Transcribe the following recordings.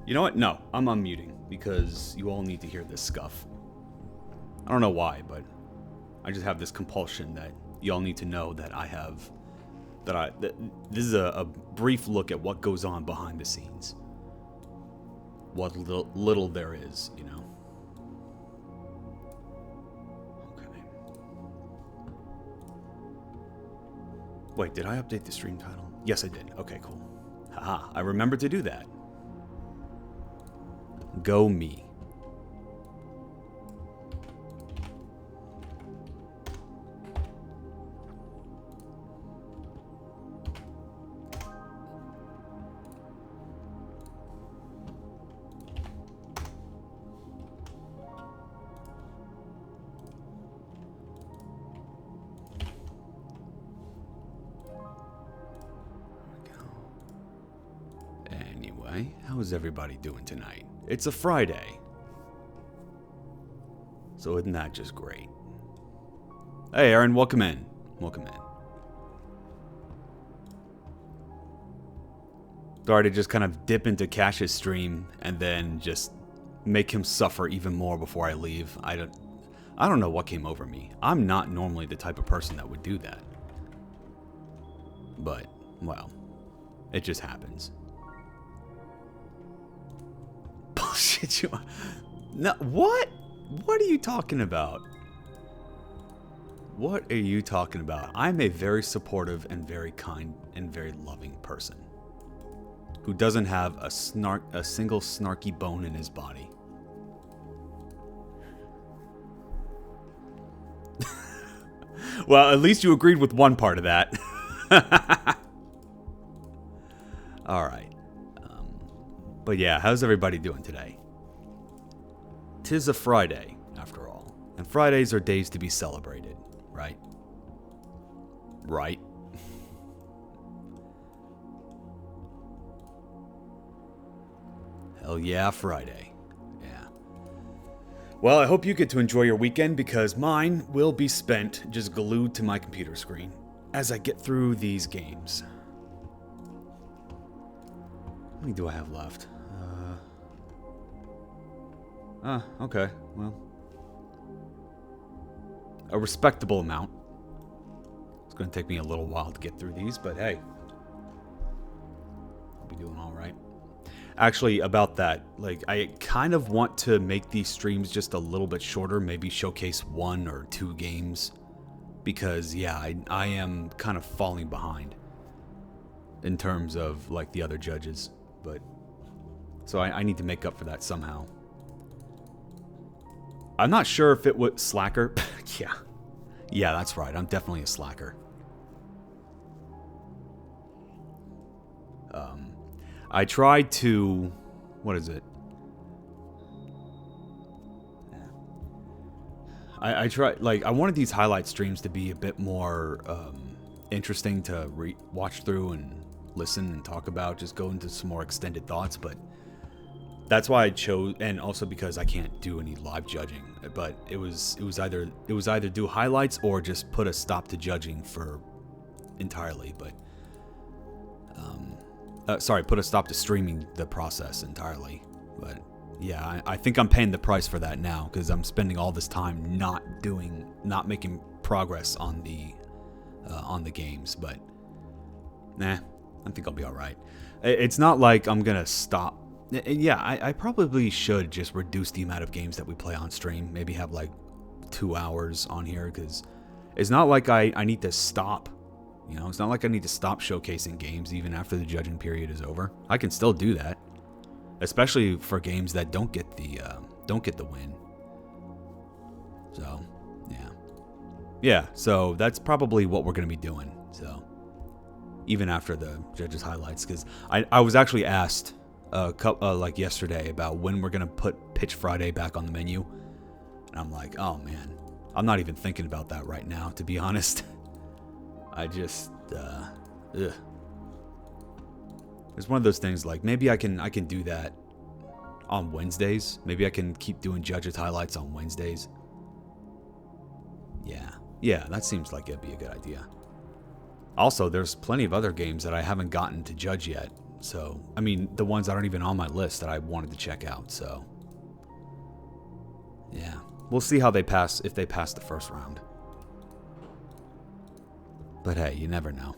You know what? No, I'm unmuting because you all need to hear this scuff. I don't know why, but I just have this compulsion that you all need to know that this is a brief look at what goes on behind the scenes. What little there is, you know. Okay. Wait, did I update the stream title? Yes, I did. Okay, cool. Haha, I remembered to do that. Go me. Anyway, how is everybody doing tonight? It's a Friday. So isn't that just great? Hey, Aaron, welcome in. Welcome in. Sorry to just kind of dip into Cash's stream and then just make him suffer even more before I leave. I don't know what came over me. I'm not normally the type of person that would do that. But, well, it just happens. Bullshit, you... No, what? What are you talking about? What are you talking about? I'm a very supportive and very kind and very loving person who doesn't have a single snarky bone in his body. Well, at least you agreed with one part of that. All right. But yeah, how's everybody doing today? 'Tis a Friday, after all. And Fridays are days to be celebrated, right? Right? Hell yeah, Friday. Yeah. Well, I hope you get to enjoy your weekend because mine will be spent just glued to my computer screen as I get through these games. How many do I have left? Okay. Well, a respectable amount. It's going to take me a little while to get through these, but hey, I'll be doing all right. Actually, about that, like, I kind of want to make these streams just a little bit shorter, maybe showcase 1 or 2 games, because, yeah, I am kind of falling behind in terms of, like, the other judges, but, so I need to make up for that somehow. I'm not sure if it was slacker. Yeah, that's right. I'm definitely a slacker. I tried to... What is it? I tried... Like, I wanted these highlight streams to be a bit more interesting to watch through and listen and talk about. Just go into some more extended thoughts, but... That's why I chose, and also because I can't do any live judging. But it was either do highlights or just put a stop to judging for entirely. But sorry, put a stop to streaming the process entirely. But yeah, I think I'm paying the price for that now because I'm spending all this time not making progress on the games. But nah, I think I'll be all right. It's not like I'm gonna stop. Yeah, I probably should just reduce the amount of games that we play on stream. Maybe have like 2 hours on here, because it's not like I need to stop. You know, it's not like I need to stop showcasing games even after the judging period is over. I can still do that, especially for games that don't get the win. So, yeah. So that's probably what we're gonna be doing. So, even after the judges' highlights, because I was actually asked. Like yesterday about when we're gonna put Pitch Friday back on the menu, and I'm like, oh man, I'm not even thinking about that right now, to be honest. I just it's one of those things, like maybe I can do that on Wednesdays. Maybe I can keep doing judges highlights on Wednesdays. Yeah, that seems like it'd be a good idea. Also, there's plenty of other games that I haven't gotten to judge yet So, I mean, the ones that aren't even on my list that I wanted to check out. So, yeah. We'll see how they pass, if they pass the first round. But hey, you never know.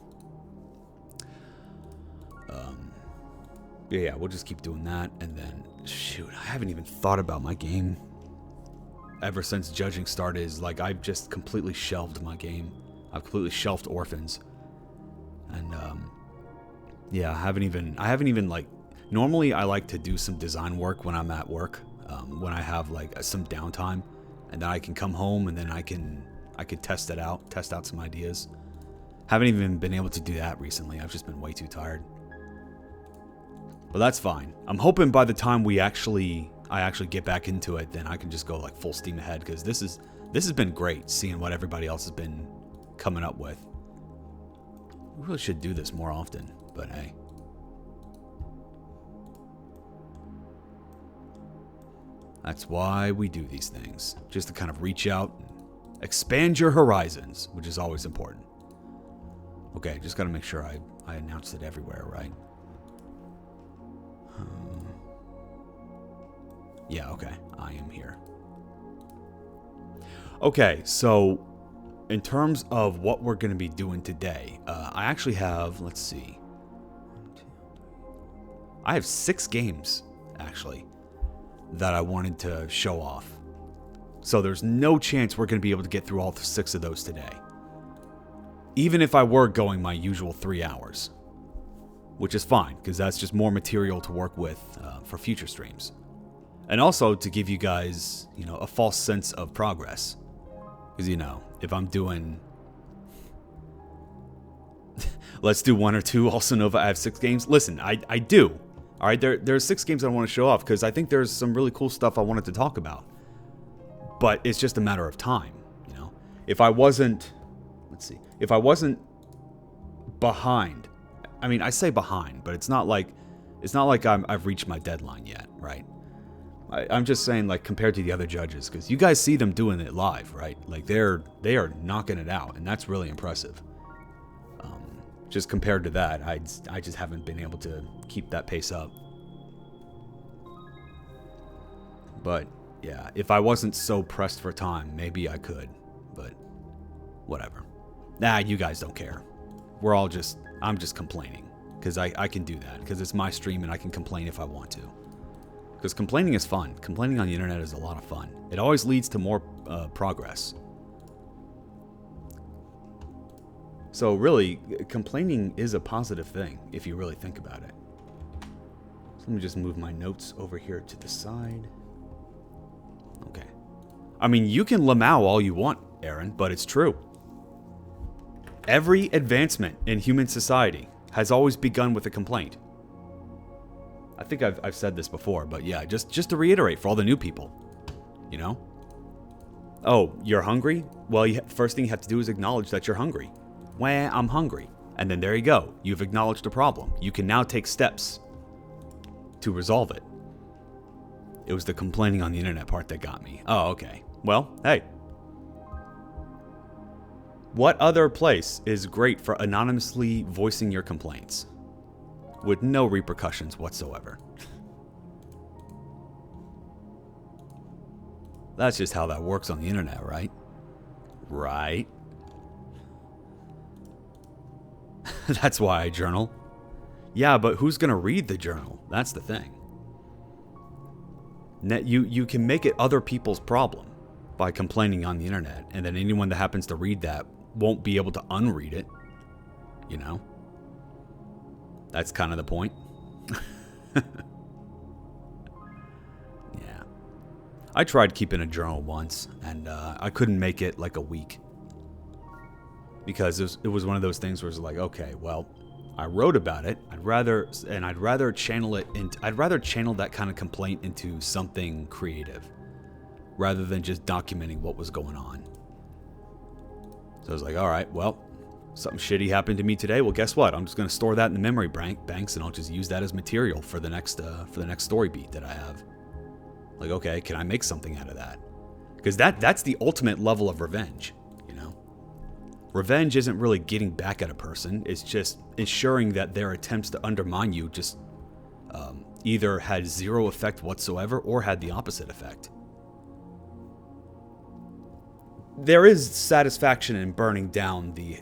Yeah, we'll just keep doing that. And then, shoot, I haven't even thought about my game. Ever since judging started, is like I've just completely shelved my game. I've completely shelved Orphans. And, yeah, I haven't even, like, normally I like to do some design work when I'm at work, when I have, like, some downtime. And then I can come home and then I could test out some ideas. Haven't even been able to do that recently. I've just been way too tired. But that's fine. I'm hoping by the time I actually get back into it, then I can just go like full steam ahead, because this has been great seeing what everybody else has been coming up with. We really should do this more often, but hey. That's why we do these things. Just to kind of reach out and expand your horizons, which is always important. Okay, just gotta make sure I announced it everywhere, right? Yeah, okay. I am here. Okay, so in terms of what we're going to be doing today, I actually have, let's see. I have 6 games, actually, that I wanted to show off. So there's no chance we're going to be able to get through all 6 of those today. Even if I were going my usual 3 hours. Which is fine, because that's just more material to work with for future streams. And also to give you guys, a false sense of progress. Because, if I'm doing... Let's do 1 or 2 also Nova. I have 6 games. Listen, I do. Alright, there's 6 games I want to show off, because I think there's some really cool stuff I wanted to talk about. But it's just a matter of time, If I wasn't... Let's see. If I wasn't behind... I mean, I say behind, but it's not like I've reached my deadline yet, right? I'm just saying, like, compared to the other judges, because you guys see them doing it live, right? Like, they are knocking it out, and that's really impressive. Just compared to that, I just haven't been able to keep that pace up. But yeah, if I wasn't so pressed for time, maybe I could, but whatever. Nah, you guys don't care. I'm just complaining, because I can do that, because it's my stream and I can complain if I want to. Because complaining is fun. Complaining on the internet is a lot of fun. It always leads to more progress. So really, complaining is a positive thing, if you really think about it. So let me just move my notes over here to the side. Okay. I mean, you can lamau all you want, Aaron, but it's true. Every advancement in human society has always begun with a complaint. I think I've said this before, but yeah, just to reiterate for all the new people, Oh, you're hungry? Well, first thing you have to do is acknowledge that you're hungry. Well, I'm hungry. And then there you go. You've acknowledged the problem. You can now take steps to resolve it. It was the complaining on the internet part that got me. Oh, okay. Well, hey. What other place is great for anonymously voicing your complaints? With no repercussions whatsoever. That's just how that works on the internet, right? Right? That's why I journal. Yeah, but who's gonna read the journal? That's the thing. You can make it other people's problem by complaining on the internet, and then anyone that happens to read that won't be able to unread it. That's kind of the point. Yeah. I tried keeping a journal once, and I couldn't make it like a week. Because it was one of those things where it's like, okay, well, I wrote about it. I'd rather channel that kind of complaint into something creative, rather than just documenting what was going on. So I was like, all right, well, something shitty happened to me today. Well, guess what? I'm just going to store that in the memory banks, and I'll just use that as material for the next story beat that I have. Like, okay, can I make something out of that? Because that's the ultimate level of revenge, Revenge isn't really getting back at a person. It's just ensuring that their attempts to undermine you just either had zero effect whatsoever or had the opposite effect. There is satisfaction in burning down the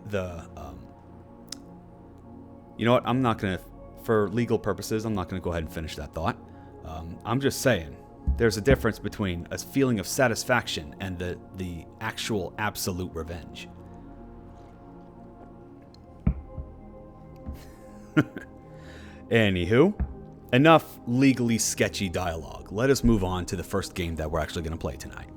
you know what? I'm not going to, for legal purposes, I'm not going to go ahead and finish that thought. I'm just saying, there's a difference between a feeling of satisfaction and the actual absolute revenge. Anywho, enough legally sketchy dialogue. Let us move on to the first game that we're actually going to play tonight.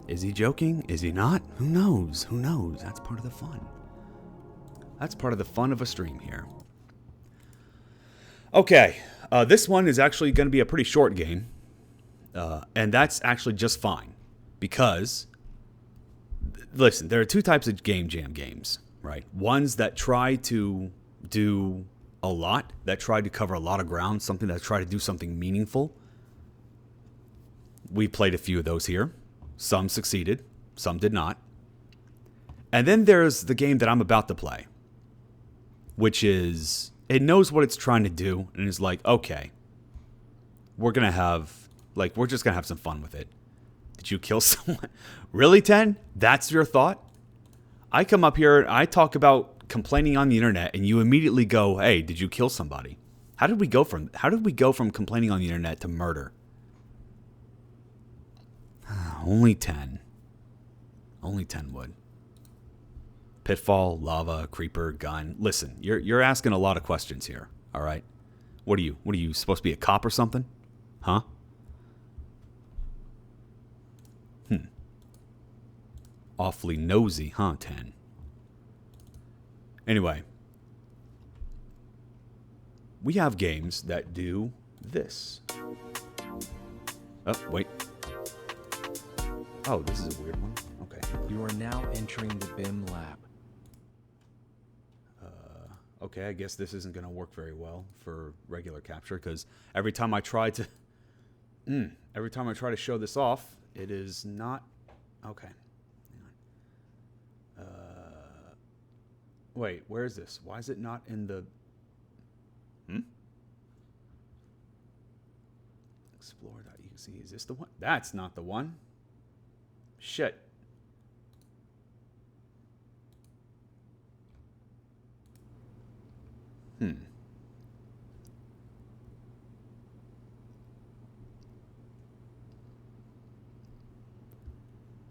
Is he joking? Is he not? Who knows? Who knows? That's part of the fun. That's part of the fun of a stream here. Okay, this one is actually going to be a pretty short game. And that's actually just fine. Because, listen, there are two types of game jam games, right? Ones that try to do a lot, that try to cover a lot of ground, something that try to do something meaningful. We played a few of those here. Some succeeded, some did not. And then there's the game that I'm about to play, which is, it knows what it's trying to do, and is like, okay, we're just gonna have some fun with it. Did you kill someone? Really, 10? That's your thought? I come up here, and I talk about complaining on the internet, and you immediately go, hey, did you kill somebody? How did we go from complaining on the internet to murder? Only 10. Only 10 would. Pitfall, lava, creeper, gun. Listen, you're asking a lot of questions here. All right. What are you supposed to be a cop or something? Huh? Awfully nosy, huh, 10? Anyway. We have games that do this. Oh, wait. Oh, this is a weird one. Okay. You are now entering the BIM lab. Okay, I guess this isn't going to work very well for regular capture, because every time I try to show this off, it is not okay. Hang on. Wait, where is this? Why is it not in the Explore.exe. Is this the one? That's not the one. Shit.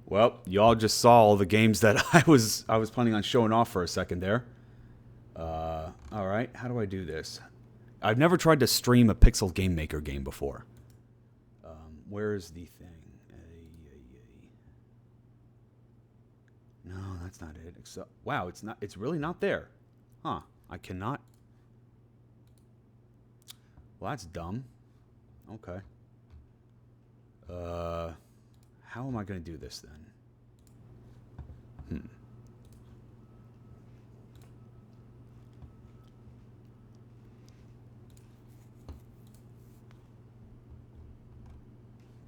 Well, y'all just saw all the games that I was planning on showing off for a second there. All right, how do I do this? I've never tried to stream a Pixel Game Maker game before. Where's the thing? No, that's not it. Wow, it's not. It's really not there. Huh? I cannot. Well, that's dumb. Okay. How am I going to do this then?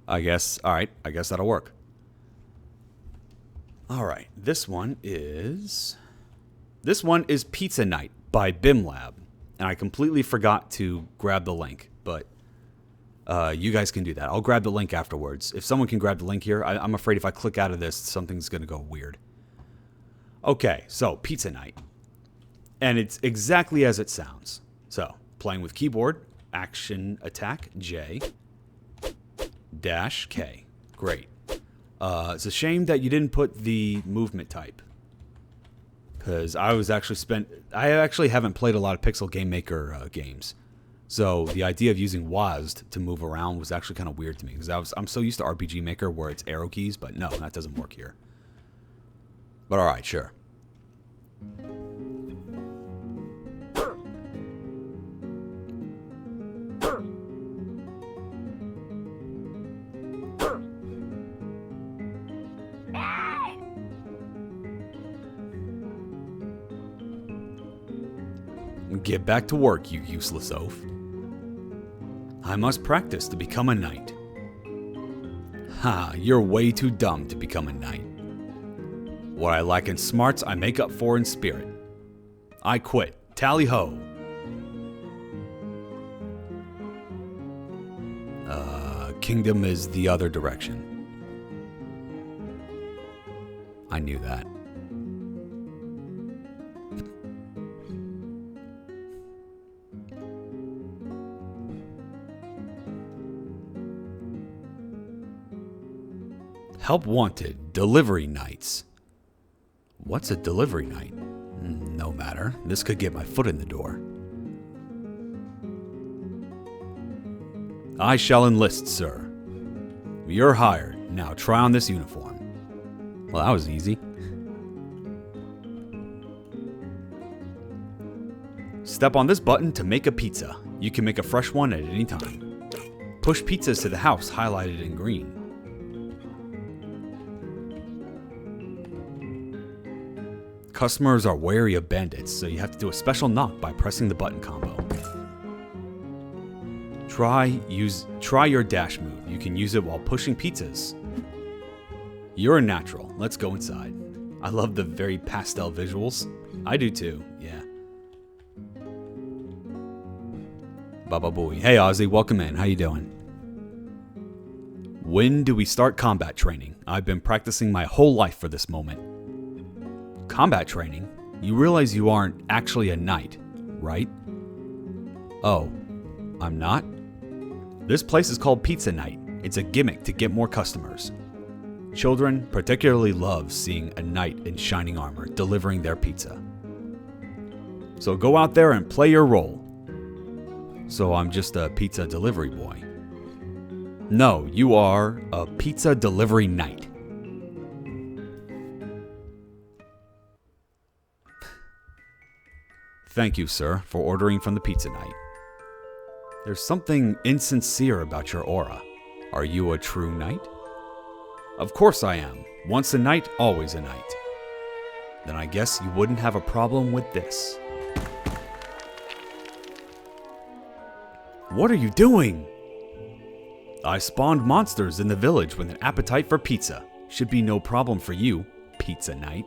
I guess. All right. I guess that'll work. All right. This one is Pizza Night by BIM Lab, and I completely forgot to grab the link, but you guys can do that. I'll grab the link afterwards. If someone can grab the link here, I'm afraid if I click out of this, something's going to go weird. Okay, so Pizza Night. And it's exactly as it sounds. So, playing with keyboard, action attack J, dash K. Great. It's a shame that you didn't put the movement type. Because I actually haven't played a lot of Pixel Game Maker games. So the idea of using WASD to move around was actually kind of weird to me. Because I'm so used to RPG Maker where it's arrow keys, but no, that doesn't work here. But alright, sure. Get back to work, you useless oaf. I must practice to become a knight. Ha, you're way too dumb to become a knight. What I lack in smarts, I make up for in spirit. I quit. Tally ho. Kingdom is the other direction. I knew that. Help wanted. Delivery nights. What's a delivery night? No matter. This could get my foot in the door. I shall enlist, sir. You're hired. Now try on this uniform. Well, that was easy. Step on this button to make a pizza. You can make a fresh one at any time. Push pizzas to the house highlighted in green. Customers are wary of bandits, so you have to do a special knock by pressing the button combo. Try your dash move. You can use it while pushing pizzas. You're a natural. Let's go inside. I love the very pastel visuals. I do too, yeah. Baba Booey. Hey Ozzy, welcome in. How you doing? When do we start combat training? I've been practicing my whole life for this moment. Combat training? You realize you aren't actually a knight, right? Oh, I'm not? This place is called Pizza Night. It's a gimmick to get more customers. Children particularly love seeing a knight in shining armor delivering their pizza. So go out there and play your role. So I'm just a pizza delivery boy. No, you are a pizza delivery knight. Thank you, sir, for ordering from the Pizza Night. There's something insincere about your aura. Are you a true knight? Of course I am. Once a knight, always a knight. Then I guess you wouldn't have a problem with this. What are you doing? I spawned monsters in the village with an appetite for pizza. Should be no problem for you, Pizza Knight.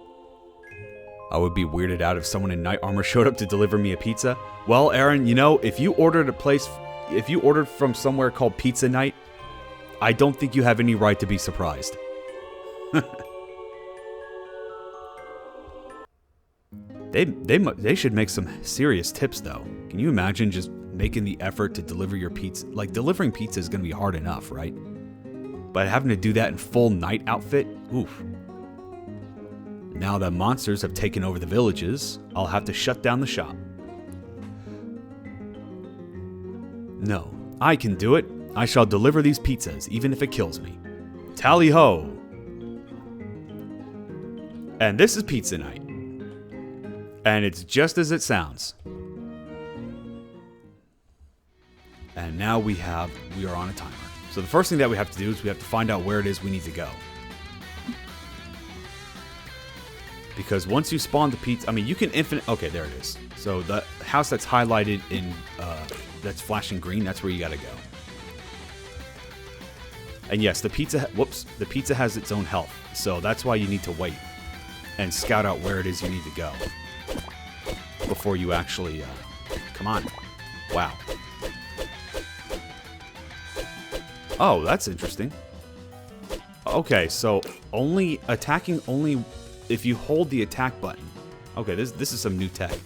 I would be weirded out if someone in knight armor showed up to deliver me a pizza. Well, Aaron, you know, if you ordered from somewhere called Pizza Night, I don't think you have any right to be surprised. They should make some serious tips though. Can you imagine just making the effort to deliver your pizza? Like, delivering pizza is going to be hard enough, right? But having to do that in full knight outfit, oof. Now that monsters have taken over the villages, I'll have to shut down the shop. No, I can do it. I shall deliver these pizzas, even if it kills me. Tally ho! And this is Pizza Night. And it's just as it sounds. And now we are on a timer. So the first thing that we have to do is we have to find out where it is we need to go. Because once you spawn the pizza, I mean, you can okay, there it is. So the house that's highlighted in, that's flashing green, that's where you gotta go. And yes, the pizza has its own health. So that's why you need to wait and scout out where it is you need to go before you actually, come on. Wow. Oh, that's interesting. Okay, so attacking only if you hold the attack button. Okay, this is some new tech.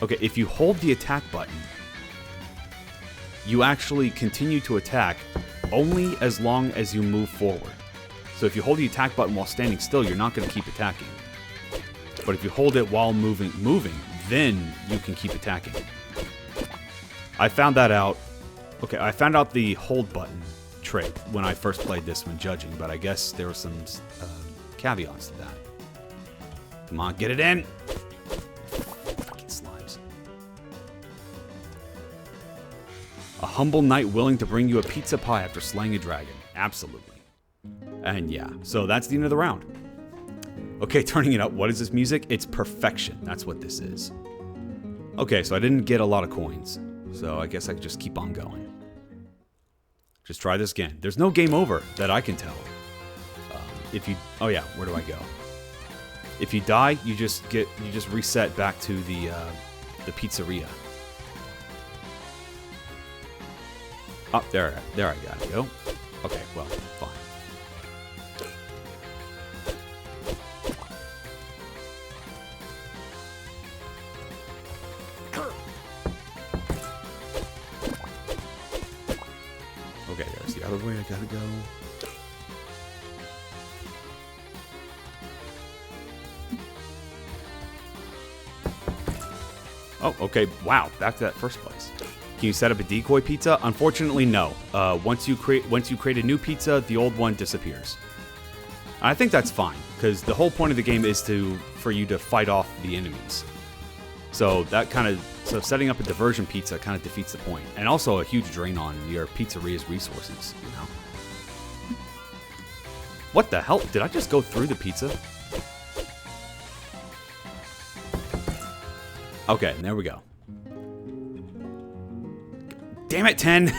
Okay, if you hold the attack button, you actually continue to attack only as long as you move forward. So if you hold the attack button while standing still, you're not going to keep attacking. But if you hold it while moving, then you can keep attacking. I found that out. Okay, I found out the hold button trick when I first played this when judging, but I guess there were some caveats to that. Come on, get it in! Fucking slimes. A humble knight willing to bring you a pizza pie after slaying a dragon. Absolutely. And yeah, so that's the end of the round. Okay, turning it up. What is this music? It's perfection. That's what this is. Okay, so I didn't get a lot of coins, so I guess I could just keep on going. Just try this again. There's no game over that I can tell. If you... Oh, yeah. Where do I go? If you die, you just reset back to the pizzeria. Oh, there I gotta go. Okay, well, fine. Okay, there's the other way I gotta go. Oh, okay. Wow, back to that first place. Can you set up a decoy pizza? Unfortunately, no. Once you create a new pizza, the old one disappears. I think that's fine because the whole point of the game is for you to fight off the enemies. So setting up a diversion pizza kind of defeats the point, and also a huge drain on your pizzeria's resources. You know. What the hell? Did I just go through the pizza? Okay, there we go. Damn it, 10!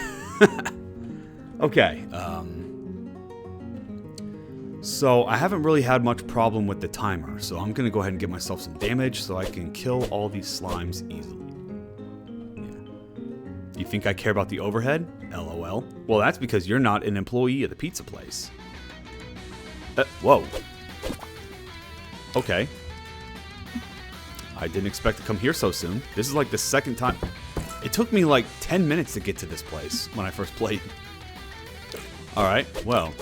Okay, so I haven't really had much problem with the timer, so I'm gonna go ahead and give myself some damage so I can kill all these slimes easily. Yeah. You think I care about the overhead? LOL. Well, that's because you're not an employee of the pizza place. Whoa. Okay. I didn't expect to come here so soon. This is like the second time. It took me like 10 minutes to get to this place when I first played. Alright, well.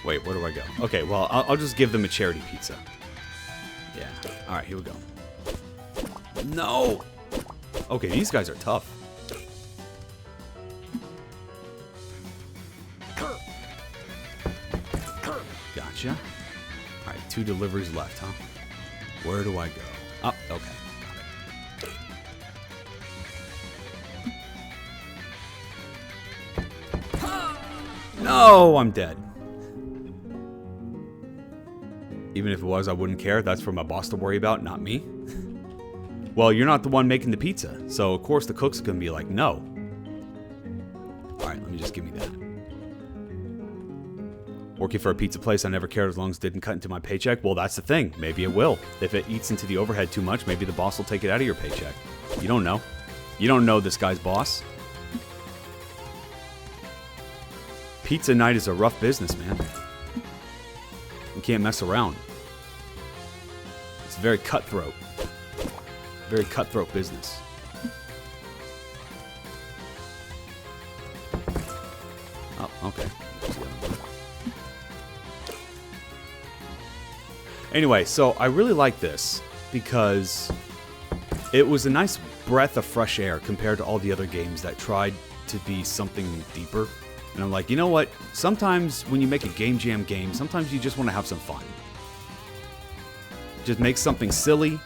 Wait, where do I go? Okay, well, I'll just give them a charity pizza. Yeah. Alright, here we go. No! Okay, these guys are tough. Gotcha. Alright, 2 deliveries left, huh? Where do I go? Oh, okay. Got it. No, I'm dead. Even if it was, I wouldn't care. That's for my boss to worry about, not me. Well, you're not the one making the pizza, so of course the cook's gonna be like, no. Alright, let me just give me that. Working for a pizza place I never cared as long as it didn't cut into my paycheck? Well, that's the thing. Maybe it will. If it eats into the overhead too much, maybe the boss will take it out of your paycheck. You don't know. You don't know this guy's boss. Pizza night is a rough business, man. You can't mess around. It's very cutthroat. Very cutthroat business. Oh, okay. Anyway, so I really like this because it was a nice breath of fresh air compared to all the other games that tried to be something deeper. And I'm like, you know what? Sometimes when you make a Game Jam game, sometimes you just want to have some fun. Just make something silly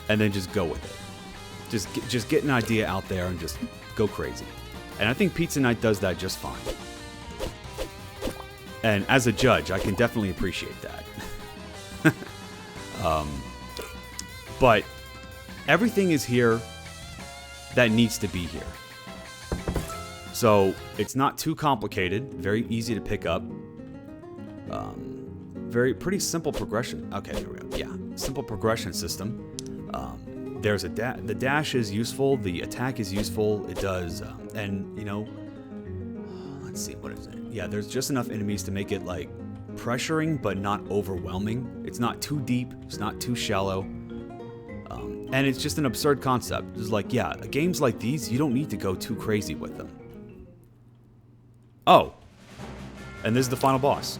and then just go with it. Just get an idea out there and just go crazy. And I think Pizza Night does that just fine. And as a judge, I can definitely appreciate that. But everything is here that needs to be here. So it's not too complicated, very easy to pick up. Pretty simple progression. Okay, there we go. Yeah, simple progression system. There's the dash is useful, the attack is useful. It does, and you know, let's see, what is it? Yeah, there's just enough enemies to make it like pressuring, but not overwhelming. It's not too deep. It's not too shallow. And it's just an absurd concept. It's like, yeah, games like these, you don't need to go too crazy with them. Oh, and this is the final boss.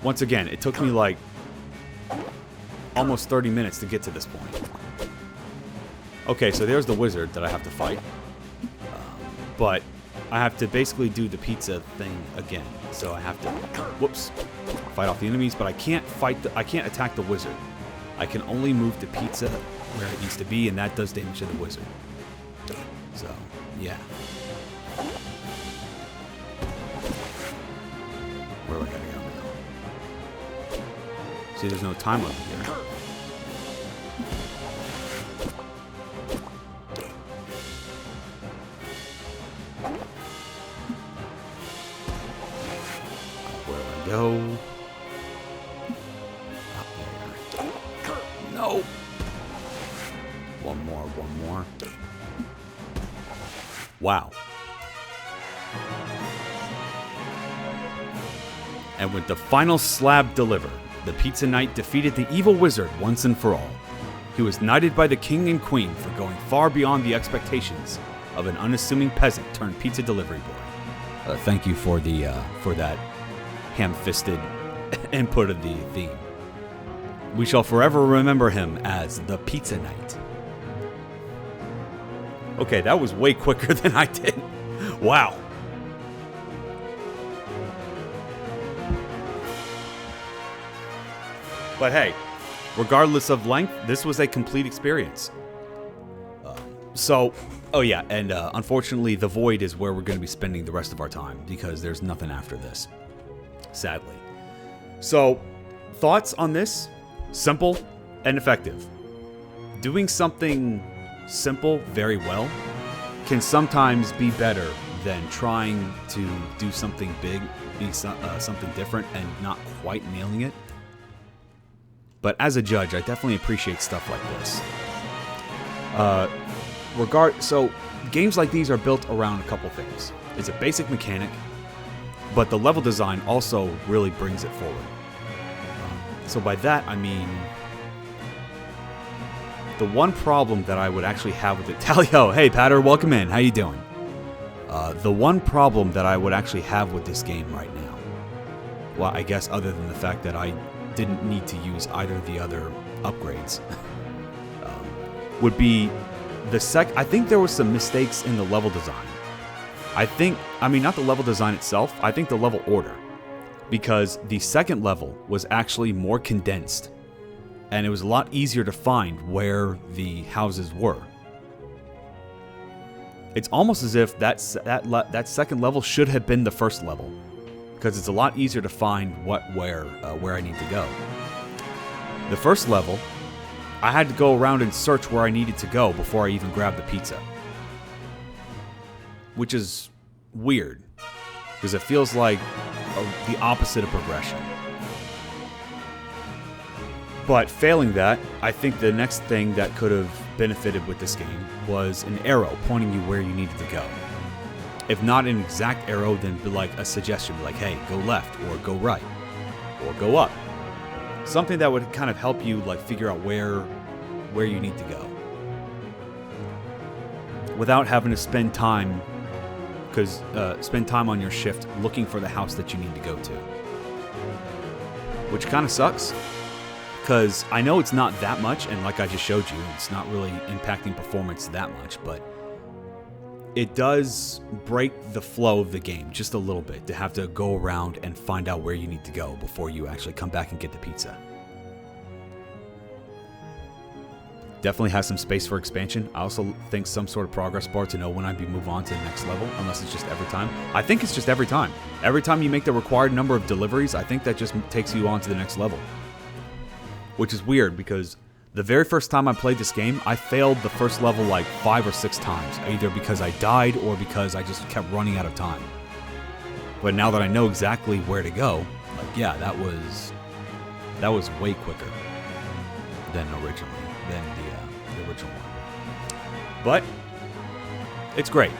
Once again, it took me like almost 30 minutes to get to this point. Okay, so there's the wizard that I have to fight. But I have to basically do the pizza thing again. So I have to, whoops, fight off the enemies, but I can't attack the wizard. I can only move the pizza where it needs to be, and that does damage to the wizard. So, yeah. Where do I gotta go now? See, there's no time limit here. Where do I go? No. One more. Wow. And with the final slab delivered, the Pizza Knight defeated the evil wizard once and for all. He was knighted by the king and queen for going far beyond the expectations of an unassuming peasant turned pizza delivery boy. Thank you for that ham-fisted input of the theme. We shall forever remember him as the Pizza Knight. Okay, that was way quicker than I did. Wow. But hey, regardless of length, this was a complete experience. Oh yeah, and unfortunately, the Void is where we're going to be spending the rest of our time because there's nothing after this, sadly. So, thoughts on this? Simple and effective. Doing something simple very well can sometimes be better than trying to do something big, something different, and not quite nailing it. But as a judge, I definitely appreciate stuff like this. So games like these are built around a couple things. It's a basic mechanic, but the level design also really brings it forward. So by that, I mean the one problem that I would actually have with it... Talio, hey Patter, welcome in. How you doing? The one problem that I would actually have with this game right now, well, I guess other than the fact that I didn't need to use either of the other upgrades, would be I think there was some mistakes in the level design. I mean, not the level design itself, I think the level order. Because the second level was actually more condensed, and it was a lot easier to find where the houses were. It's almost as if that second level should have been the first level, because it's a lot easier to find where I need to go. The first level, I had to go around and search where I needed to go before I even grabbed the pizza, which is weird, because it feels like the opposite of progression. But failing that, I think the next thing that could have benefited with this game was an arrow pointing you where you needed to go. If not an exact arrow, then be like a suggestion, like, hey, go left, or go right, or go up. Something that would kind of help you like figure out where you need to go, without having to spend time on your shift looking for the house that you need to go to. Which kind of sucks, because I know it's not that much, and like I just showed you, it's not really impacting performance that much, but it does break the flow of the game just a little bit to have to go around and find out where you need to go before you actually come back and get the pizza. Definitely has some space for expansion. I also think some sort of progress bar to know when I'd move on to the next level, unless it's just every time. I think it's just every time. Every time you make the required number of deliveries, I think that just takes you on to the next level. Which is weird, because the very first time I played this game, I failed the first level like 5 or 6 times, either because I died or because I just kept running out of time. But now that I know exactly where to go, like, yeah, that was way quicker than the original one. But it's great.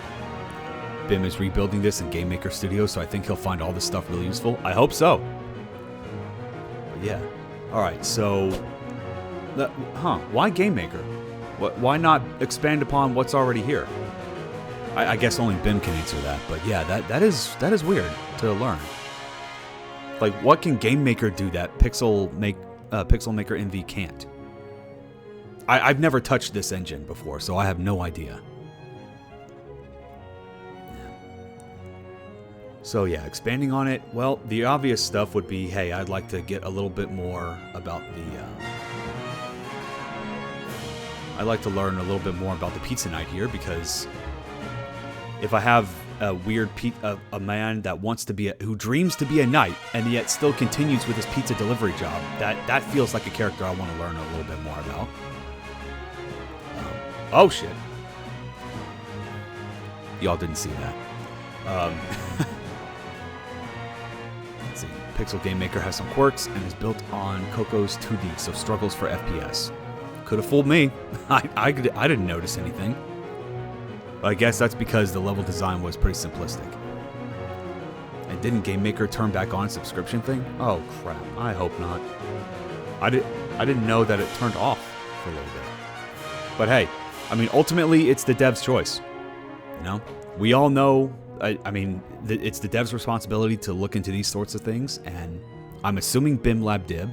Bim is rebuilding this in Game Maker Studios, so I think he'll find all this stuff really useful. I hope so. But yeah. Alright, so... why Game Maker? Why not expand upon what's already here? I guess only Bim can answer that, but yeah, that is weird to learn. Like, what can Game Maker do that Pixel Maker NV can't? I've never touched this engine before, so I have no idea. So yeah, expanding on it, well, the obvious stuff would be, hey, I'd like to get a little bit more about I'd like to learn a little bit more about the Pizza Knight here, because if I have a weird a man that wants to be who dreams to be a knight and yet still continues with his pizza delivery job. That feels like a character I want to learn a little bit more about. Oh shit! Y'all didn't see that. Let's see. Pixel Game Maker has some quirks and is built on Coco's 2D, so struggles for FPS. Could have fooled me. I didn't notice anything. But I guess that's because the level design was pretty simplistic. And didn't Game Maker turn back on subscription thing? Oh crap! I hope not. I didn't know that it turned off for a little bit. But hey, I mean, ultimately, it's the dev's choice. You know, we all know. I mean, it's the dev's responsibility to look into these sorts of things, and I'm assuming BIM Lab did,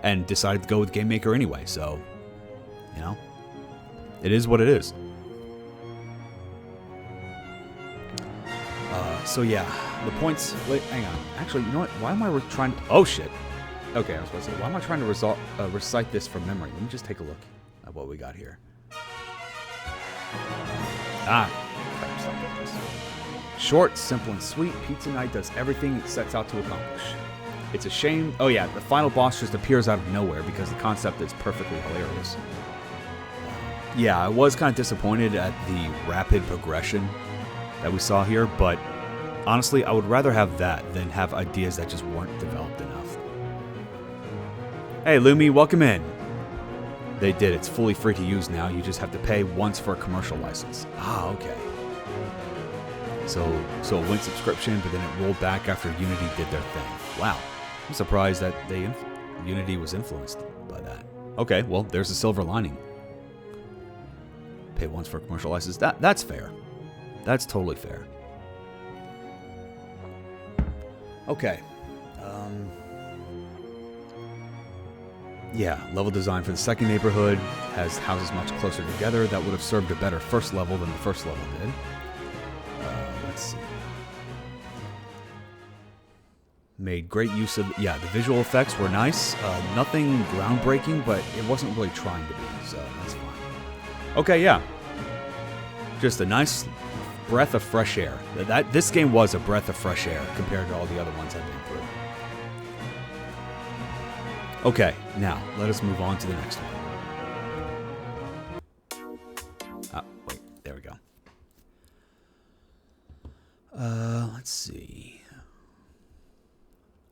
and decided to go with Game Maker anyway. So, you know, it is what it is. So yeah, the points. Wait, hang on. Actually, you know what? Why am I trying? Oh shit. Okay, I was about to say, why am I trying to recite this from memory? Let me just take a look at what we got here. Crap, stuff like this. Short, simple, and sweet, Pizza Night does everything it sets out to accomplish. It's a shame. Oh yeah, the final boss just appears out of nowhere because the concept is perfectly hilarious. Yeah, I was kind of disappointed at the rapid progression that we saw here, but honestly, I would rather have that than have ideas that just weren't developed enough. Hey, Lumi, welcome in. They did. It's fully free to use now. You just have to pay once for a commercial license. Ah, okay. So it went subscription, but then it rolled back after Unity did their thing. Wow. I'm surprised that Unity was influenced by that. Okay, well, there's a silver lining. Pay once for a commercial license. That's fair. That's totally fair. Okay. Yeah, level design for the second neighborhood has houses much closer together. That would have served a better first level than the first level did. Let's see. Made great use of... Yeah, the visual effects were nice. Nothing groundbreaking, but it wasn't really trying to be, so that's fine. Okay, yeah. Just a nice breath of fresh air. This game was a breath of fresh air compared to all the other ones I've been through. Okay, now let us move on to the next one. Wait, there we go. Let's see.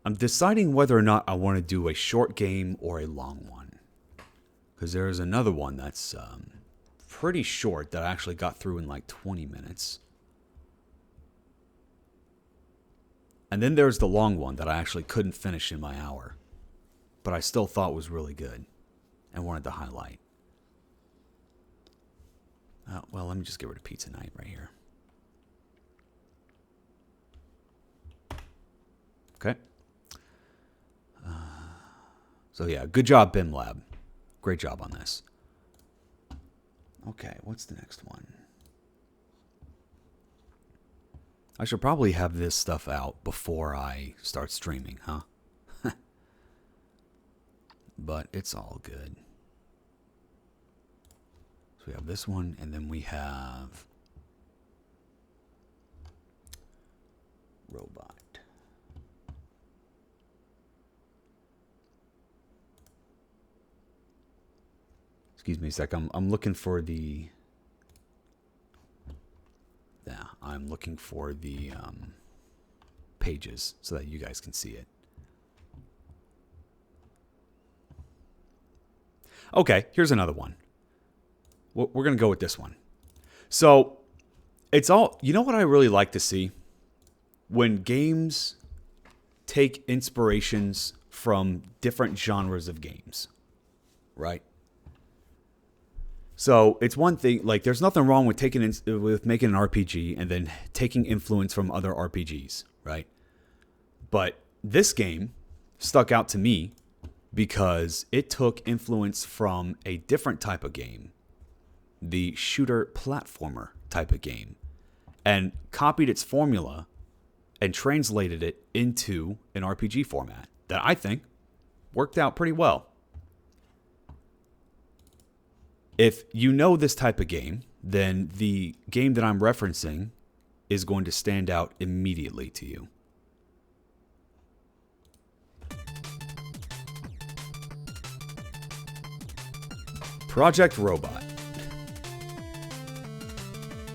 I'm deciding whether or not I want to do a short game or a long one. Because there's another one that's pretty short that I actually got through in like 20 minutes. And then there's the long one that I actually couldn't finish in my hour, but I still thought was really good and wanted to highlight. Well, let me just get rid of Pizza Night right here. Okay. So yeah, good job, BIM Lab. Great job on this. Okay, what's the next one? I should probably have this stuff out before I start streaming, huh? But it's all good. So we have this one, and then we have Robot. Excuse me a sec. I'm looking for the... Yeah, I'm looking for the pages so that you guys can see it. Okay, here's another one. We're going to go with this one. So, it's all... You know what I really like to see? When games take inspirations from different genres of games. Right? So, it's one thing... Like, there's nothing wrong with making an RPG and then taking influence from other RPGs. Right? But this game stuck out to me because it took influence from a different type of game, the shooter platformer type of game, and copied its formula and translated it into an RPG format that I think worked out pretty well. If you know this type of game, then the game that I'm referencing is going to stand out immediately to you. Project Robot.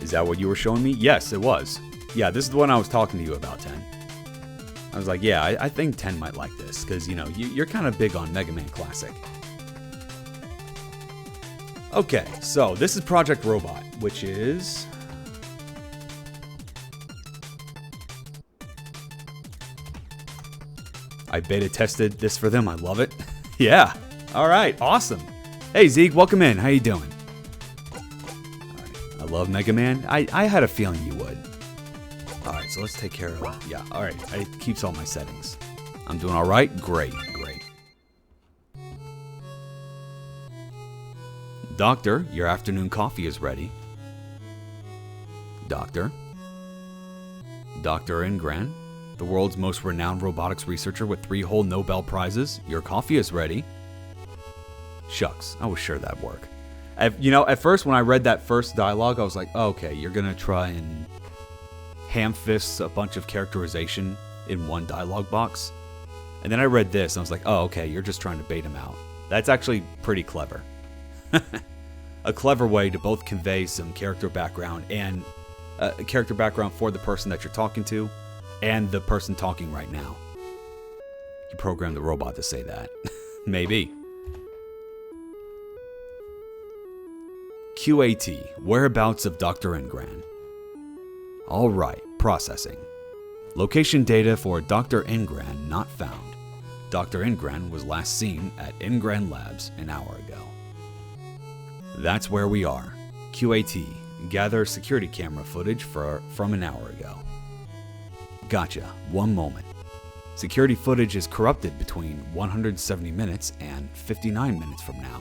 Is that what you were showing me? Yes, it was. Yeah, this is the one I was talking to you about, 10. I was like, yeah, I think 10 might like this, because, you know, you're kind of big on Mega Man Classic. Okay, so this is Project Robot, which is... I beta tested this for them. I love it. Yeah. All right. Awesome. Hey, Zeke, welcome in. How you doing? All right. I love Mega Man. I had a feeling you would. All right, so let's take care of... Yeah, all right. It keeps all my settings. I'm doing all right? Great, great. Doctor, your afternoon coffee is ready. Doctor. Dr. Ingran, the world's most renowned robotics researcher with 3 whole Nobel Prizes. Your coffee is ready. Shucks, I was sure that'd work. At first when I read that first dialogue, I was like, oh, okay, you're gonna try and ham-fist a bunch of characterization in one dialogue box. And then I read this, and I was like, oh, okay, you're just trying to bait him out. That's actually pretty clever. A clever way to both convey some character background and a character background for the person that you're talking to and the person talking right now. You programmed the robot to say that. Maybe. QAT, whereabouts of Dr. Ingran. Alright, processing. Location data for Dr. Ingran not found. Dr. Ingran was last seen at Ingran Labs an hour ago. That's where we are. QAT, gather security camera footage from an hour ago. Gotcha, one moment. Security footage is corrupted between 170 minutes and 59 minutes from now.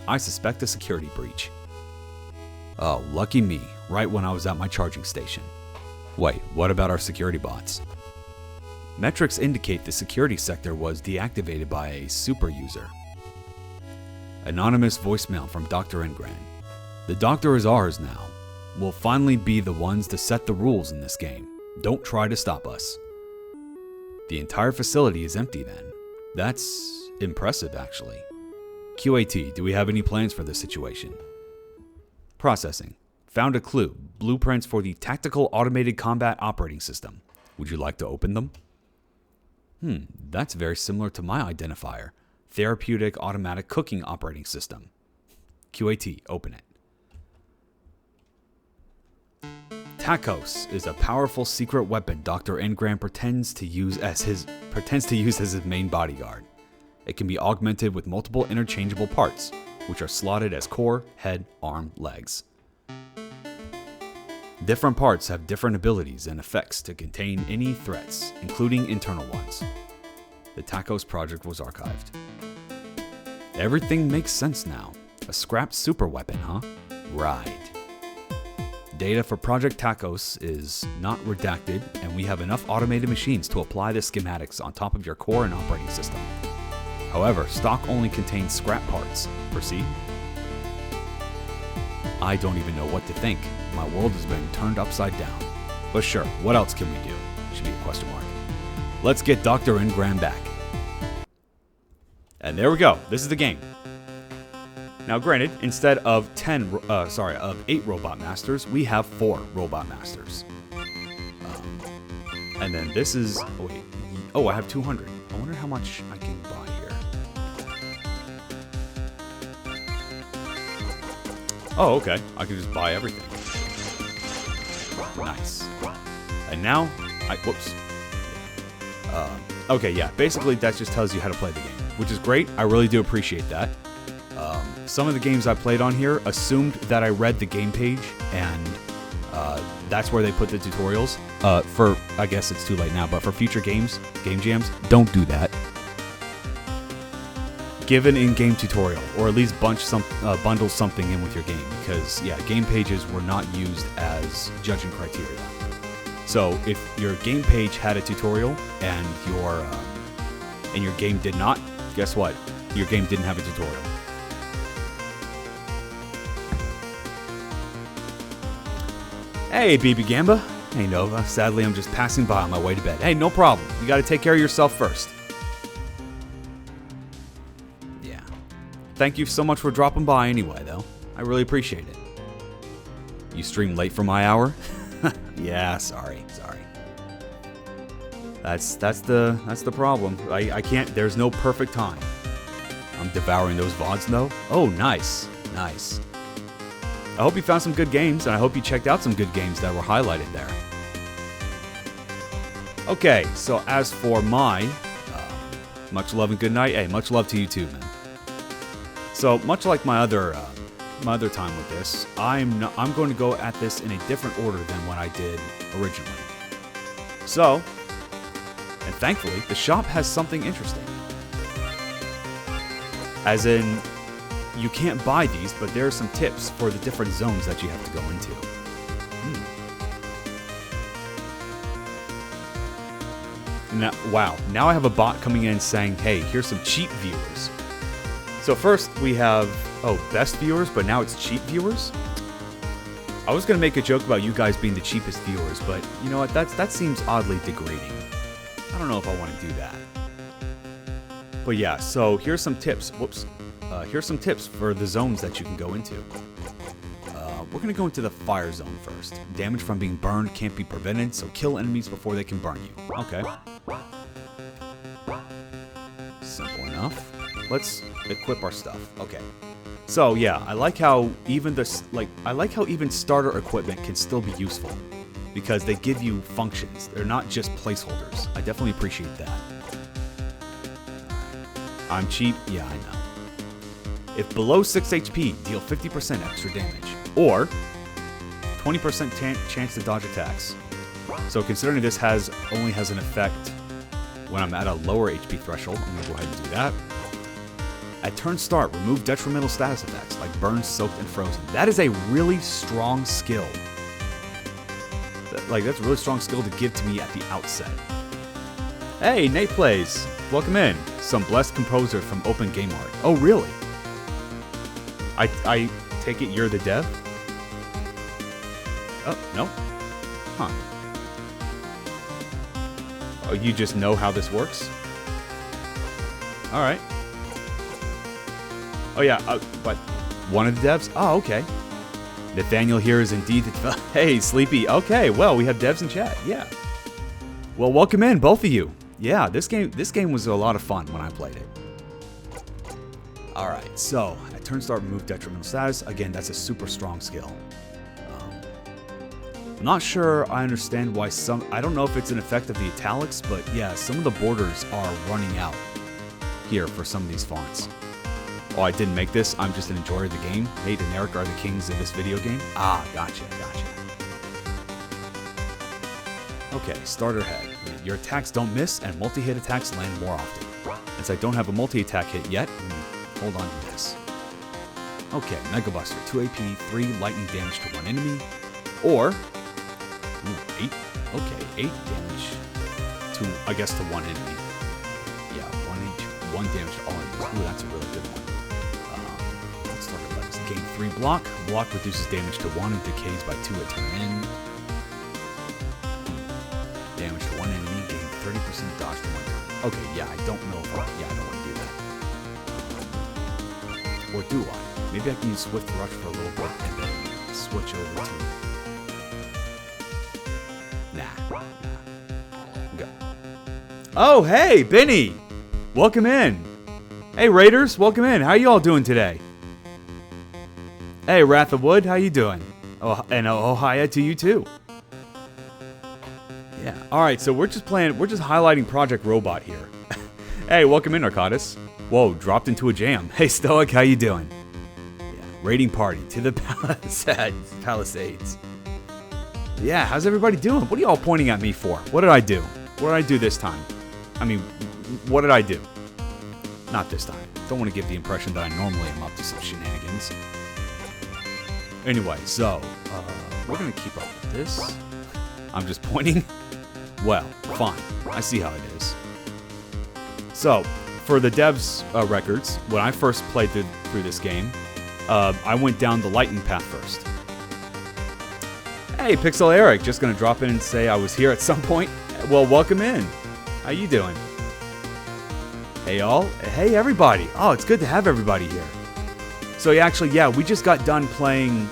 I suspect a security breach. Oh, lucky me, right when I was at my charging station. Wait, what about our security bots? Metrics indicate the security sector was deactivated by a super user. Anonymous voicemail from Dr. Ingran. The doctor is ours now. We'll finally be the ones to set the rules in this game. Don't try to stop us. The entire facility is empty then. That's impressive, actually. QAT, do we have any plans for this situation? Processing. Found a clue. Blueprints for the Tactical Automated Combat Operating System. Would you like to open them? That's very similar to my identifier. Therapeutic Automatic Cooking Operating System. QAT, open it. Tacos is a powerful secret weapon Dr. Ingran pretends to use as his main bodyguard. It can be augmented with multiple interchangeable parts, which are slotted as core, head, arm, legs. Different parts have different abilities and effects to contain any threats, including internal ones. The Tacos project was archived. Everything makes sense now. A scrapped super weapon, huh? Right. Data for Project Tacos is not redacted, and we have enough automated machines to apply the schematics on top of your core and operating system. However, stock only contains scrap parts. Proceed? I don't even know what to think. My world has been turned upside down. But sure, what else can we do? Should be a question mark. Let's get Dr. Ingran back. And there we go. This is the game. Now granted, instead of 8 Robot Masters, we have 4 Robot Masters. And then this is... I have 200. I wonder how much I can buy here. Oh, okay. I can just buy everything. Nice. And now, whoops. Okay, yeah. Basically, that just tells you how to play the game, which is great. I really do appreciate that. Some of the games I played on here assumed that I read the game page, and that's where they put the tutorials. I guess it's too late now, but for future game jams, don't do that. Give an in-game tutorial, or at least bundle something in with your game, because yeah, game pages were not used as judging criteria. So if your game page had a tutorial and your game did not, guess what? Your game didn't have a tutorial. Hey, BB Gamba. Hey, Nova. Sadly, I'm just passing by on my way to bed. Hey, no problem. You gotta take care of yourself first. Yeah. Thank you so much for dropping by anyway, though. I really appreciate it. You stream late for my hour? Yeah, sorry. That's the problem. I can't. There's no perfect time. I'm devouring those VODs though. Oh, nice. I hope you found some good games, and I hope you checked out some good games that were highlighted there. Okay, so as for my much love and good night. Hey, much love to you too, man. So much like my other time with this, I'm going to go at this in a different order than what I did originally. So. And thankfully, the shop has something interesting. As in, you can't buy these, but there are some tips for the different zones that you have to go into. Now, wow, now I have a bot coming in saying, hey, here's some cheap viewers. So first we have, best viewers, but now it's cheap viewers? I was going to make a joke about you guys being the cheapest viewers, but you know what, that seems oddly degrading. I don't know if I want to do that. But yeah, so here's some tips. Here's some tips for the zones that you can go into. We're going to go into the fire zone first. Damage from being burned can't be prevented, so kill enemies before they can burn you. Okay. Simple enough. Let's equip our stuff. Okay. So yeah, I like how even starter equipment can still be useful. Because they give you functions. They're not just placeholders. I definitely appreciate that. I'm cheap? Yeah, I know. If below 6 HP, deal 50% extra damage. Or 20% chance to dodge attacks. So considering this only has an effect when I'm at a lower HP threshold, I'm going to go ahead and do that. At turn start, remove detrimental status effects like burned, soaked, and frozen. That is a really strong skill. That's a really strong skill to give to me at the outset. Hey, Nate Plays. Welcome in. Some blessed composer from Open Game Art. Oh, really? I take it you're the dev? Oh, no? Huh. Oh, you just know how this works? Alright. Oh, yeah, but one of the devs? Oh, okay. Nathaniel here is indeed the... Hey, Sleepy. Okay, well, we have devs in chat. Yeah. Well, welcome in, both of you. Yeah, this game was a lot of fun when I played it. Alright, so, at turn start, remove detrimental status. Again, that's a super strong skill. I'm not sure I understand why I don't know if it's an effect of the italics, but yeah, some of the borders are running out here for some of these fonts. Oh, I didn't make this. I'm just an enjoyer of the game. Nate and Eric are the kings of this video game. Ah, gotcha. Okay, starter head. Your attacks don't miss, and multi-hit attacks land more often. Since I don't have a multi-attack hit yet, hold on to this. Okay, Mega Buster. 2 AP, 3 lightning damage to one enemy. Or, 8. Okay, 8 damage to, I guess, to one enemy. Yeah, 1 damage to all enemies. Ooh, that's a really good one. Gain 3 block. Block reduces damage to 1 and decays by 2 at turn end. Damage to one enemy. Gain 30% dodge to 1 turn. Okay, yeah, I don't know if I don't want to do that. Or do I? Maybe I can use Swift Rush for a little bit and then switch over to... Nah. Go. Oh, hey, Benny! Welcome in. Hey, Raiders, welcome in. How you all doing today? Hey, Wrath of Wood, how you doing? Oh, and Ohio to you too. Yeah. All right, so we're just highlighting Project Robot here. Hey, welcome in, Narcotis. Whoa, dropped into a jam. Hey, Stoic, how you doing? Yeah, raiding party to the Palisades. Yeah, how's everybody doing? What are y'all pointing at me for? What did I do? What did I do this time? I mean, what did I do? Not this time. Don't want to give the impression that I normally am up to some shenanigans. Anyway, so, we're going to keep up with this. I'm just pointing. Well, fine. I see how it is. So, for the devs' records, when I first played through this game, I went down the lightning path first. Hey, Pixel Eric, just gonna drop in and say I was here at some point. Well, welcome in. How you doing? Hey, all. Hey, everybody. Oh, it's good to have everybody here. So, yeah, we just got done playing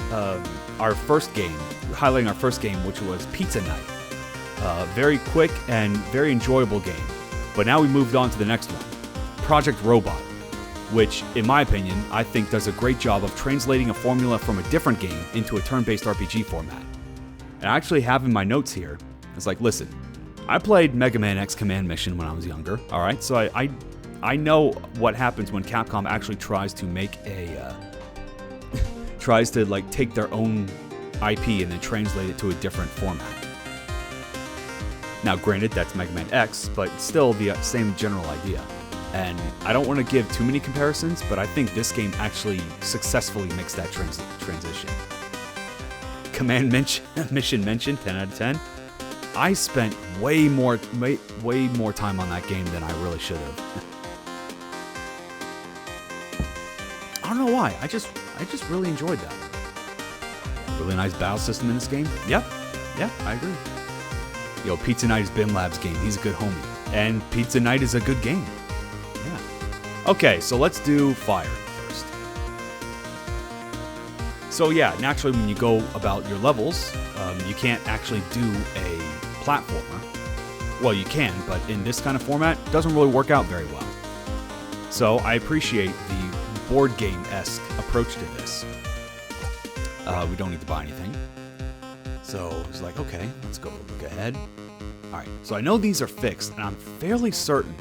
our first game, highlighting our first game, which was Pizza Night. Very quick and very enjoyable game. But now we moved on to the next one, Project Robot, which, in my opinion, I think does a great job of translating a formula from a different game into a turn-based RPG format. And I actually have in my notes here, it's like, listen, I played Mega Man X Command Mission when I was younger, alright? So I know what happens when Capcom actually tries to make a, tries to like take their own IP and then translate it to a different format. Now granted, that's Mega Man X, but still the same general idea. And I don't want to give too many comparisons, but I think this game actually successfully makes that transition. Command Mission mentioned, 10 out of 10. I spent way more time on that game than I really should have. I don't know why. I just really enjoyed that. Really nice battle system in this game. Yep, I agree. Yo, Pizza Night is Bim Lab's game. He's a good homie. And Pizza Night is a good game. Yeah. Okay, so let's do fire first. So yeah, naturally when you go about your levels, you can't actually do a platformer. Well, you can, but in this kind of format, it doesn't really work out very well. So I appreciate the board game-esque approach to this. We don't need to buy anything. So it's like, okay, let's go look ahead. Alright, so I know these are fixed, and I'm fairly certain.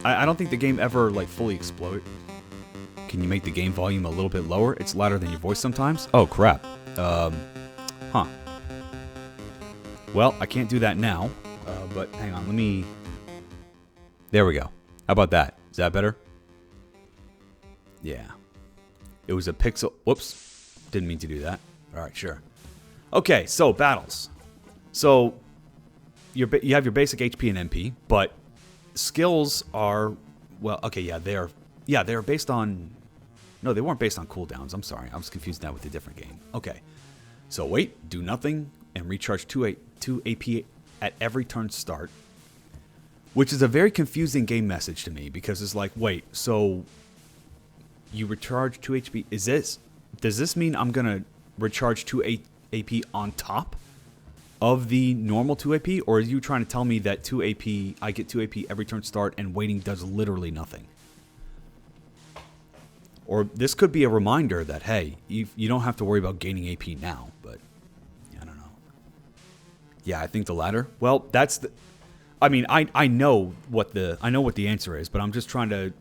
I don't think the game ever, like, fully exploded. Can you make the game volume a little bit lower? It's louder than your voice sometimes? Oh, crap. Huh. Well, I can't do that now, but hang on, let me... There we go. How about that? Is that better? Yeah. It was a pixel... Whoops. Didn't mean to do that. Alright, sure. Okay, so battles. So, you have your basic HP and MP, but skills are... Well, okay, yeah, they're based on... No, they weren't based on cooldowns. I'm sorry. I was confused now with a different game. Okay. So, wait, do nothing, and recharge 2 AP at every turn start. Which is a very confusing game message to me, because it's like, wait, so... You recharge 2 HP. Does this mean I'm going to recharge 2 AP on top of the normal 2 AP? Or are you trying to tell me that 2 AP, I get 2 AP every turn start and waiting does literally nothing? Or this could be a reminder that, hey, you don't have to worry about gaining AP now. But, I don't know. Yeah, I think the latter. Well, that's the... I mean, I know what the answer is, but I'm just trying to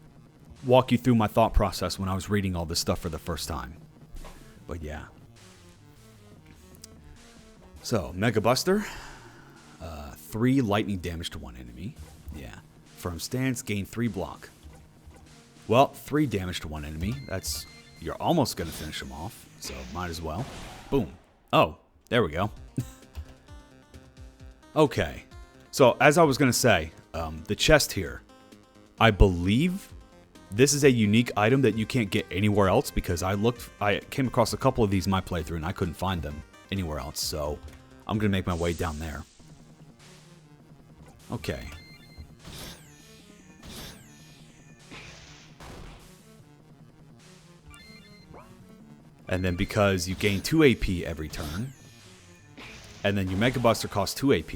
walk you through my thought process when I was reading all this stuff for the first time. But yeah. So, Mega Buster. 3 lightning damage to one enemy. Yeah. Firm stance, gain 3 block. Well, 3 damage to one enemy. That's... You're almost going to finish them off. So, might as well. Boom. Oh, there we go. Okay. So, as I was going to say, the chest here. I believe... This is a unique item that you can't get anywhere else because I came across a couple of these in my playthrough and I couldn't find them anywhere else, so I'm going to make my way down there. Okay. And then because you gain 2 AP every turn, and then your Mega Buster costs 2 AP,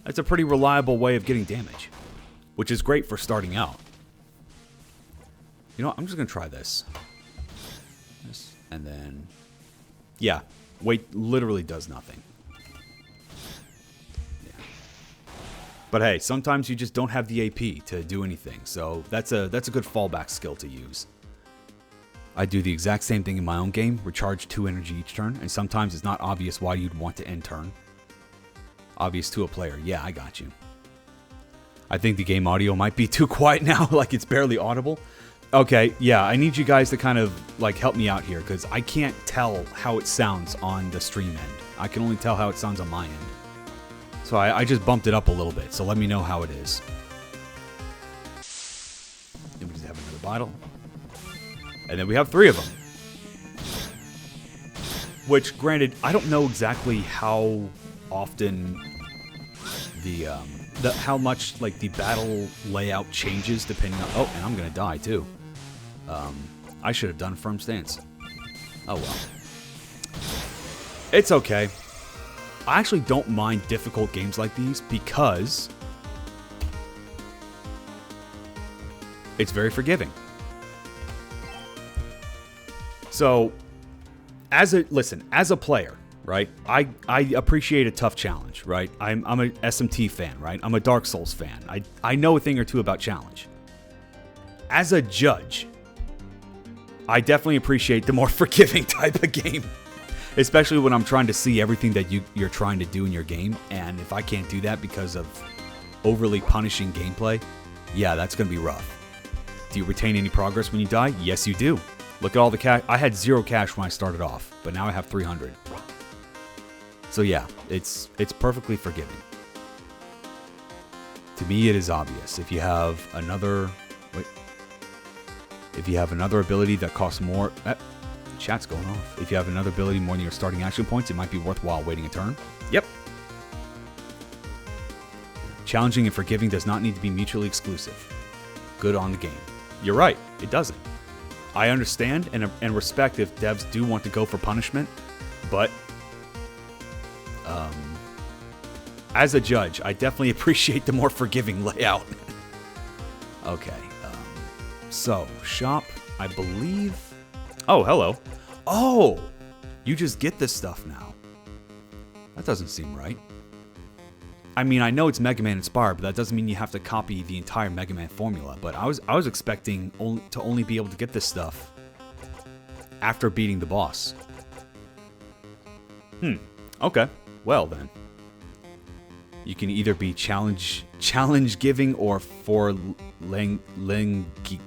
that's a pretty reliable way of getting damage, which is great for starting out. You know what? I'm just going to try this. And then... Yeah. Weight literally does nothing. Yeah. But hey, sometimes you just don't have the AP to do anything. So that's a good fallback skill to use. I do the exact same thing in my own game. Recharge 2 energy each turn. And sometimes it's not obvious why you'd want to end turn. Obvious to a player. Yeah, I got you. I think the game audio might be too quiet now. Like it's barely audible. Okay, yeah, I need you guys to kind of, like, help me out here, because I can't tell how it sounds on the stream end. I can only tell how it sounds on my end. So I just bumped it up a little bit, so let me know how it is. Then we just have another bottle. And then we have 3 of them. Which, granted, I don't know exactly how often how much like the battle layout changes depending on. Oh, and I'm gonna die too. I should have done firm stance. Oh well. It's okay. I actually don't mind difficult games like these because it's very forgiving. So, as a player, right? I appreciate a tough challenge, right? I'm a SMT fan, right? I'm a Dark Souls fan. I know a thing or two about challenge. As a judge, I definitely appreciate the more forgiving type of game. Especially when I'm trying to see everything that you're trying to do in your game, and if I can't do that because of overly punishing gameplay, yeah, that's going to be rough. Do you retain any progress when you die? Yes, you do. Look at all the cash. I had 0 cash when I started off, but now I have 300. So yeah, it's perfectly forgiving. To me, it is obvious. If you have another ability that costs more, chat's going off. If you have another ability more than your starting action points, it might be worthwhile waiting a turn. Yep. Challenging and forgiving does not need to be mutually exclusive. Good on the game. You're right, it doesn't. I understand and respect if devs do want to go for punishment, but as a judge, I definitely appreciate the more forgiving layout. Okay, so shop, I believe. Oh, hello. Oh, you just get this stuff now. That doesn't seem right. I mean, I know it's Mega Man inspired, but that doesn't mean you have to copy the entire Mega Man formula. But I was expecting only be able to get this stuff after beating the boss. Okay. Well then, you can either be challenge giving or for Lengi.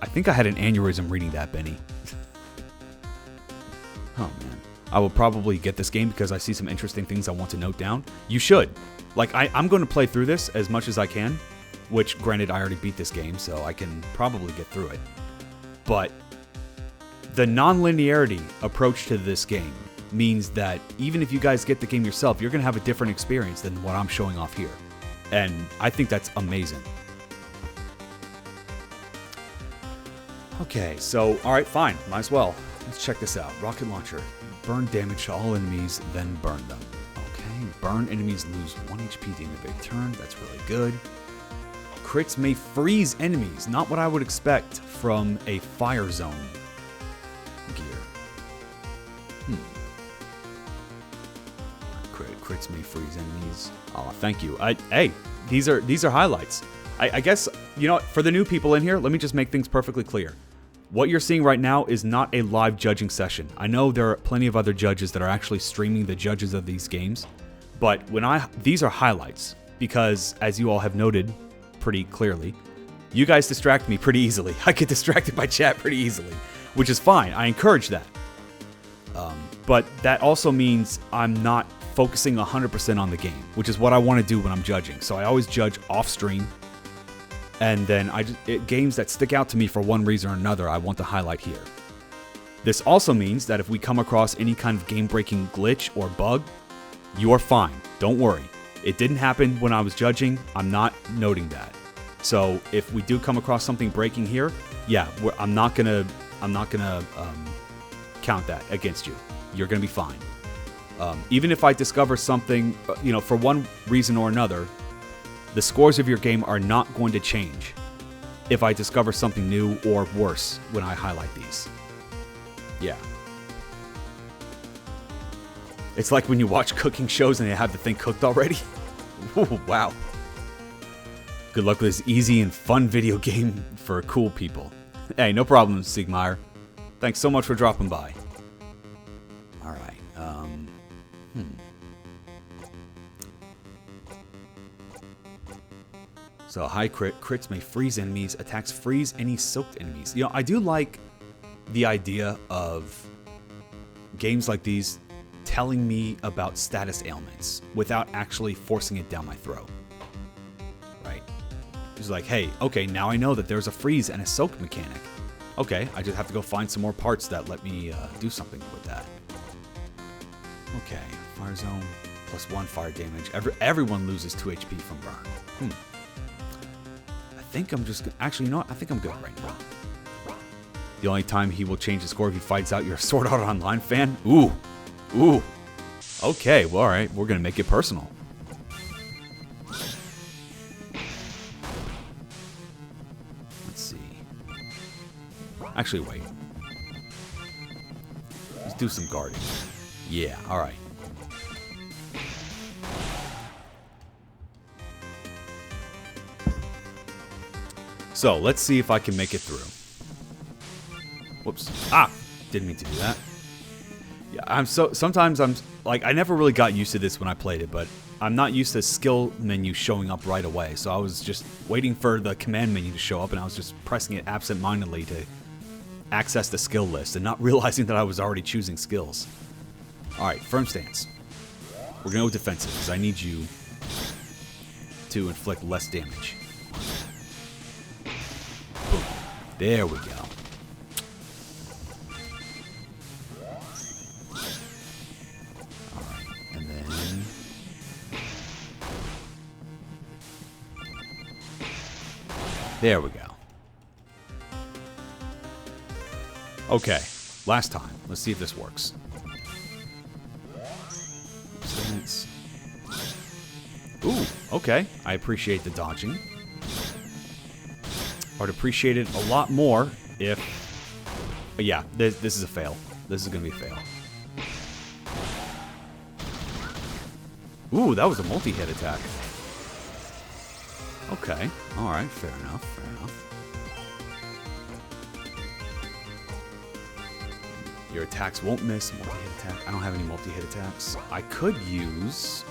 I think I had an aneurysm reading that, Benny. Oh man. I will probably get this game because I see some interesting things I want to note down. You should. Like, I'm going to play through this as much as I can, which, granted, I already beat this game, so I can probably get through it. But the non-linearity approach to this game means that even if you guys get the game yourself, you're going to have a different experience than what I'm showing off here. And I think that's amazing. Okay, so, alright, fine. Might as well. Let's check this out. Rocket launcher. Burn damage to all enemies, then burn them. Okay, burn enemies lose 1 HP at the end of a turn. That's really good. Crits may freeze enemies. Not what I would expect from a Fire Zone gear. Crits may freeze enemies. Oh, thank you. Hey, these are highlights. I guess, you know what, for the new people in here, let me just make things perfectly clear. What you're seeing right now is not a live judging session. I know there are plenty of other judges that are actually streaming the judges of these games, but these are highlights because, as you all have noted pretty clearly, you guys distract me pretty easily. I get distracted by chat pretty easily, which is fine. I encourage that. But that also means I'm not focusing 100% on the game, which is what I want to do when I'm judging. So I always judge off stream. And then games that stick out to me for one reason or another, I want to highlight here. This also means that if we come across any kind of game-breaking glitch or bug, you are fine. Don't worry. It didn't happen when I was judging. I'm not noting that. So if we do come across something breaking here, yeah, I'm not gonna count that against you. You're gonna be fine. Even if I discover something, for one reason or another, the scores of your game are not going to change if I discover something new or worse when I highlight these. Yeah. It's like when you watch cooking shows and they have the thing cooked already. Ooh, wow. Good luck with this easy and fun video game for cool people. Hey, no problem, Siegmeyer. Thanks so much for dropping by. Alright, So high crits may freeze enemies, attacks freeze any soaked enemies. I do like the idea of games like these telling me about status ailments without actually forcing it down my throat. Right? It's like, hey, okay, now I know that there's a freeze and a soak mechanic. Okay, I just have to go find some more parts that let me do something with that. Okay, fire zone +1 fire damage. Everyone loses 2 HP from burn. I think I'm just actually, you know what? I think I'm good right now. The only time he will change his score if he fights out your Sword Art Online fan. Ooh, ooh. Okay, well, all right, we're gonna make it personal. Let's see. Actually, wait. Let's do some guarding. Yeah, all right. So let's see if I can make it through. Whoops. Ah! Didn't mean to do that. Yeah, sometimes I'm like, I never really got used to this when I played it, but I'm not used to skill menu showing up right away. So I was just waiting for the command menu to show up, and I was just pressing it absent-mindedly to access the skill list and not realizing that I was already choosing skills. Alright, firm stance. We're gonna go defensive, because I need you to inflict less damage. Boom. There we go. There we go. Okay, last time. Let's see if this works. Ooh, okay. I appreciate the dodging. I would appreciate it a lot more if... Yeah, this is a fail. This is going to be a fail. Ooh, that was a multi-hit attack. Okay. Alright, fair enough, fair enough. Your attacks won't miss. Multi-hit attack. I don't have any multi-hit attacks. I could use...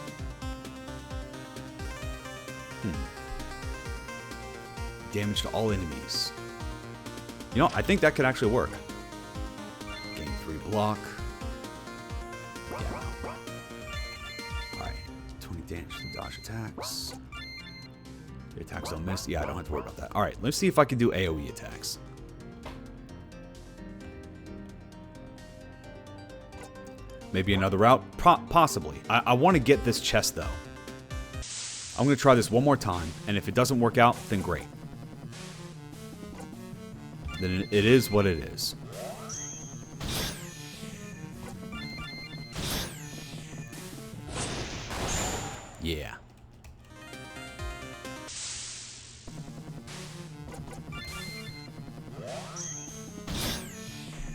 Damage to all enemies. You know, I think that could actually work. Gain 3 block. Alright. 20 damage to dodge attacks. The attacks don't miss. Yeah, I don't have to worry about that. Alright, let's see if I can do AoE attacks. Maybe another route? Possibly. I want to get this chest, though. I'm going to try this one more time, and if it doesn't work out, then great. Then it is what it is. Yeah.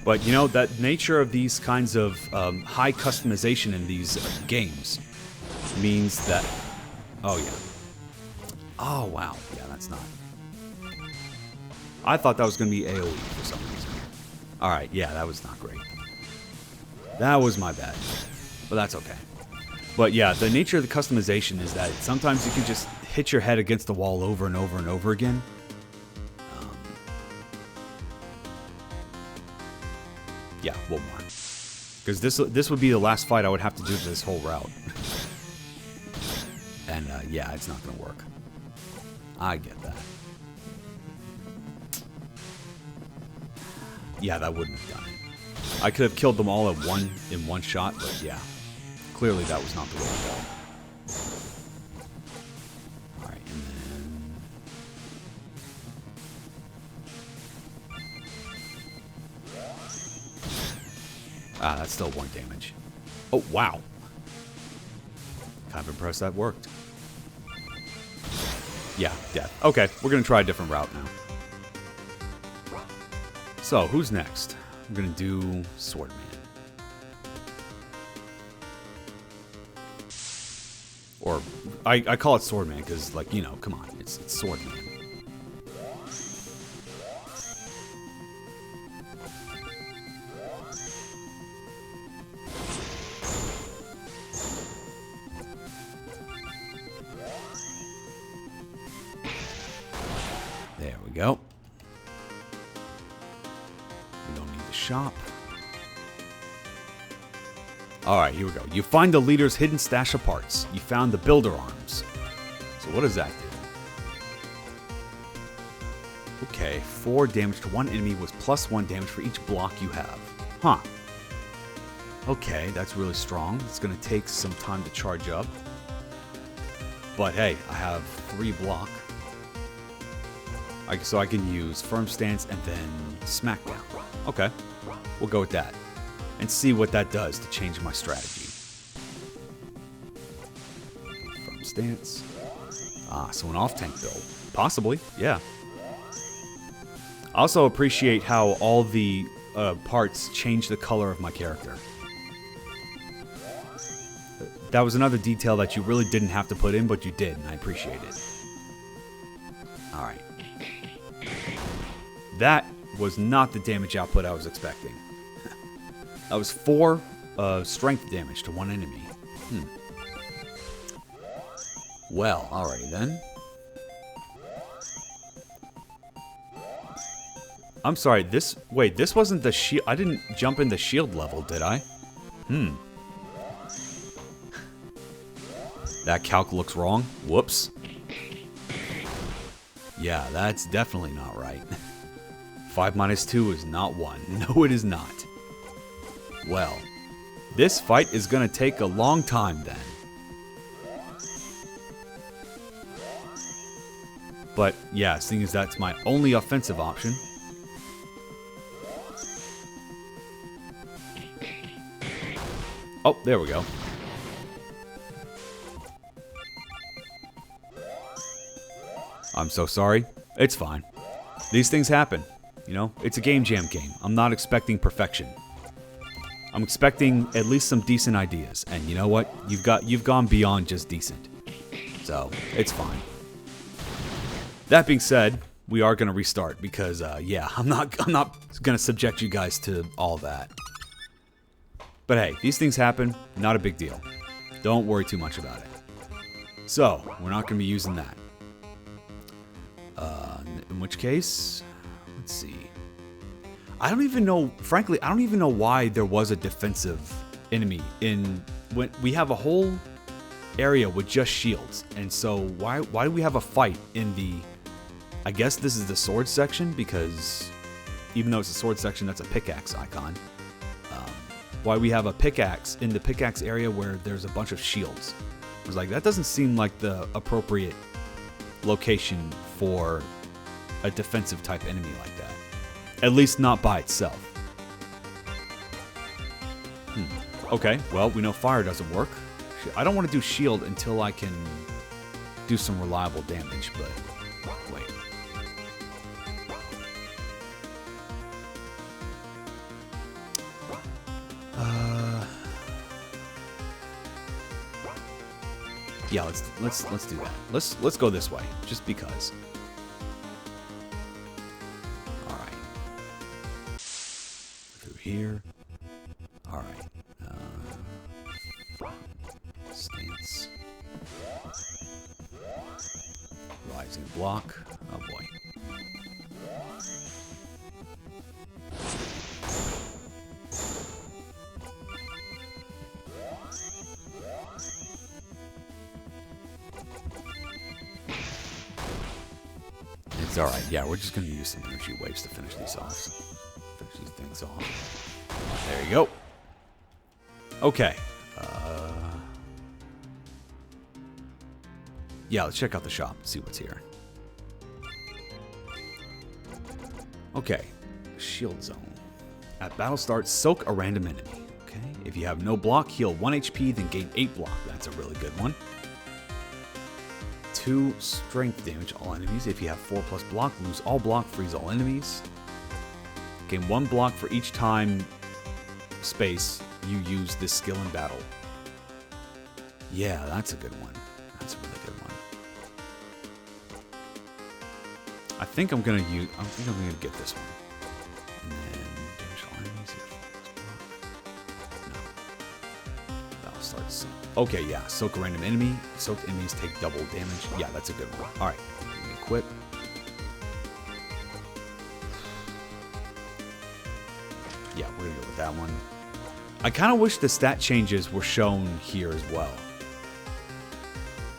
But, you know, that nature of these kinds of high customization in these games means that... Oh, yeah. Oh, wow. Yeah, that's not... I thought that was going to be AoE for some reason. Alright, yeah, that was not great. That was my bad. But that's okay. But yeah, the nature of the customization is that sometimes you can just hit your head against the wall over and over and over again. Yeah, one more. Because this would be the last fight I would have to do this whole route. And yeah, it's not going to work. I get that. Yeah, that wouldn't have done it. I could have killed them all in one shot, but yeah. Clearly that was not the way to go. Alright, and then... Ah, that's still 1 damage. Oh, wow. Kind of impressed that worked. Yeah, death. Okay, we're going to try a different route now. So, who's next? I'm going to do Swordman. Or, I call it Swordman because, like, you know, come on, it's Swordman. There we go. We don't need the shop. Alright, here we go. You find the leader's hidden stash of parts. You found the builder arms. So what does that do? Okay, 4 damage to one enemy with +1 damage for each block you have. Huh. Okay, that's really strong. It's going to take some time to charge up. But hey, I have 3 block. So I can use Firm Stance and then Smackdown. Okay, we'll go with that. And see what that does to change my strategy. Firm Stance. So an off-tank build. Possibly, yeah. I also appreciate how all the parts change the color of my character. That was another detail that you really didn't have to put in, but you did, and I appreciate it. Alright. That was not the damage output I was expecting. That was 4 strength damage to one enemy. Well, alrighty then. I'm sorry, this wasn't the shield. I didn't jump in the shield level, did I? That calc looks wrong. Whoops. Yeah, that's definitely not right. 5 minus 2 is not 1. No, it is not. Well, this fight is going to take a long time then. But yeah, seeing as that's my only offensive option. Oh, there we go. I'm so sorry. It's fine. These things happen. You know, it's a Game Jam game. I'm not expecting perfection. I'm expecting at least some decent ideas. And you know what? You've gone beyond just decent. So, it's fine. That being said, we are going to restart because yeah, I'm not going to subject you guys to all that. But hey, these things happen, not a big deal. Don't worry too much about it. So, we're not going to be using that. In which case, let's see. I don't even know, frankly, I don't even know why there was a defensive enemy when we have a whole area with just shields. And so why do we have a fight in the, I guess this is the sword section, because even though it's a sword section, that's a pickaxe icon. Why we have a pickaxe in the pickaxe area where there's a bunch of shields. I was like, that doesn't seem like the appropriate location for a defensive type enemy like that. At least not by itself. Okay, well, we know fire doesn't work. I don't want to do shield until I can do some reliable damage, but wait. Yeah, let's do that. Let's go this way, just because. All right. Through here. All right. Stance. Rising block. Oh boy. It's alright, yeah, we're just going to use some energy waves to finish these off. Finish these things off. There you go. Okay. Yeah, let's check out the shop and see what's here. Okay. Shield zone. At battle start, soak a random enemy. Okay. If you have no block, heal 1 HP, then gain 8 block. That's a really good one. 2 strength damage all enemies. If you have 4+ block, lose all block, freeze all enemies. Gain 1 block for each time space you use this skill in battle. Yeah, that's a good one. That's a really good one. I think I'm gonna get this one. And then damage all enemies. No. Battle starts. Okay, yeah. Soak a random enemy. Soaked enemies take double damage. Yeah, that's a good one. Alright. Equip. Yeah, we're gonna go with that one. I kind of wish the stat changes were shown here as well.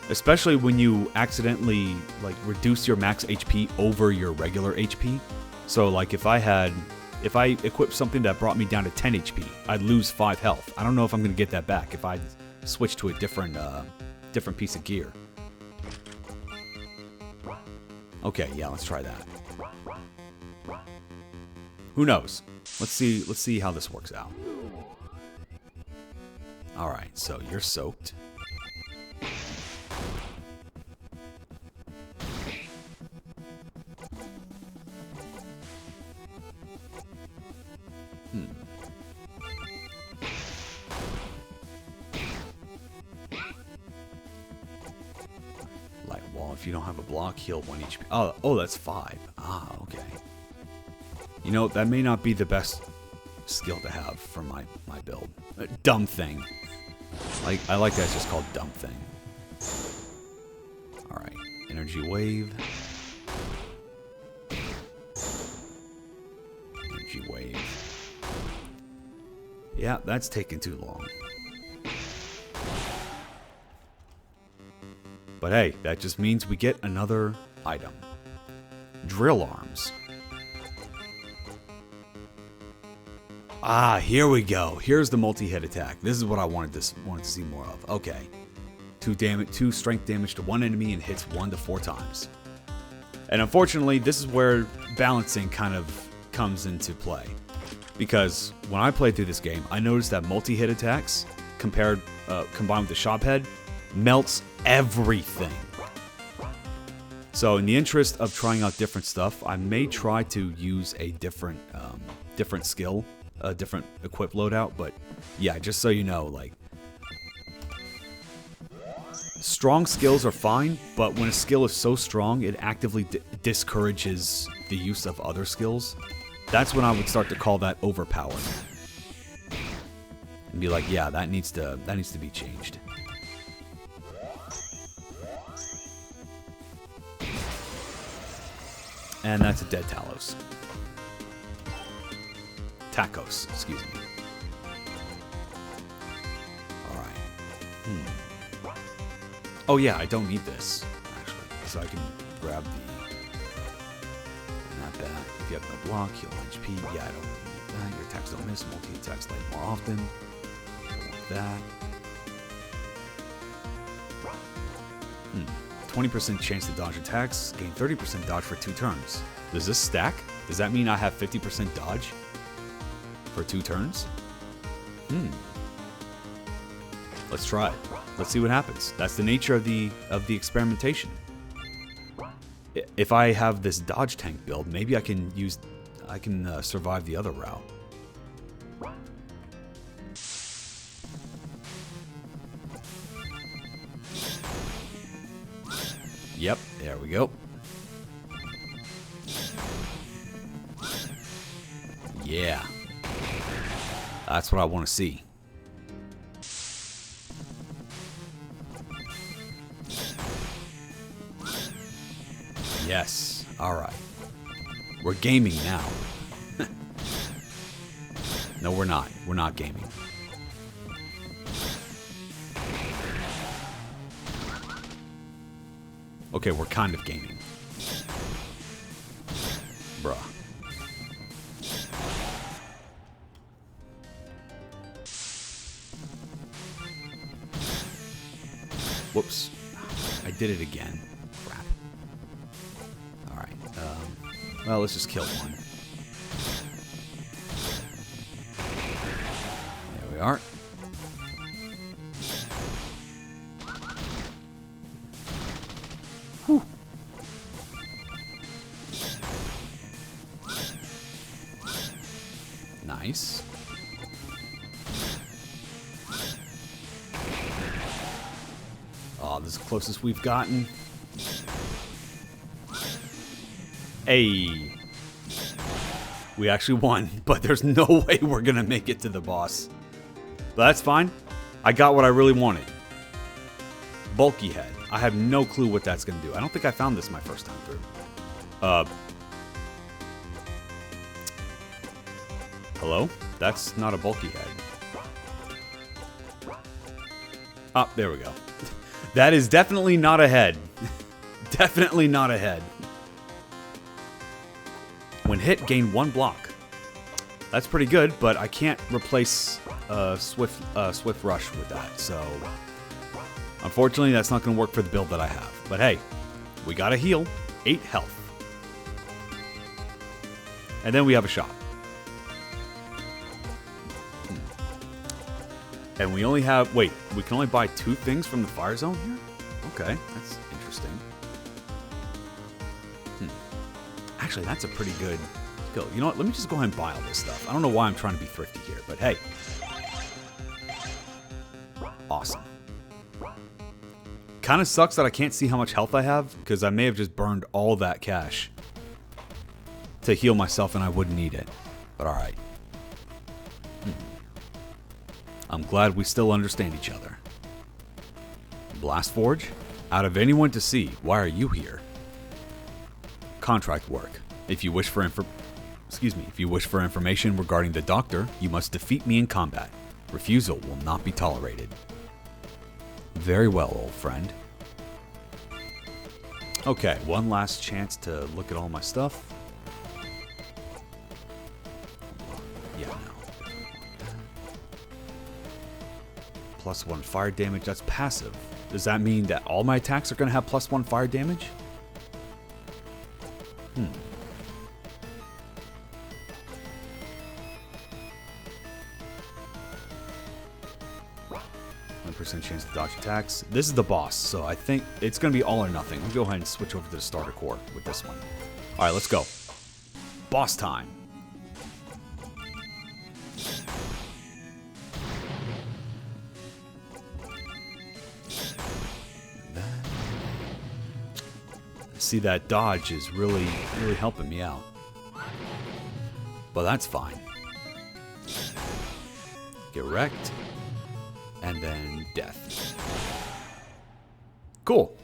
Especially when you accidentally reduce your max HP over your regular HP. So like if I had if I equip something that brought me down to 10 HP, I'd lose 5 health. I don't know if I'm going to get that back if I switch to a different piece of gear. Okay, yeah, let's try that. Who knows? Let's see how this works out. All right, so you're soaked. Light wall. If you don't have a block, heal 1 HP. Oh, that's 5. Ah, okay. You know, that may not be the best skill to have for my build. Dumb thing. I like that it's just called dumb thing. Alright, energy wave. Energy wave. Yeah, that's taking too long. But hey, that just means we get another item. Drill arms. Ah, here we go. Here's the multi-hit attack. This is what I wanted to see more of. Okay. 2 strength damage to one enemy and hits 1 to 4 times. And unfortunately, this is where balancing kind of comes into play. Because when I played through this game, I noticed that multi-hit attacks, combined with the shop head, melts everything. So in the interest of trying out different stuff, I may try to use a different skill, a different equip loadout. But yeah, just so you know, like, strong skills are fine, but when a skill is so strong, it actively discourages the use of other skills. That's when I would start to call that overpowered. And be like, yeah, that needs to be changed. And that's a dead Talos. Tacos, excuse me. Alright. Oh yeah, I don't need this, actually. So I can grab the... Not that. If you have no block, heal HP. Yeah, I don't need that. Your attacks don't miss. Multi-attacks light more often. Don't want that. 20% chance to dodge attacks. Gain 30% dodge for 2 turns. Does this stack? Does that mean I have 50% dodge for 2 turns? Let's try it. Let's see what happens. That's the nature of the experimentation. If I have this dodge tank build, maybe I can survive the other route. Yep, there we go. Yeah. That's what I want to see. Yes. Alright. We're gaming now. No, we're not. We're not gaming. Okay, we're kind of gaming. Bruh. Whoops. I did it again. Crap. Alright. Well, let's just kill one. There we are. Whew. Nice. Oh, this is the closest we've gotten. Hey. We actually won, but there's no way we're gonna make it to the boss. But that's fine. I got what I really wanted. Bulky head. I have no clue what that's gonna do. I don't think I found this my first time through. Hello? That's not a bulky head. Ah, there we go. That is definitely not a head. Definitely not a head. When hit, gain 1 block. That's pretty good, but I can't replace Swift Rush with that. So, unfortunately, that's not going to work for the build that I have. But hey, we got a heal. 8 health. And then we have a shop. And we only have... Wait, we can only buy 2 things from the fire zone here? Okay, that's interesting. Actually, that's a pretty good skill. You know what? Let me just go ahead and buy all this stuff. I don't know why I'm trying to be thrifty here, but hey. Awesome. Kind of sucks that I can't see how much health I have, because I may have just burned all that cash to heal myself and I wouldn't need it. But alright. I'm glad we still understand each other. Blast Forge? Out of anyone to see, why are you here? Contract work. If you wish for information regarding the Doctor, you must defeat me in combat. Refusal will not be tolerated. Very well, old friend. Okay, one last chance to look at all my stuff. Yeah, no. +1 fire damage, that's passive. Does that mean that all my attacks are going to have +1 fire damage? 1% chance to dodge attacks. This is the boss, so I think it's going to be all or nothing. I'll go ahead and switch over to the starter core with this one. Alright, let's go. Boss time. See, that dodge is really helping me out. But that's fine. Get wrecked. And then death. Cool.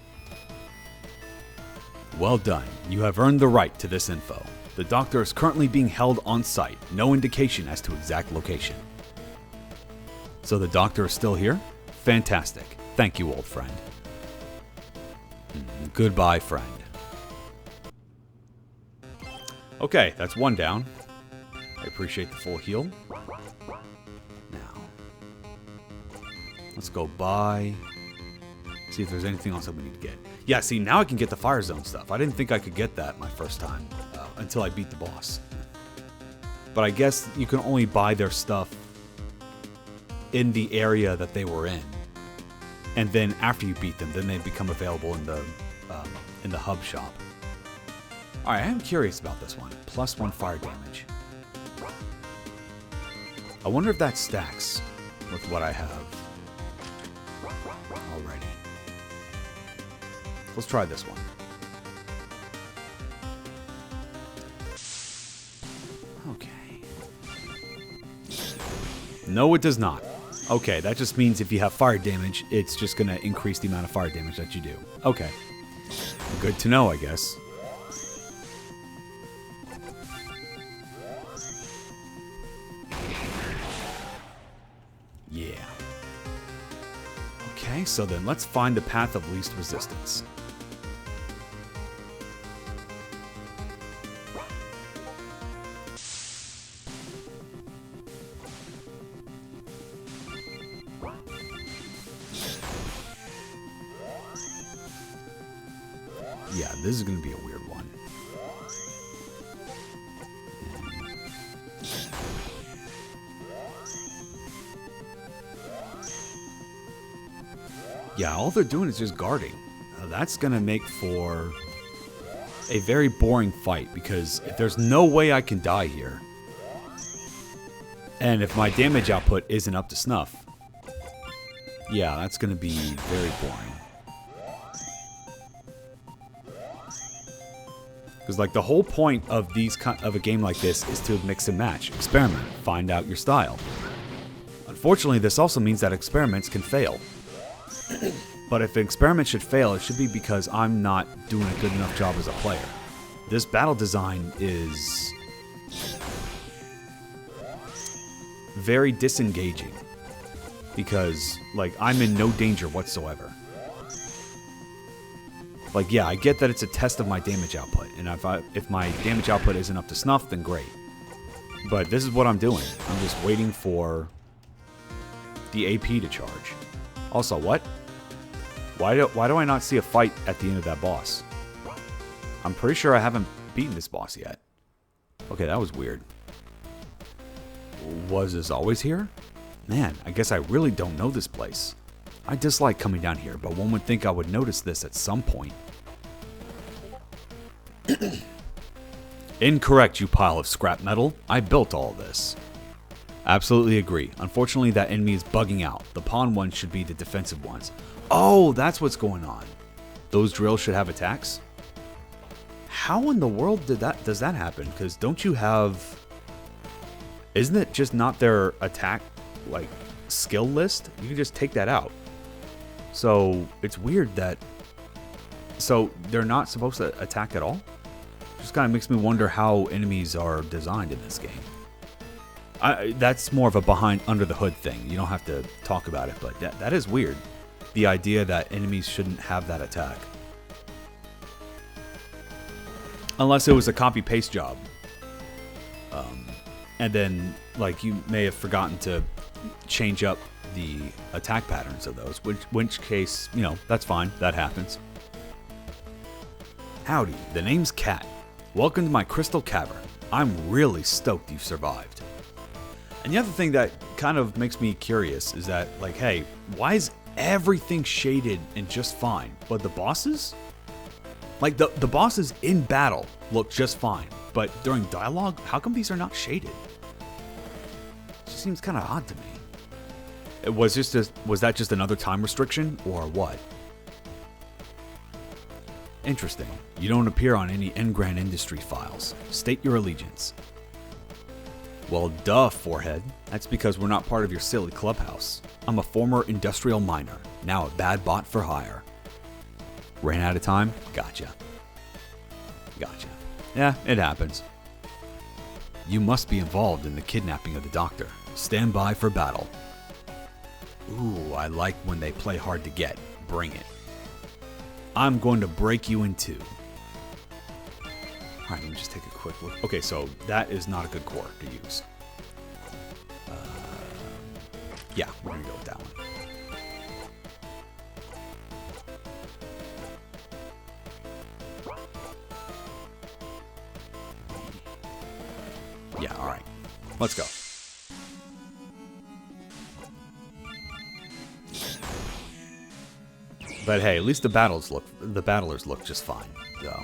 Well done. You have earned the right to this info. The Doctor is currently being held on site. No indication as to exact location. So the Doctor is still here? Fantastic. Thank you, old friend. Goodbye, friend. Okay, that's one down. I appreciate the full heal. Now, let's go by. See if there's anything else that we need to get. Yeah, see, now I can get the fire zone stuff. I didn't think I could get that my first time until I beat the boss. But I guess you can only buy their stuff in the area that they were in. And then after you beat them, then they become available in the hub shop. Alright, I am curious about this one. +1 fire damage. I wonder if that stacks with what I have already. Let's try this one. Okay. No, it does not. Okay, that just means if you have fire damage, it's just going to increase the amount of fire damage that you do. Okay. Good to know, I guess. Yeah. Okay, so then let's find the path of least resistance. Yeah, this is going to be a weird one. Yeah, all they're doing is just guarding. That's going to make for a very boring fight, because if there's no way I can die here, and if my damage output isn't up to snuff, yeah, that's going to be very boring. Because like the whole point of a game like this is to mix and match, experiment, find out your style. Unfortunately, this also means that experiments can fail. But if an experiment should fail, it should be because I'm not doing a good enough job as a player. This battle design is very disengaging, because like I'm in no danger whatsoever. Like, yeah, I get that it's a test of my damage output, and if my damage output isn't up to snuff, then great. But this is what I'm doing. I'm just waiting for the AP to charge. Also, what? Why do I not see a fight at the end of that boss? I'm pretty sure I haven't beaten this boss yet. Okay, that was weird. Was this always here? Man, I guess I really don't know this place. I dislike coming down here, but one would think I would notice this at some point. Incorrect, you pile of scrap metal. I built all this. Absolutely agree. Unfortunately, that enemy is bugging out. The pawn ones should be the defensive ones. Oh, that's what's going on. Those drills should have attacks? How in the world does that happen? Because don't you have... Isn't it just not their attack, like, skill list? You can just take that out. So, it's weird that... So, they're not supposed to attack at all? Just kind of makes me wonder how enemies are designed in this game. That's more of a behind under the hood thing. You don't have to talk about it, but that is weird. The idea that enemies shouldn't have that attack. Unless it was a copy-paste job. And then, like, you may have forgotten to change up the attack patterns of those. Which case, you know, that's fine. That happens. Howdy, the name's Cat. Welcome to my crystal cavern. I'm really stoked you've survived. And the other thing that kind of makes me curious is that, like, hey, why is everything shaded and just fine, but the bosses? Like, the bosses in battle look just fine, but during dialogue, how come these are not shaded? It just seems kind of odd to me. Was that just another time restriction, or what? Interesting. You don't appear on any Engram Industry files. State your allegiance. Well, duh, forehead. That's because we're not part of your silly clubhouse. I'm a former industrial miner, now a bad bot for hire. Ran out of time? Gotcha. Yeah, it happens. You must be involved in the kidnapping of the doctor. Stand by for battle. Ooh, I like when they play hard to get. Bring it. I'm going to break you in two. Alright, let me just take a quick look. Okay, so that is not a good core to use. Yeah, we're going to go with that one. Yeah, alright. Let's go. But hey, at least the battlers look just fine, so.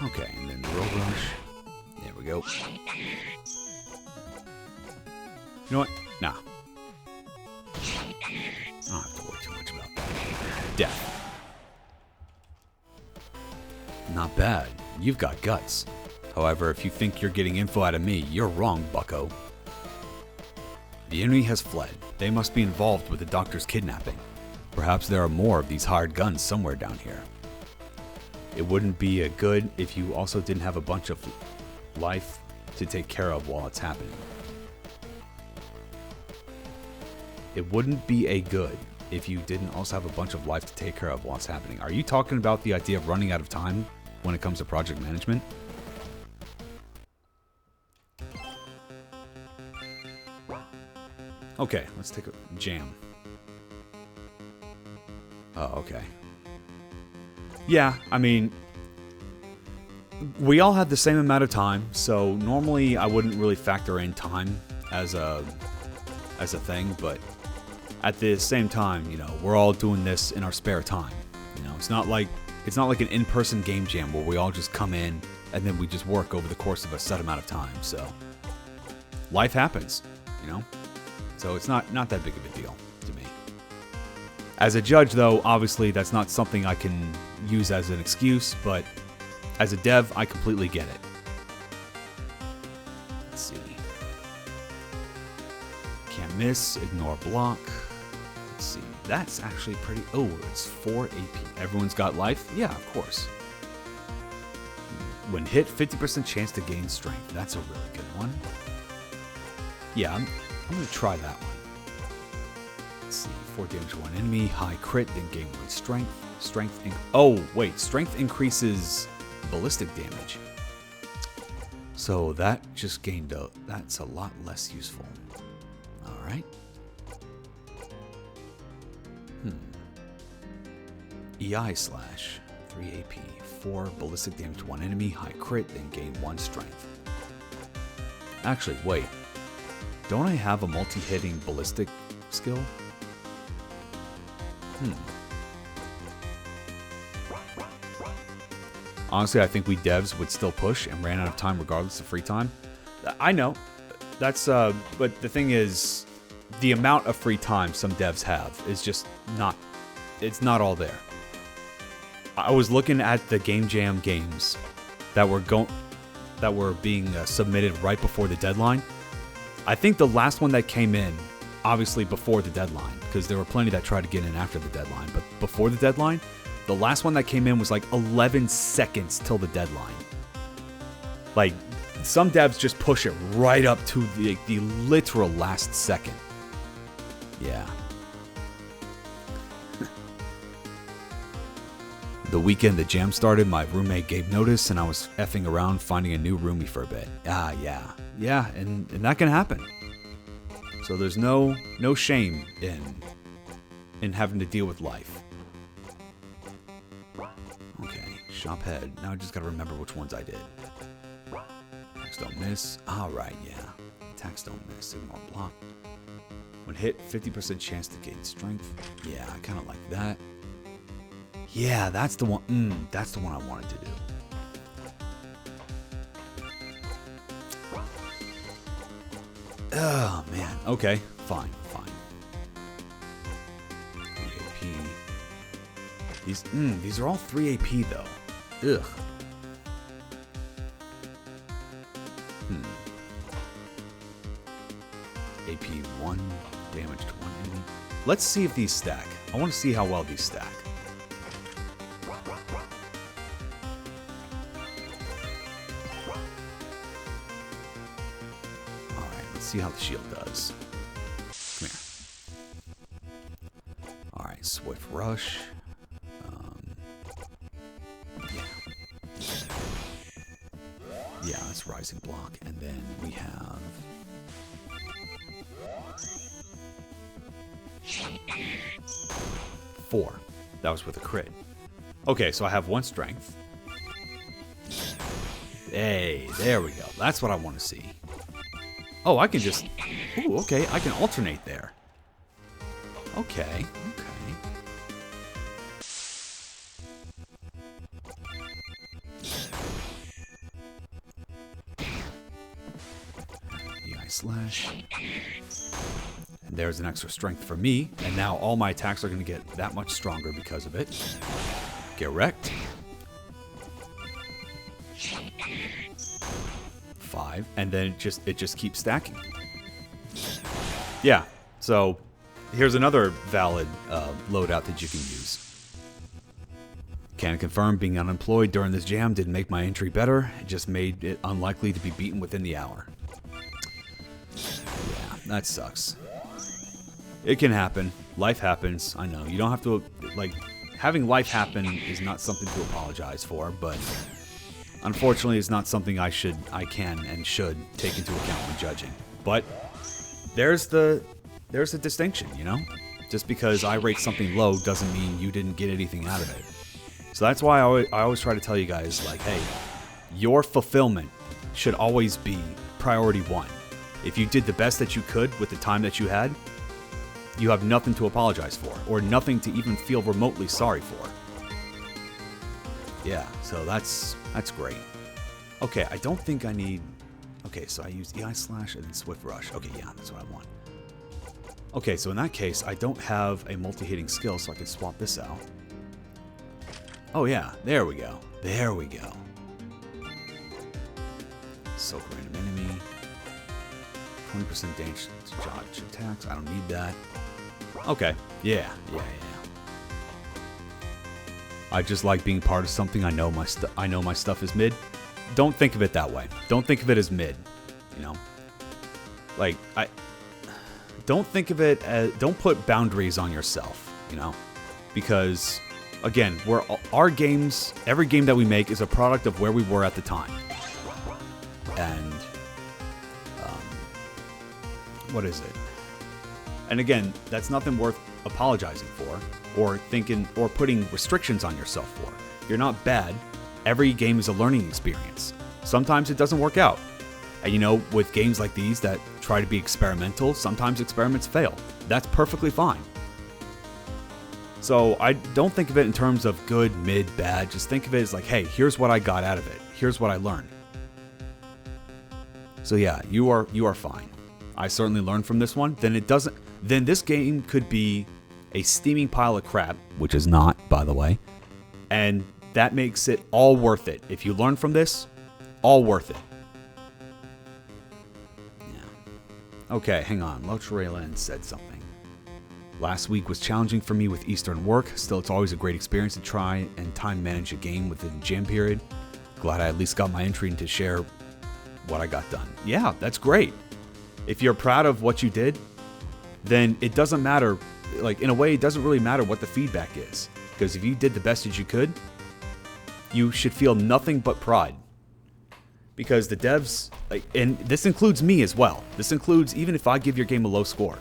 Okay, and then the roll rush. There we go. You know what? Nah. I don't have to worry too much about that. Death. Not bad. You've got guts. However, if you think you're getting info out of me, you're wrong, bucko. The enemy has fled. They must be involved with the doctor's kidnapping. Perhaps there are more of these hired guns somewhere down here. It wouldn't be a good if you also didn't have a bunch of life to take care of while it's happening. It wouldn't be a good if you didn't also have a bunch of life to take care of while it's happening. Are you talking about the idea of running out of time when it comes to project management? Okay, let's take a jam. Oh, okay. Yeah, I mean, we all had the same amount of time, so normally I wouldn't really factor in time as a thing, but at the same time, you know, we're all doing this in our spare time. You know, it's not like an in-person game jam where we all just come in and then we just work over the course of a set amount of time. So life happens, you know? So it's not that big of a deal to me. As a judge, though, obviously that's not something I can use as an excuse, but as a dev, I completely get it. Let's see. Can't miss, ignore block. Let's see. That's actually pretty... Oh, it's 4 AP. Everyone's got life? Yeah, of course. When hit, 50% chance to gain strength. That's a really good one. Yeah, I'm going to try that one. Let's see. 4 damage to one enemy. High crit, then gain 1 strength. Oh, wait. Strength increases ballistic damage. So that just gained that's a lot less useful. Alright. EI slash. 3 AP. 4 ballistic damage to one enemy. High crit, then gain 1 strength. Actually, wait. Don't I have a multi-hitting ballistic skill? Honestly, I think we devs would still push and ran out of time regardless of free time. I know. That's, but the thing is, the amount of free time some devs have is just not, it's not all there. I was looking at the Game Jam games that were being submitted right before the deadline. I think the last one that came in, obviously before the deadline, because there were plenty that tried to get in after the deadline, but before the deadline, the last one that came in was like 11 seconds till the deadline. Like, some devs just push it right up to the literal last second. Yeah. The weekend the jam started, my roommate gave notice and I was effing around finding a new roomie for a bit. Yeah. Yeah, and that can happen. So there's no shame in having to deal with life. Okay, shop head. Now I just gotta remember which ones I did. Attacks don't miss. Alright, yeah. Attacks don't miss. Ignore block. When hit, 50% chance to gain strength. Yeah, I kinda like that. Yeah, that's the one. That's the one I wanted to do. Oh, man. Okay, fine. 3 AP. These are all 3 AP, though. Ugh. AP 1, damage to one enemy. Let's see if these stack. I want to see how well these stack. See how the shield does. Come here. Alright, Swift Rush. Yeah, that's Rising Block. And then we have... Four. That was with a crit. Okay, so I have 1 strength. Hey, there we go. That's what I want to see. Oh, I can just... Ooh, okay, I can alternate there. Okay. EI slash. And there's an extra strength for me, and now all my attacks are going to get that much stronger because of it. Get wrecked. 5, and then it just keeps stacking. Yeah, so here's another valid loadout that you can use. Can confirm being unemployed during this jam didn't make my entry better. It just made it unlikely to be beaten within the hour. Yeah, that sucks. It can happen. Life happens. I know. You don't have to, like, having life happen is not something to apologize for, but unfortunately, it's not something I can and should take into account when judging. But there's a distinction, you know? Just because I rate something low doesn't mean you didn't get anything out of it. So that's why I always try to tell you guys, like, hey, your fulfillment should always be priority 1. If you did the best that you could with the time that you had, you have nothing to apologize for, or nothing to even feel remotely sorry for. Yeah, so that's great. Okay, I don't think I need... Okay, so I used EI slash and then Swift Rush. Okay, yeah, that's what I want. Okay, so in that case, I don't have a multi-hitting skill, so I can swap this out. Oh yeah, there we go. There we go. Soak random enemy. 20% damage to dodge attacks. I don't need that. Okay, yeah. I just like being part of something. I know my stuff is mid. Don't think of it that way. Don't think of it as mid. You know, like don't think of it as. Don't put boundaries on yourself. You know, because again, our games, every game that we make is a product of where we were at the time. And what is it? And again, that's nothing worth apologizing for or thinking or putting restrictions on yourself for. You're not bad. Every game is a learning experience. Sometimes it doesn't work out. And you know, with games like these that try to be experimental, sometimes experiments fail. That's perfectly fine. So I don't think of it in terms of good, mid, bad. Just think of it as like, hey, here's what I got out of it. Here's what I learned. So yeah, you are fine. I certainly learned from this one. Then this game could be a steaming pile of crap, which is not, by the way. And that makes it all worth it. If you learn from this, all worth it. Yeah. Okay, hang on. Lochrayland said something. Last week was challenging for me with Easter and work. Still, it's always a great experience to try and time manage a game within jam period. Glad I at least got my entry and to share what I got done. Yeah, that's great. If you're proud of what you did, then it doesn't matter. Like, in a way, it doesn't really matter what the feedback is. Because if you did the best that you could, you should feel nothing but pride. Because the devs, like, and this includes me as well. This includes even if I give your game a low score,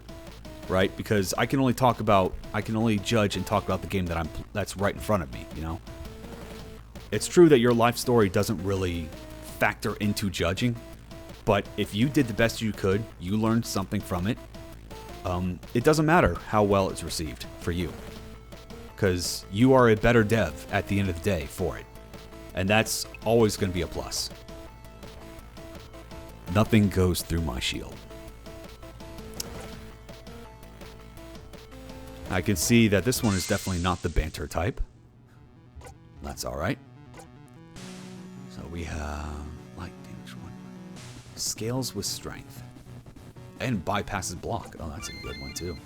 right? Because I can only judge and talk about the game that's right in front of me, you know? It's true that your life story doesn't really factor into judging, but if you did the best you could, you learned something from it, it doesn't matter how well it's received for you. Because you are a better dev at the end of the day for it. And that's always going to be a plus. Nothing goes through my shield. I can see that this one is definitely not the banter type. That's alright. So we have light damage 1. Scales with strength. And bypasses block. Oh, that's a good one too.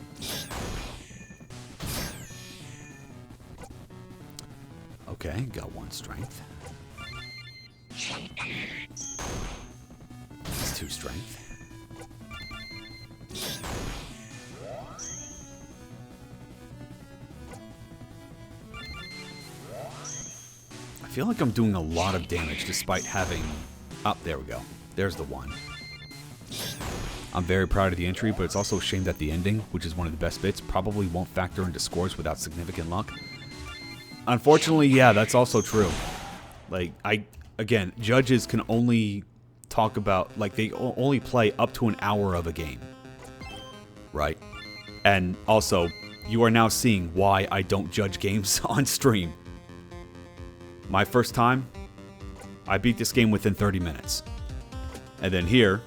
Okay, got 1 strength. That's 2 strength. I feel like I'm doing a lot of damage despite having... Oh, there we go. There's the 1. I'm very proud of the entry, but it's also a shame that the ending, which is one of the best bits, probably won't factor into scores without significant luck. Unfortunately, yeah, that's also true. Like, again, judges can only talk about, like, they only play up to an hour of a game. Right? And also, you are now seeing why I don't judge games on stream. My first time, I beat this game within 30 minutes. And then here,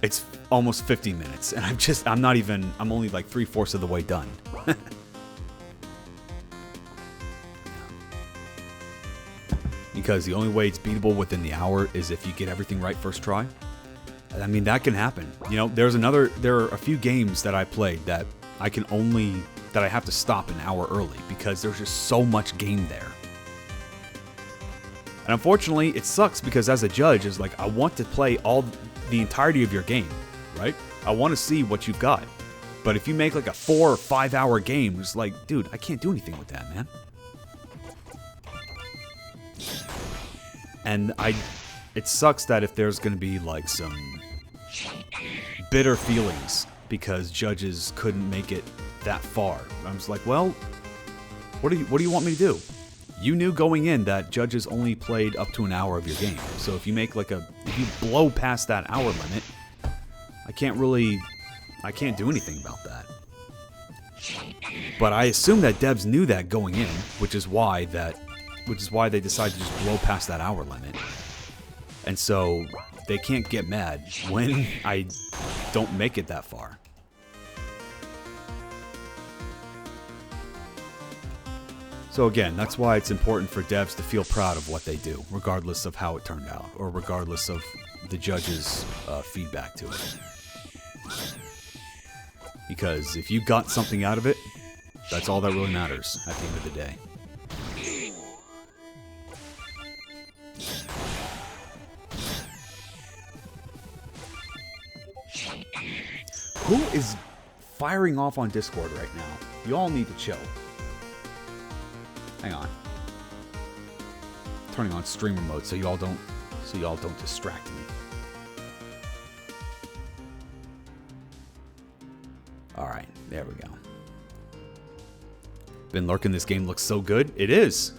it's almost 50 minutes. And I'm only like 3/4 of the way done. Because the only way it's beatable within the hour is if you get everything right first try. I mean, that can happen. You know, there are a few games that I played that I have to stop an hour early because there's just so much game there. And unfortunately, it sucks because as a judge, it's like, I want to play the entirety of your game, right? I want to see what you've got. But if you make like a 4 or 5 hour game, it's like, dude, I can't do anything with that, man. And it sucks that if there's going to be like some bitter feelings because judges couldn't make it that far. I'm just like, well, what do you want me to do? You knew going in that judges only played up to an hour of your game. So if you blow past that hour limit, I can't do anything about that. But I assume that devs knew that going in, which is why they decided to just blow past that hour limit. And so they can't get mad when I don't make it that far. So again, that's why it's important for devs to feel proud of what they do, regardless of how it turned out, or regardless of the judge's feedback to it. Because if you got something out of it, that's all that really matters at the end of the day. Who is firing off on Discord right now? You all need to chill. Hang on. Turning on streamer mode so y'all don't distract me. All right, there we go. Been lurking. This game looks so good. It is.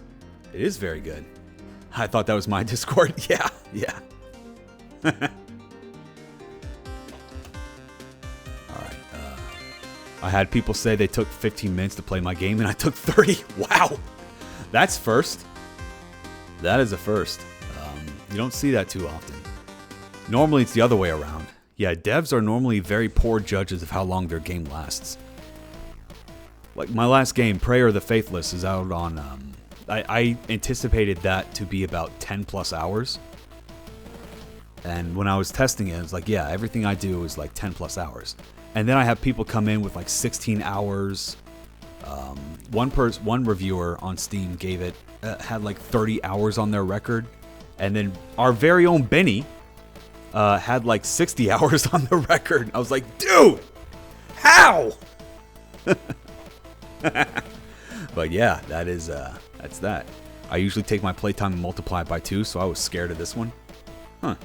It is very good. I thought that was my Discord. Yeah, yeah. All right. I had people say they took 15 minutes to play my game, and I took 30. Wow, that's first. That is a first. You don't see that too often. Normally, it's the other way around. Yeah, devs are normally very poor judges of how long their game lasts. Like my last game, Prayer of the Faithless, is out on... I anticipated that to be about 10 plus hours. And when I was testing it, it was like, yeah, everything I do is like 10 plus hours. And then I have people come in with like 16 hours. One reviewer on Steam gave it, had like 30 hours on their record. And then our very own Benny had like 60 hours on the record. I was like, dude, how? But yeah, that's that. I usually take my playtime and multiply it by 2, so I was scared of this one. Huh.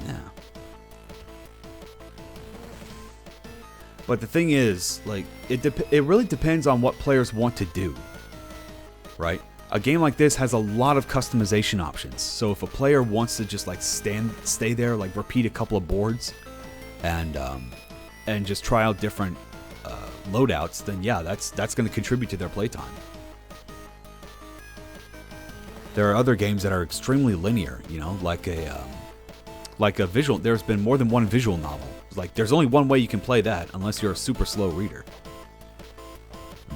Yeah. But the thing is, like, it really depends on what players want to do, right? A game like this has a lot of customization options. So if a player wants to just like stay there, like repeat a couple of boards, and just try out different loadouts, then yeah, that's going to contribute to their playtime. There are other games that are extremely linear, you know, like a visual. There's been more than one visual novel. Like, there's only one way you can play that, unless you're a super slow reader.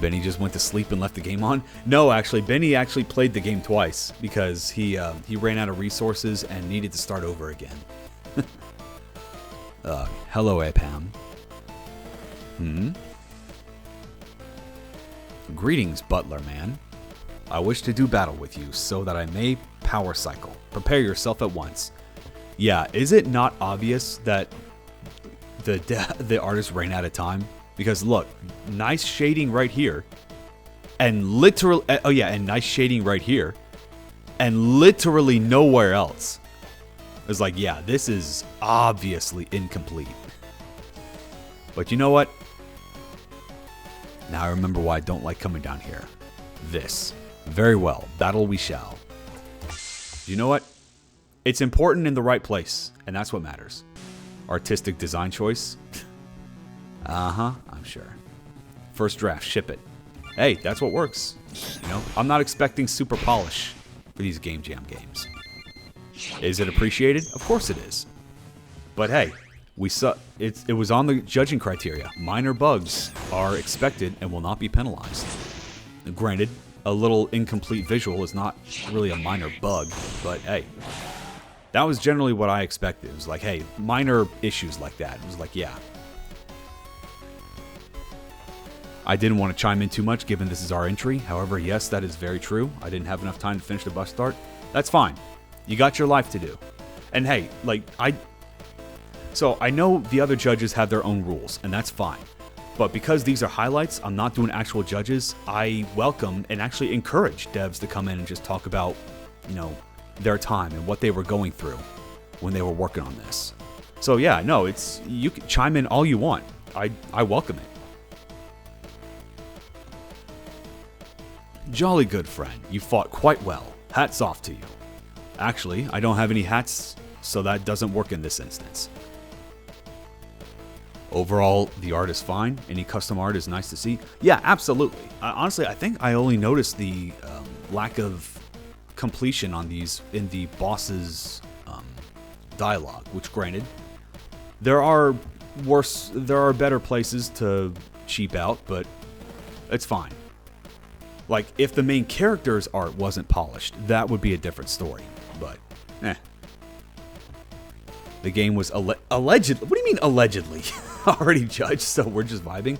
Benny just went to sleep and left the game on? No, actually, Benny actually played the game twice because he ran out of resources and needed to start over again. Hello, Apam. Greetings, Butler Man. I wish to do battle with you so that I may power cycle. Prepare yourself at once. Yeah, is it not obvious that the artist ran out of time? Because look, nice shading right here, and nice shading right here, and literally nowhere else. It's like, yeah, this is obviously incomplete. But you know what? Now I remember why I don't like coming down here. This. Very well. Battle we shall. You know what? It's important in the right place, and that's what matters. Artistic design choice? I'm sure. First draft, ship it. Hey, that's what works. You know, I'm not expecting super polish for these Game Jam games. Is it appreciated? Of course it is. But hey, it was on the judging criteria. Minor bugs are expected and will not be penalized. Granted, a little incomplete visual is not really a minor bug, but hey, that was generally what I expected. It was like, hey, minor issues like that. It was like, yeah. I didn't want to chime in too much given this is our entry. However, yes, that is very true. I didn't have enough time to finish the bus start. That's fine. You got your life to do. And hey, like, so I know the other judges have their own rules, and that's fine. But because these are highlights, I'm not doing actual judges. I welcome and actually encourage devs to come in and just talk about, you know, their time and what they were going through when they were working on this. So yeah, no, you can chime in all you want. I welcome it. Jolly good friend, you fought quite well. Hats off to you. Actually, I don't have any hats, so that doesn't work in this instance. Overall, the art is fine. Any custom art is nice to see. Yeah, absolutely. Honestly, I think I only noticed the lack of completion on these in the boss's dialogue, which granted, there are better places to cheap out, but it's fine. Like, if the main character's art wasn't polished, that would be a different story, but The game was allegedly, what do you mean allegedly? Already judged, so we're just vibing?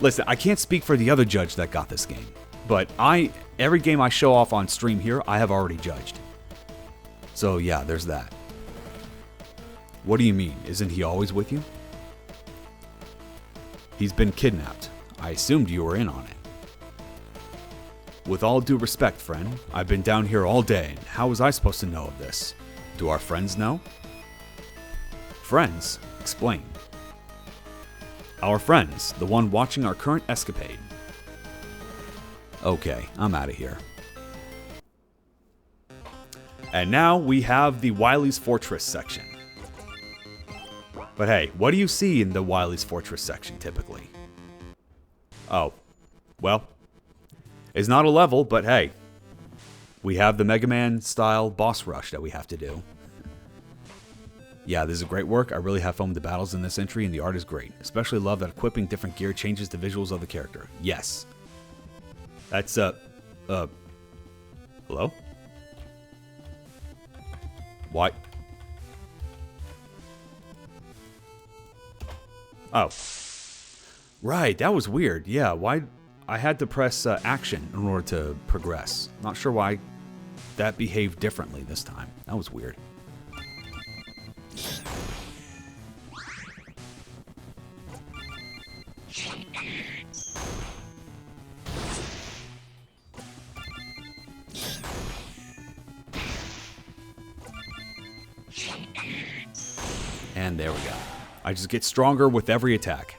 Listen, I can't speak for the other judge that got this game, but every game I show off on stream here, I have already judged. So yeah, there's that. What do you mean? Isn't he always with you? He's been kidnapped. I assumed you were in on it. With all due respect, friend, I've been down here all day, and how was I supposed to know of this? Do our friends know? Friends? Explain. Our friends, the one watching our current escapade. Okay, I'm out of here. And now we have the Wily's Fortress section. But hey, what do you see in the Wily's Fortress section typically? Oh, well, it's not a level, but hey, we have the Mega Man style boss rush that we have to do. Yeah, this is great work. I really have fun with the battles in this entry, and the art is great. Especially love that equipping different gear changes the visuals of the character. Yes. That's, hello? What? Oh. Right, that was weird. Yeah, why? I had to press action in order to progress. Not sure why that behaved differently this time. That was weird. And there we go. I just get stronger with every attack.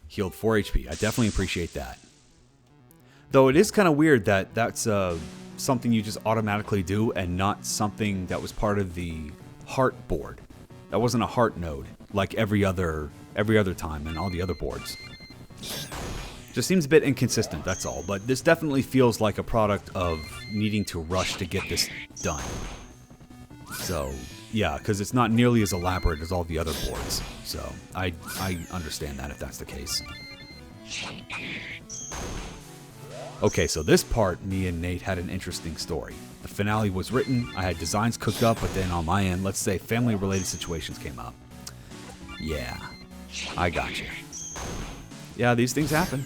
Healed 4 HP. I definitely appreciate that. Though it is kind of weird that that's something you just automatically do and not something that was part of the heart board. That wasn't a heart node like every other time and all the other boards. Just seems a bit inconsistent, that's all. But this definitely feels like a product of needing to rush to get this done. So, yeah, because it's not nearly as elaborate as all the other boards. So, I understand that if that's the case. Okay, so this part, me and Nate had an interesting story. The finale was written, I had designs cooked up, but then on my end, let's say family-related situations came up. Yeah, I gotcha. Yeah, these things happen.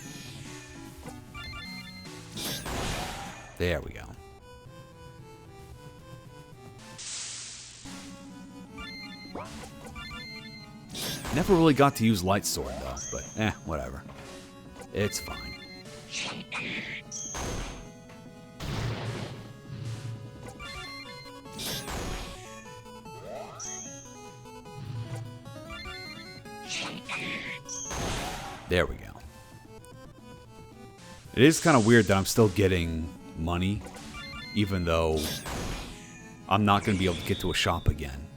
There we go. Never really got to use Light Sword though, but whatever. It's fine. There we go. It is kind of weird that I'm still getting money, even though I'm not going to be able to get to a shop again.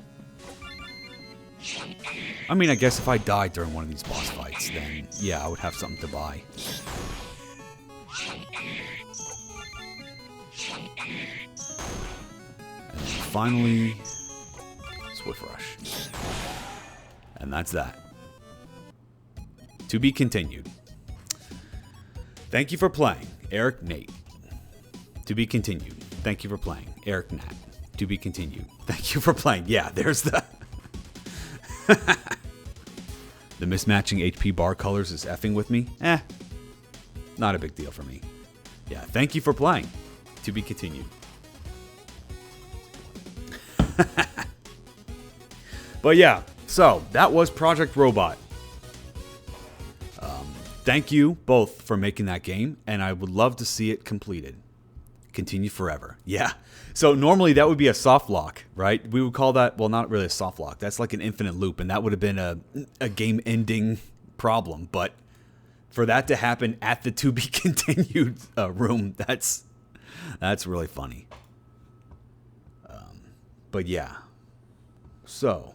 I mean, I guess if I died during one of these boss fights, then yeah, I would have something to buy. And then finally, Swift Rush. And that's that. To be continued. Thank you for playing, Eric Nate. To be continued. Thank you for playing, Eric Nat. To be continued. Thank you for playing. Yeah, there's the... The mismatching HP bar colors is effing with me. Not a big deal for me. Yeah, thank you for playing. To be continued. But yeah, so that was Project Robot. Thank you both for making that game, and I would love to see it completed. Continue forever. Yeah. So normally that would be a soft lock, right? We would call that, well, not really a soft lock. That's like an infinite loop, and that would have been a game-ending problem. But for that to happen at the to be continued room, that's really funny. But yeah. So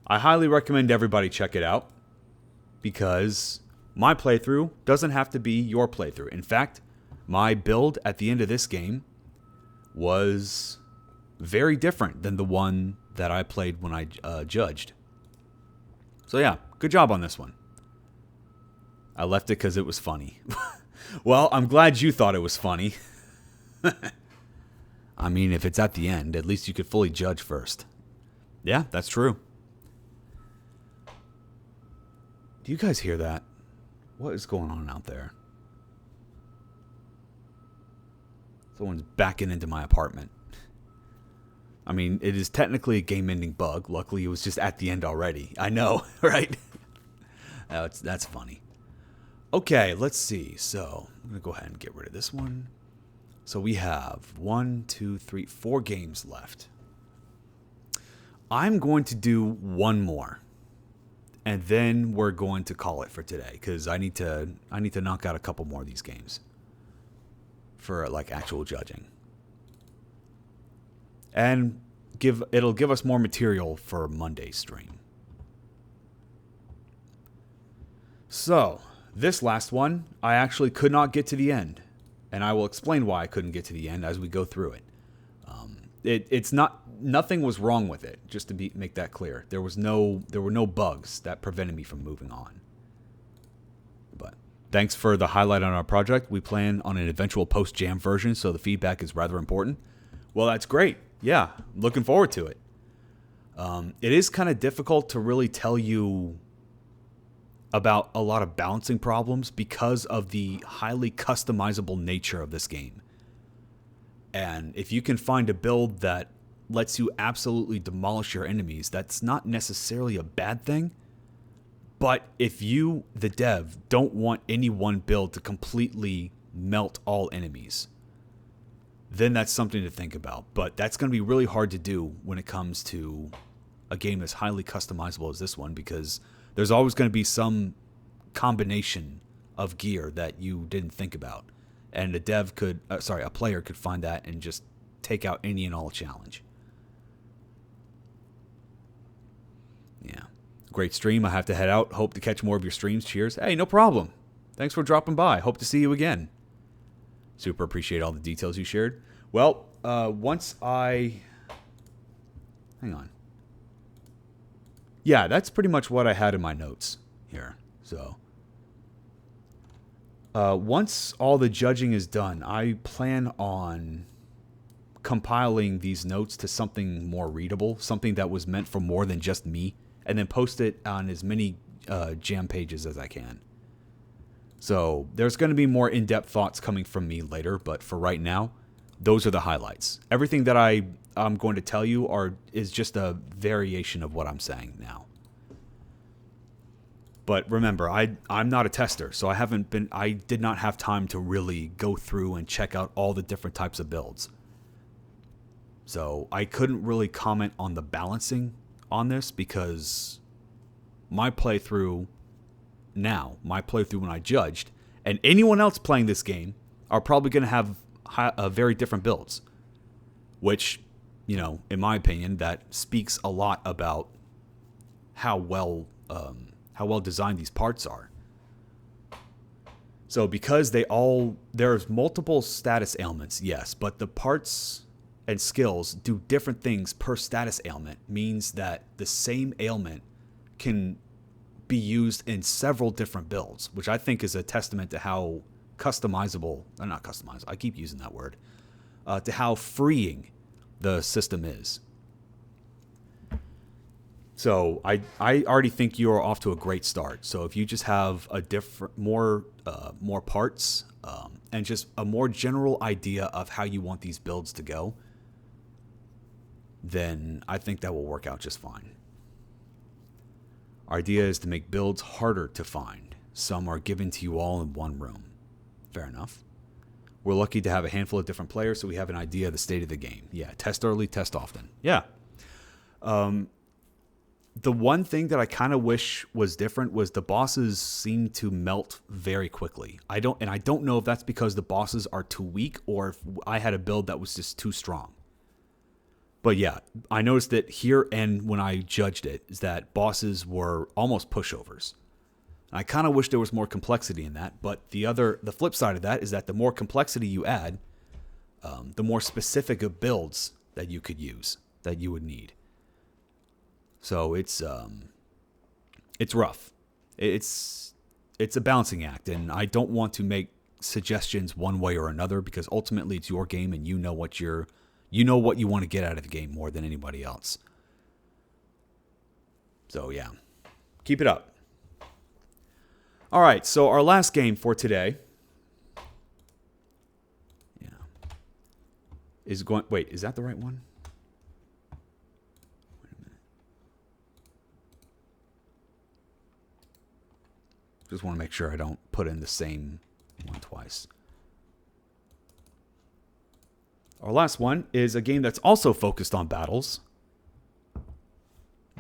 I highly recommend everybody check it out, because my playthrough doesn't have to be your playthrough. In fact, my build at the end of this game was very different than the one that I played when I judged. So yeah, good job on this one. I left it because it was funny. Well, I'm glad you thought it was funny. I mean, if it's at the end, at least you could fully judge first. Yeah, that's true. Do you guys hear that? What is going on out there? Someone's backing into my apartment. I mean, it is technically a game-ending bug. Luckily, it was just at the end already. I know, right? That's funny. Okay, let's see. So I'm going to go ahead and get rid of this one. So we have 1, 2, 3, 4 games left. I'm going to do one more. And then we're going to call it for today because I need to knock out a couple more of these games for like actual judging. And it'll give us more material for Monday's stream. So, this last one, I actually could not get to the end. And I will explain why I couldn't get to the end as we go through it. Nothing was wrong with it, just to make that clear. There were no bugs that prevented me from moving on. But thanks for the highlight on our project. We plan on an eventual post-jam version, so the feedback is rather important. Well, that's great. Yeah, looking forward to it. It is kind of difficult to really tell you about a lot of balancing problems because of the highly customizable nature of this game. And if you can find a build that lets you absolutely demolish your enemies, that's not necessarily a bad thing. But if you, the dev, don't want any one build to completely melt all enemies, then that's something to think about. But that's going to be really hard to do when it comes to a game as highly customizable as this one, because there's always going to be some combination of gear that you didn't think about. And a player could find that and just take out any and all challenge. Yeah. Great stream. I have to head out. Hope to catch more of your streams. Cheers. Hey, no problem. Thanks for dropping by. Hope to see you again. Super appreciate all the details you shared. Well, hang on. Yeah, that's pretty much what I had in my notes here. So, once all the judging is done, I plan on compiling these notes to something more readable, something that was meant for more than just me, and then post it on as many jam pages as I can. So there's going to be more in-depth thoughts coming from me later, but for right now, those are the highlights. Everything that I'm going to tell you is just a variation of what I'm saying now. But remember, I'm not a tester, so I did not have time to really go through and check out all the different types of builds. So I couldn't really comment on the balancing on this because my playthrough when I judged, and anyone else playing this game are probably going to have very different builds, which, in my opinion, that speaks a lot about how well designed these parts are. So because there's multiple status ailments, yes, but the parts and skills do different things per status ailment, means that the same ailment can be used in several different builds, which I think is a testament to how I keep using that word, to how freeing the system is. So I already think you are off to a great start. So if you just have more parts and just a more general idea of how you want these builds to go, then I think that will work out just fine. Our idea is to make builds harder to find. Some are given to you all in one room. Fair enough. We're lucky to have a handful of different players, so we have an idea of the state of the game. Yeah, test early, test often. Yeah. The one thing that I kind of wish was different was the bosses seem to melt very quickly. I don't know if that's because the bosses are too weak or if I had a build that was just too strong. But yeah, I noticed that here and when I judged it, is that bosses were almost pushovers. I kind of wish there was more complexity in that, but the flip side of that is that the more complexity you add, the more specific of builds that you could use, that you would need. So it's rough. It's a balancing act, and I don't want to make suggestions one way or another because ultimately it's your game and you know what you want to get out of the game more than anybody else. So yeah, keep it up. All right, so our last game for today, is going. Wait, is that the right one? Wait a minute. Just want to make sure I don't put in the same one twice. Our last one is a game that's also focused on battles,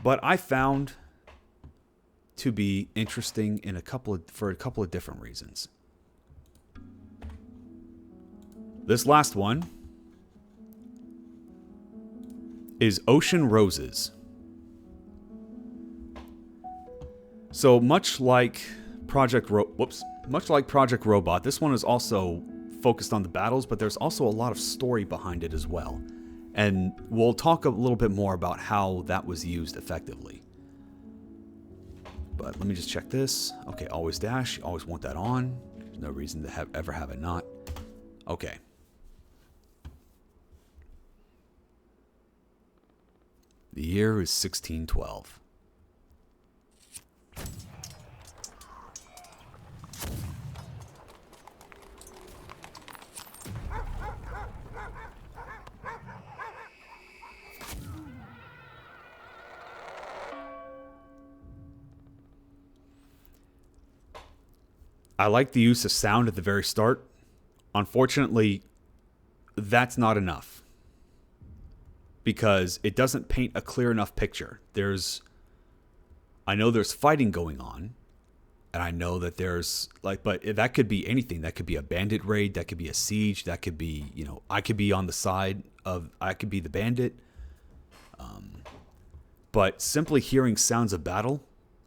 but I found to be interesting in for a couple of different reasons. This last one is Ocean Roses. So much like Project Robot, this one is also focused on the battles, but there's also a lot of story behind it as well. And we'll talk a little bit more about how that was used effectively. But let me just check this. Okay, always dash. You always want that on. There's no reason to ever have it not. Okay. The year is 1612. I like the use of sound at the very start. Unfortunately, that's not enough, because it doesn't paint a clear enough picture. I know there's fighting going on, and I know that there's but that could be anything. That could be a bandit raid, that could be a siege, that could be, I could be on the side of, I could be the bandit. But simply hearing sounds of battle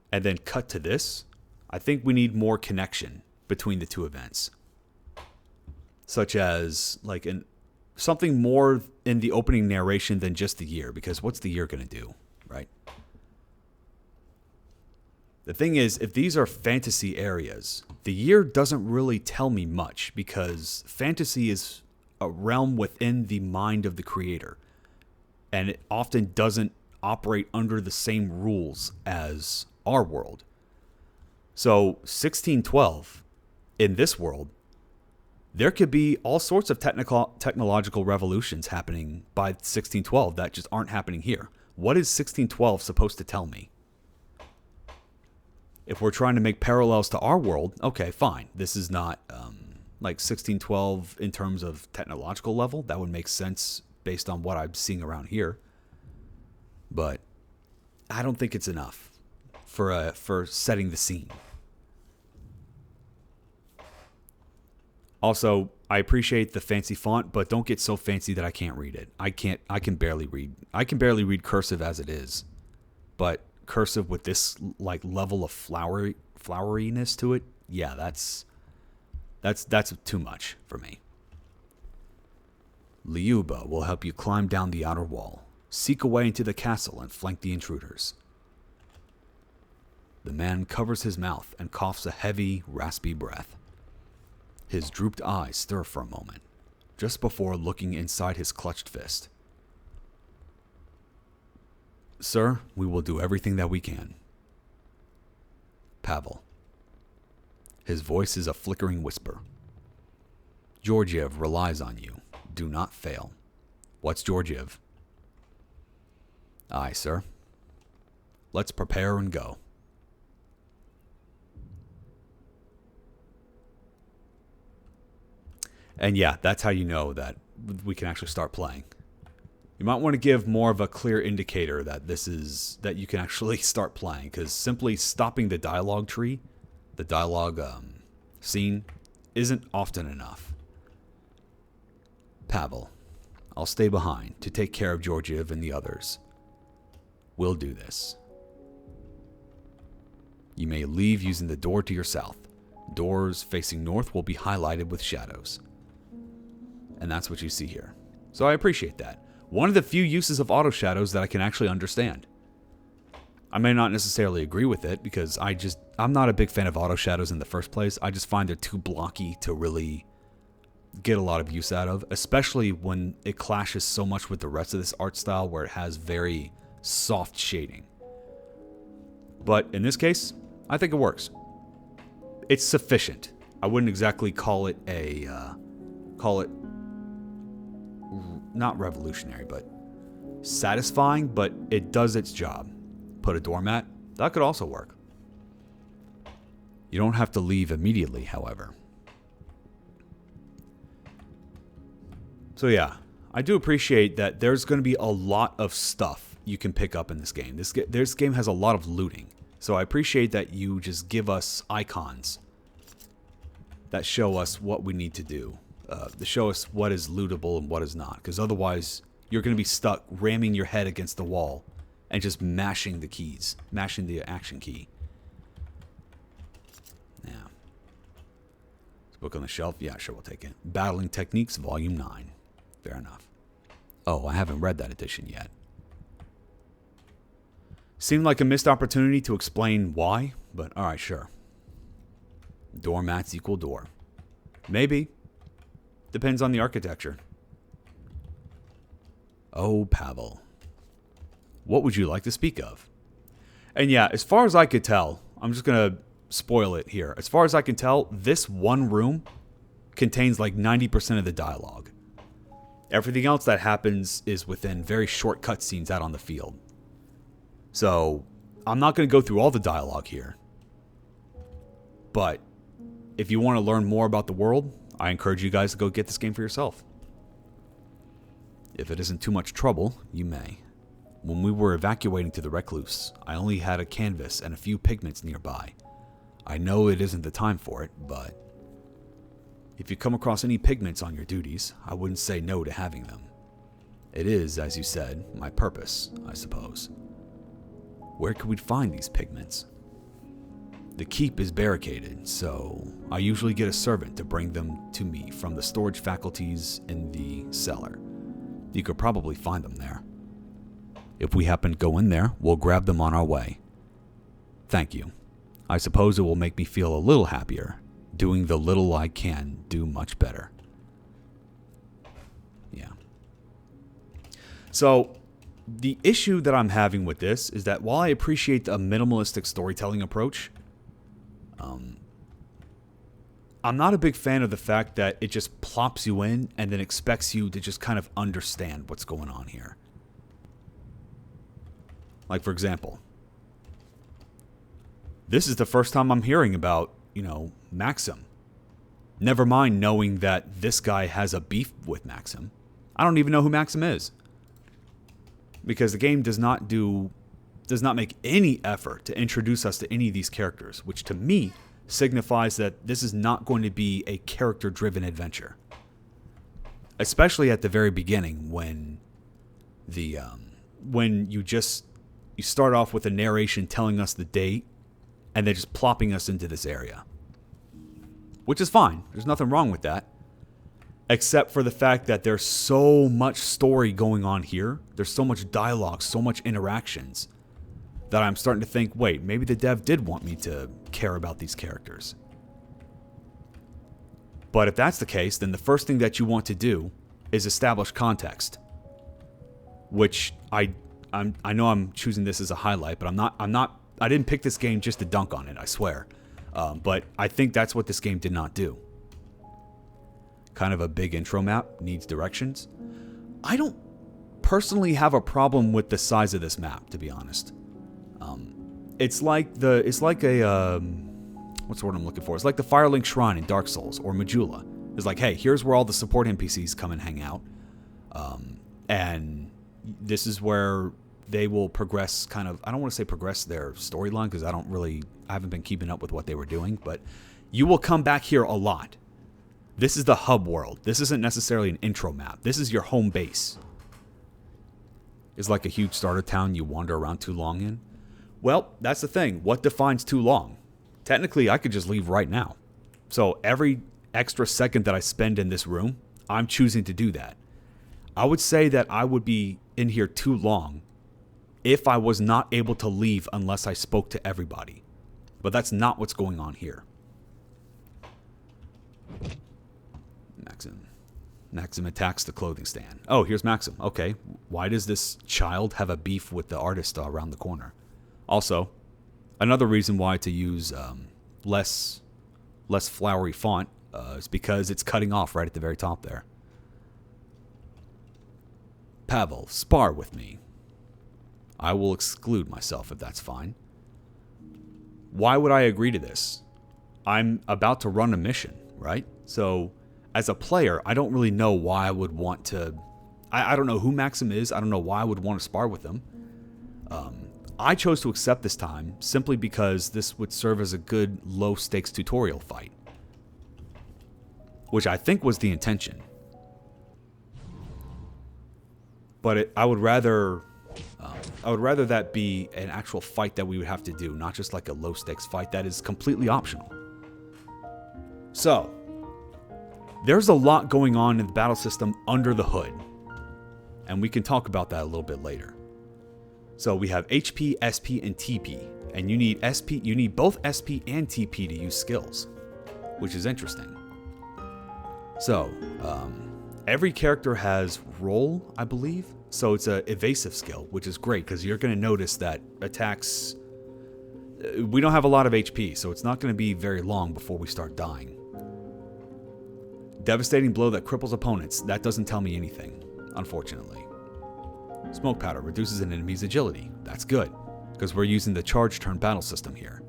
and then cut to this, I think we need more connection between the two events, such as something more in the opening narration than just the year, because what's the year going to do, right? The thing is, if these are fantasy areas, the year doesn't really tell me much, because fantasy is a realm within the mind of the creator, and it often doesn't operate under the same rules as our world. So 1612, in this world, there could be all sorts of technological revolutions happening by 1612 that just aren't happening here. What is 1612 supposed to tell me? If we're trying to make parallels to our world, okay, fine. This is not 1612 in terms of technological level. That would make sense based on what I'm seeing around here. But I don't think it's enough for setting the scene. Also, I appreciate the fancy font, but don't get so fancy that I can't read it. I can barely read cursive as it is. But cursive with this level of floweriness to it, yeah, that's too much for me. Liuba will help you climb down the outer wall, seek a way into the castle, and flank the intruders. The man covers his mouth and coughs a heavy, raspy breath. His drooped eyes stir for a moment, just before looking inside his clutched fist. Sir, we will do everything that we can. Pavel. His voice is a flickering whisper. Georgiev relies on you. Do not fail. What's Georgiev? Aye, sir. Let's prepare and go. And yeah, that's how you know that we can actually start playing. You might want to give more of a clear indicator that that you can actually start playing, because simply stopping the dialogue tree, the dialogue scene, isn't often enough. Pavel, I'll stay behind to take care of Georgiev and the others. We'll do this. You may leave using the door to your south. Doors facing north will be highlighted with shadows. And that's what you see here. So I appreciate that. One of the few uses of auto shadows that I can actually understand. I may not necessarily agree with it, because I'm not a big fan of auto shadows in the first place. I just find they're too blocky to really get a lot of use out of, especially when it clashes so much with the rest of this art style where it has very soft shading. But in this case, I think it works. It's sufficient. I wouldn't exactly call it not revolutionary, but satisfying, but it does its job. Put a doormat, that could also work. You don't have to leave immediately, however. So yeah, I do appreciate that there's going to be a lot of stuff you can pick up in this game. This game has a lot of looting. So I appreciate that you just give us icons that show us what we need to do. To show us what is lootable and what is not. Because otherwise, you're going to be stuck ramming your head against the wall and just mashing the keys. Mashing the action key. Yeah. This book on the shelf? Yeah, sure, we'll take it. Battling Techniques, Volume 9. Fair enough. Oh, I haven't read that edition yet. Seemed like a missed opportunity to explain why, but alright, sure. Doormats equal door. Maybe. Depends on the architecture. Oh, Pavel. What would you like to speak of? And yeah, as far as I could tell, I'm just going to spoil it here. As far as I can tell, this one room contains like 90% of the dialogue. Everything else that happens is within very short cutscenes out on the field. So, I'm not going to go through all the dialogue here. But, if you want to learn more about the world, I encourage you guys to go get this game for yourself. If it isn't too much trouble, you may. When we were evacuating to the Recluse, I only had a canvas and a few pigments nearby. I know it isn't the time for it, but if you come across any pigments on your duties, I wouldn't say no to having them. It is, as you said, my purpose, I suppose. Where could we find these pigments? The keep is barricaded, so I usually get a servant to bring them to me from the storage faculties in the cellar. You could probably find them there. If we happen to go in there, we'll grab them on our way. Thank you. I suppose it will make me feel a little happier. Doing the little I can do much better. Yeah. So, the issue that I'm having with this is that while I appreciate a minimalistic storytelling approach, I'm not a big fan of the fact that it just plops you in and then expects you to just kind of understand what's going on here. Like, for example, this is the first time I'm hearing about, Maxim. Never mind knowing that this guy has a beef with Maxim. I don't even know who Maxim is. Because the game does not make any effort to introduce us to any of these characters, which to me signifies that this is not going to be a character-driven adventure. Especially at the very beginning when you start off with a narration telling us the date and then just plopping us into this area. Which is fine. There's nothing wrong with that. Except for the fact that there's so much story going on here. There's so much dialogue, so much interactions, that I'm starting to think, wait, maybe the dev did want me to care about these characters. But if that's the case, then the first thing that you want to do is establish context. Which I know I'm choosing this as a highlight, but I didn't pick this game just to dunk on it, I swear. But I think that's what this game did not do. Kind of a big intro map, needs directions. I don't personally have a problem with the size of this map, to be honest. It's like a what's the word I'm looking for? It's like the Firelink Shrine in Dark Souls or Majula. It's like, hey, here's where all the support NPCs come and hang out, and this is where they will progress. I don't want to say progress their storyline because I haven't been keeping up with what they were doing, but you will come back here a lot. This is the hub world. This isn't necessarily an intro map. This is your home base. It's like a huge starter town you wander around too long in. Well, that's the thing. What defines too long? Technically, I could just leave right now. So every extra second that I spend in this room, I'm choosing to do that. I would say that I would be in here too long if I was not able to leave unless I spoke to everybody. But that's not what's going on here. Maxim attacks the clothing stand. Oh, here's Maxim. Okay, why does this child have a beef with the artist around the corner? Also, another reason why to use less flowery font is because it's cutting off right at the very top there. Pavel, spar with me. I will exclude myself if that's fine. Why would I agree to this? I'm about to run a mission, right? So as a player, I don't really know why I would want to... I don't know who Maxim is. I don't know why I would want to spar with him. I chose to accept this time simply because this would serve as a good low-stakes tutorial fight, which I think was the intention. But I would rather that be an actual fight that we would have to do, not just like a low-stakes fight that is completely optional. So, there's a lot going on in the battle system under the hood, and we can talk about that a little bit later. So we have HP, SP, and TP, and you need both SP and TP to use skills, which is interesting. So, every character has roll, I believe. So it's a evasive skill, which is great because you're going to notice that attacks... We don't have a lot of HP, so it's not going to be very long before we start dying. Devastating blow that cripples opponents. That doesn't tell me anything, unfortunately. Smoke powder reduces an enemy's agility. That's good, because we're using the charge turn battle system here.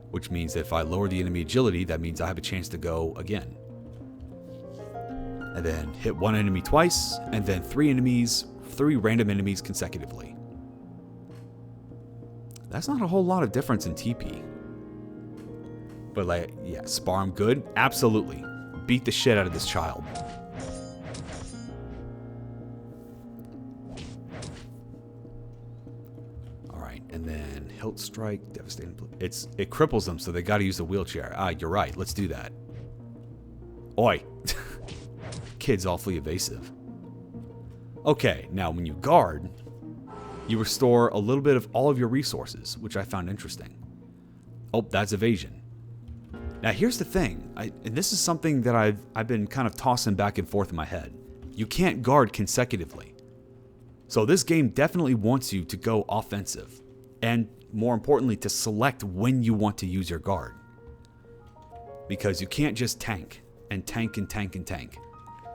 Which means that if I lower the enemy agility, that means I have a chance to go again. And then hit one enemy twice, and then three random enemies consecutively. That's not a whole lot of difference in TP. But like, yeah, spar him good? Absolutely. Beat the shit out of this child. Alright, and then hilt strike, devastating. It cripples them, so they gotta use the wheelchair. Ah, you're right, let's do that. Oi. Kid's awfully evasive. Okay, now when you guard, you restore a little bit of all of your resources, which I found interesting. Oh, that's evasion. Now here's the thing, and this is something that I've been kind of tossing back and forth in my head. You can't guard consecutively. So this game definitely wants you to go offensive, and more importantly, to select when you want to use your guard. Because you can't just tank, and tank, and tank, and tank.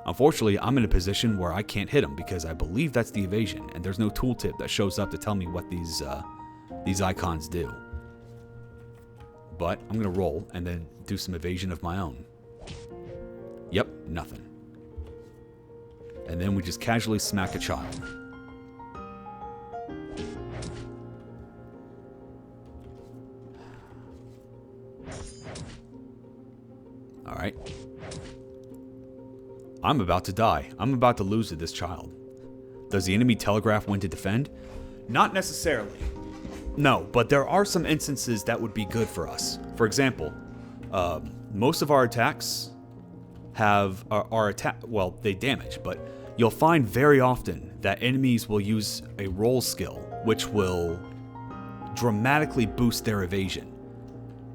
Unfortunately, I'm in a position where I can't hit them because I believe that's the evasion, and there's no tooltip that shows up to tell me what these icons do. But I'm going to roll and then do some evasion of my own. Yep, nothing. And then we just casually smack a child. Alright. I'm about to die. I'm about to lose to this child. Does the enemy telegraph when to defend? Not necessarily. No, but there are some instances that would be good for us. For example, most of our attacks they damage, but you'll find very often that enemies will use a roll skill, which will dramatically boost their evasion.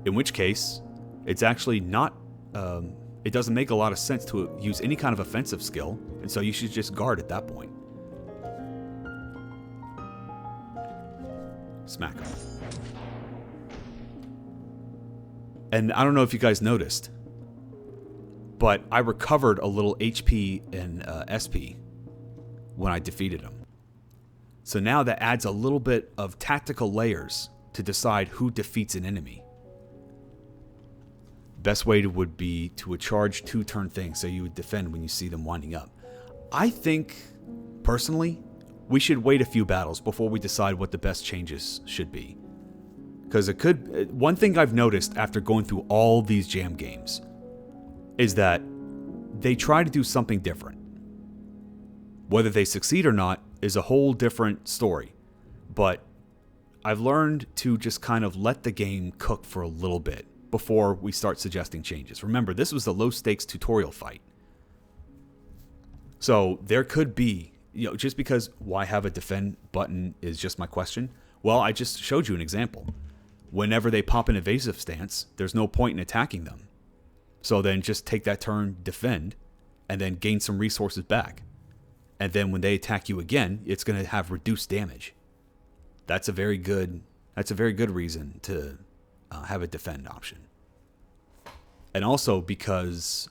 In which case, it's actually not... it doesn't make a lot of sense to use any kind of offensive skill, and so you should just guard at that point. Smack him. And I don't know if you guys noticed, but I recovered a little HP and SP when I defeated him. So now that adds a little bit of tactical layers to decide who defeats an enemy. Best way would be to a charge 2-turn thing, so you would defend when you see them winding up. I think, personally, we should wait a few battles before we decide what the best changes should be. Because one thing I've noticed after going through all these jam games is that they try to do something different. Whether they succeed or not is a whole different story. But I've learned to just kind of let the game cook for a little bit before we start suggesting changes. Remember, this was a low-stakes tutorial fight. So there could be, just because why have a defend button is just my question. Well, I just showed you an example. Whenever they pop an evasive stance, there's no point in attacking them. So then just take that turn, defend, and then gain some resources back. And then when they attack you again, it's going to have reduced damage. That's a very good reason to have a defend option. And also because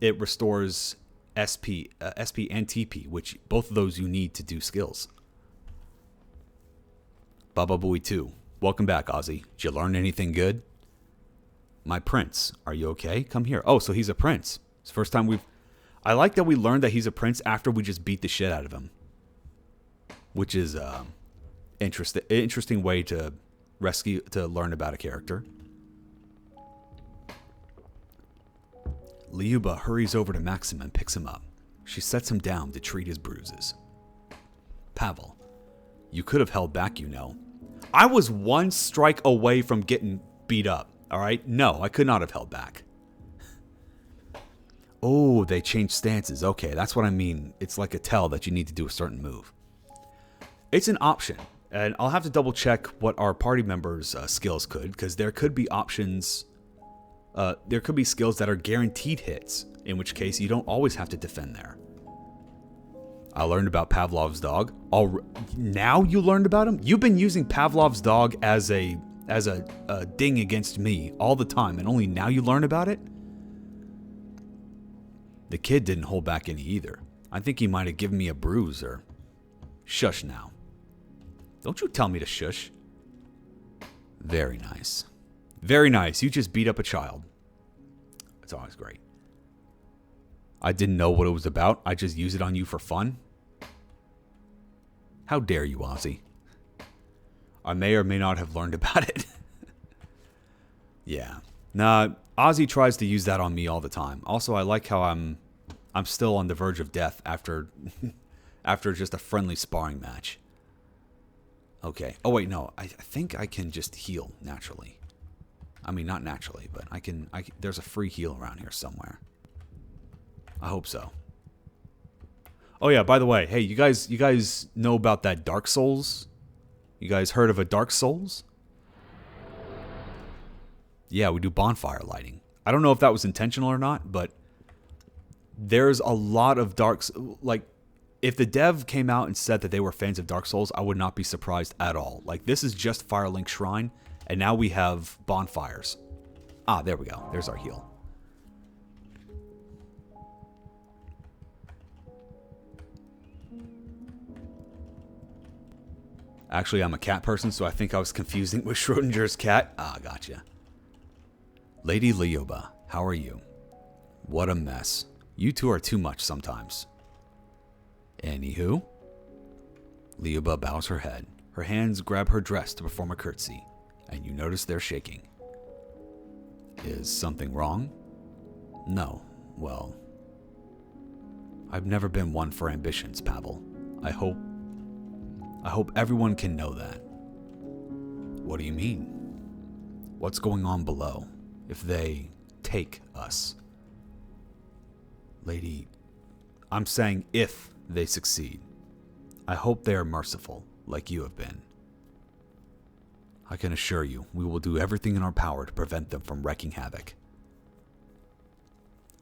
it restores SP and TP, which both of those you need to do skills. Baba Booey 2. Welcome back, Ozzy. Did you learn anything good? My prince, are you okay? Come here. Oh, so he's a prince. It's the first time we've... I like that we learned that he's a prince after we just beat the shit out of him. Which is interesting way to learn about a character. Lyuba hurries over to Maxim and picks him up. She sets him down to treat his bruises. Pavel, you could have held back, you know. I was one strike away from getting beat up, all right? No, I could not have held back. Oh, they changed stances. Okay, that's what I mean. It's like a tell that you need to do a certain move. It's an option, and I'll have to double check what our party members' skills could, because there could be options. There could be skills that are guaranteed hits, in which case you don't always have to defend there. I learned about Pavlov's dog. Now you learned about him? You've been using Pavlov's dog as a ding against me all the time, and only now you learn about it? The kid didn't hold back any either. I think he might have given me a bruise or... Shush now. Don't you tell me to shush. Very nice. Very nice. You just beat up a child. It's always great. I didn't know what it was about. I just used it on you for fun. How dare you, Ozzy? I may or may not have learned about it. Yeah. Nah, Ozzy tries to use that on me all the time. Also, I like how I'm still on the verge of death after after just a friendly sparring match. Okay. Oh wait, no. I think I can just heal naturally. I mean, not naturally, but I can there's a free heal around here somewhere. I hope so. Oh yeah, by the way, hey, you guys know about that Dark Souls? You guys heard of a Dark Souls? Yeah, we do bonfire lighting. I don't know if that was intentional or not, but there's a lot of like, if the dev came out and said that they were fans of Dark Souls, I would not be surprised at all. Like, this is just Firelink Shrine, and now we have bonfires. Ah, there we go. There's our heal. Actually, I'm a cat person, so I think I was confusing with Schrodinger's cat. Ah, gotcha. Lady Lyuba, how are you? What a mess. You two are too much sometimes. Anywho. Lyuba bows her head. Her hands grab her dress to perform a curtsy, and you notice they're shaking. Is something wrong? No. Well, I've never been one for ambitions, Pavel. I hope everyone can know that. What do you mean? What's going on below? If they take us? Lady, I'm saying if they succeed. I hope they are merciful, like you have been. I can assure you, we will do everything in our power to prevent them from wreaking havoc.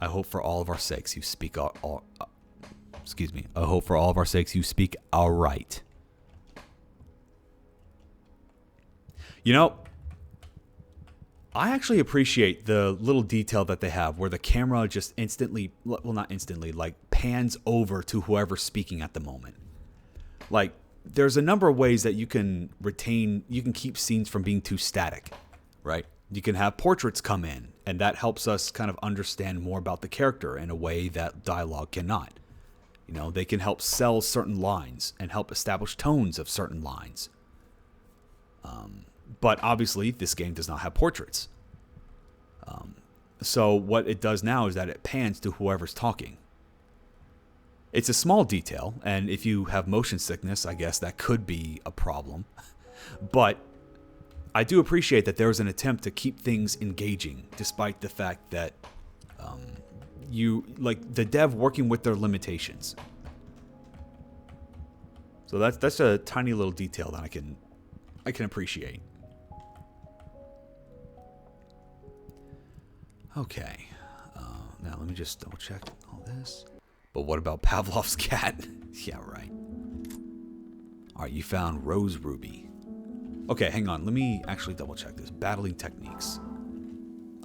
I hope for all of our sakes you speak I hope for all of our sakes you speak outright. You know, I actually appreciate the little detail that they have where the camera just instantly, well, not instantly, like pans over to whoever's speaking at the moment. Like, there's a number of ways that you can keep scenes from being too static, right? You can have portraits come in, and that helps us kind of understand more about the character in a way that dialogue cannot. You know, they can help sell certain lines and help establish tones of certain lines. But obviously, this game does not have portraits. So what it does now is that it pans to whoever's talking. It's a small detail, and if you have motion sickness, I guess that could be a problem. But I do appreciate that there was an attempt to keep things engaging, despite the fact that the dev working with their limitations. So that's a tiny little detail that I can appreciate. Okay, now let me just double check all this. But what about Pavlov's cat? Yeah, right. Alright, you found Rose Ruby. Okay, hang on, let me actually double check this. Battling techniques.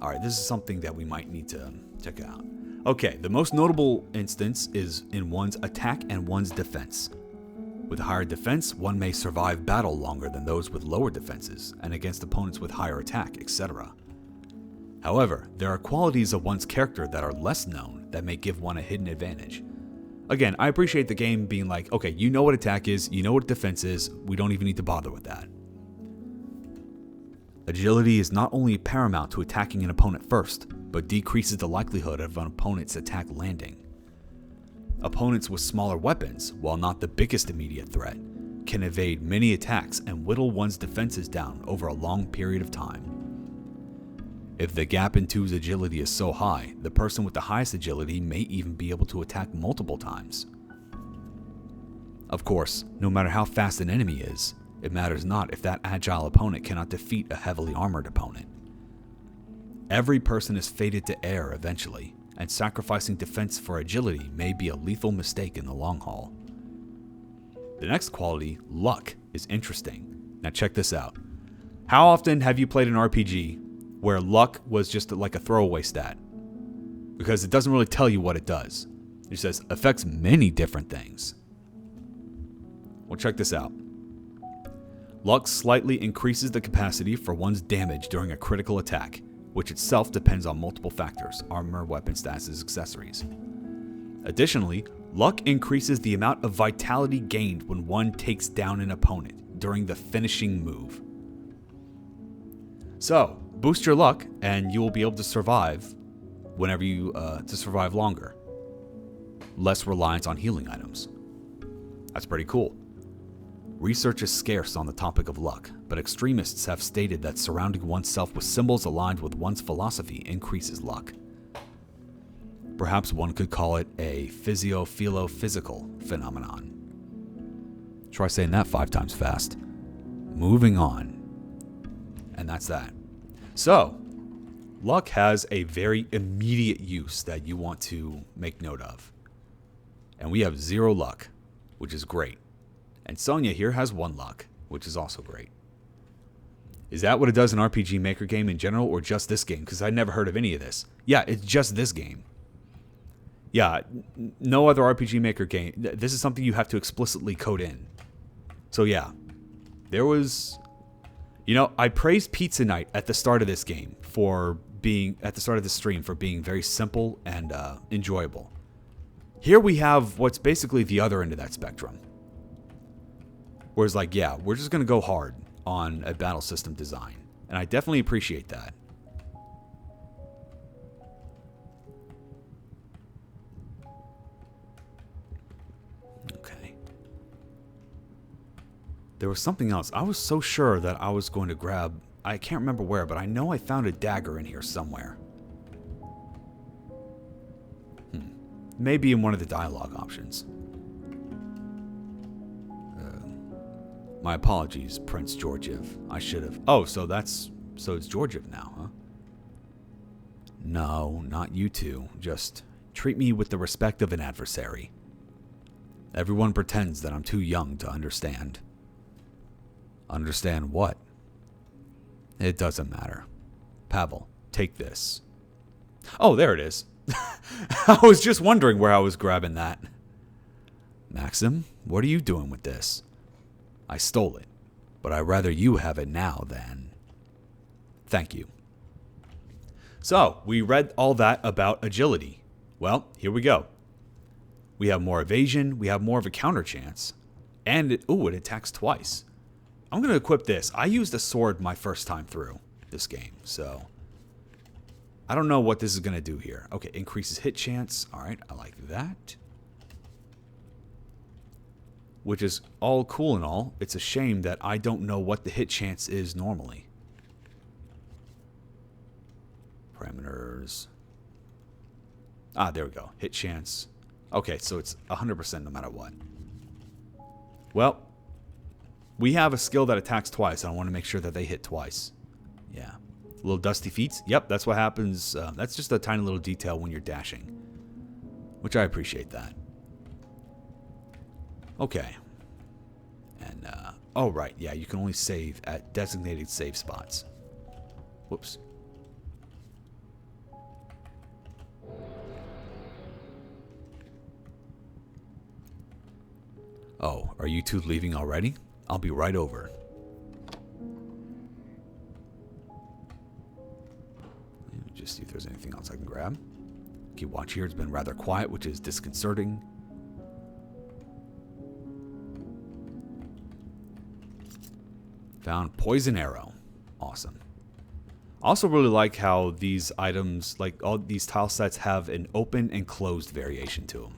Alright, this is something that we might need to check out. Okay, the most notable instance is in one's attack and one's defense. With higher defense, one may survive battle longer than those with lower defenses, and against opponents with higher attack, etc. However, there are qualities of one's character that are less known that may give one a hidden advantage. Again, I appreciate the game being like, okay, you know what attack is, you know what defense is, we don't even need to bother with that. Agility is not only paramount to attacking an opponent first, but decreases the likelihood of an opponent's attack landing. Opponents with smaller weapons, while not the biggest immediate threat, can evade many attacks and whittle one's defenses down over a long period of time. If the gap in two's agility is so high, the person with the highest agility may even be able to attack multiple times. Of course, no matter how fast an enemy is, it matters not if that agile opponent cannot defeat a heavily armored opponent. Every person is fated to err eventually, and sacrificing defense for agility may be a lethal mistake in the long haul. The next quality, luck, is interesting. Now check this out. How often have you played an RPG where luck was just like a throwaway stat? Because it doesn't really tell you what it does. It says affects many different things. Well, check this out. Luck slightly increases the capacity for one's damage during a critical attack, which itself depends on multiple factors: armor, weapon statuses, accessories. Additionally, luck increases the amount of vitality gained when one takes down an opponent during the finishing move. So, boost your luck and you will be able to survive whenever you to survive longer. Less reliance on healing items. That's pretty cool. Research is scarce on the topic of luck, but extremists have stated that surrounding oneself with symbols aligned with one's philosophy increases luck. Perhaps one could call it a physio-philo-physical phenomenon. Try saying that 5 times fast. Moving on. And that's that. So, luck has a very immediate use that you want to make note of. And we have 0 luck, which is great. And Sonya here has 1 luck, which is also great. Is that what it does in RPG Maker game in general, or just this game? Because I never heard of any of this. Yeah, it's just this game. Yeah, no other RPG Maker game. This is something you have to explicitly code in. So yeah, there was... You know, I praised Pizza Night at the start of this game for being... At the start of the stream for being very simple and enjoyable. Here we have what's basically the other end of that spectrum. Whereas like, yeah, we're just going to go hard on a battle system design. And I definitely appreciate that. Okay. There was something else. I was so sure that I was going to grab... I can't remember where, but I know I found a dagger in here somewhere. Maybe in one of the dialogue options. My apologies, Prince Georgiev. I should have... Oh, so it's Georgiev now, huh? No, not you two. Just treat me with the respect of an adversary. Everyone pretends that I'm too young to understand. Understand what? It doesn't matter. Pavel, take this. Oh, there it is. I was just wondering where I was grabbing that. Maxim, what are you doing with this? I stole it, but I'd rather you have it now than... Thank you. So, we read all that about agility. Well, here we go. We have more evasion, we have more of a counter chance, and it attacks twice. I'm going to equip this. I used a sword my first time through this game, so... I don't know what this is going to do here. Okay, increases hit chance. Alright, I like that. Which is all cool and all. It's a shame that I don't know what the hit chance is normally. Parameters. Ah, there we go. Hit chance. Okay, so it's 100% no matter what. Well, we have a skill that attacks twice, and I want to make sure that they hit twice. Yeah. Little dusty feet. Yep, that's what happens. That's just a tiny little detail when you're dashing. Which I appreciate that. Okay. And, oh, right. Yeah, you can only save at designated save spots. Whoops. Oh, are you two leaving already? I'll be right over. there's anything else I can grab. Keep watch here. It's been rather quiet, which is disconcerting. Found poison arrow. Awesome. I also really like how these items, like all these tile sets, have an open and closed variation to them.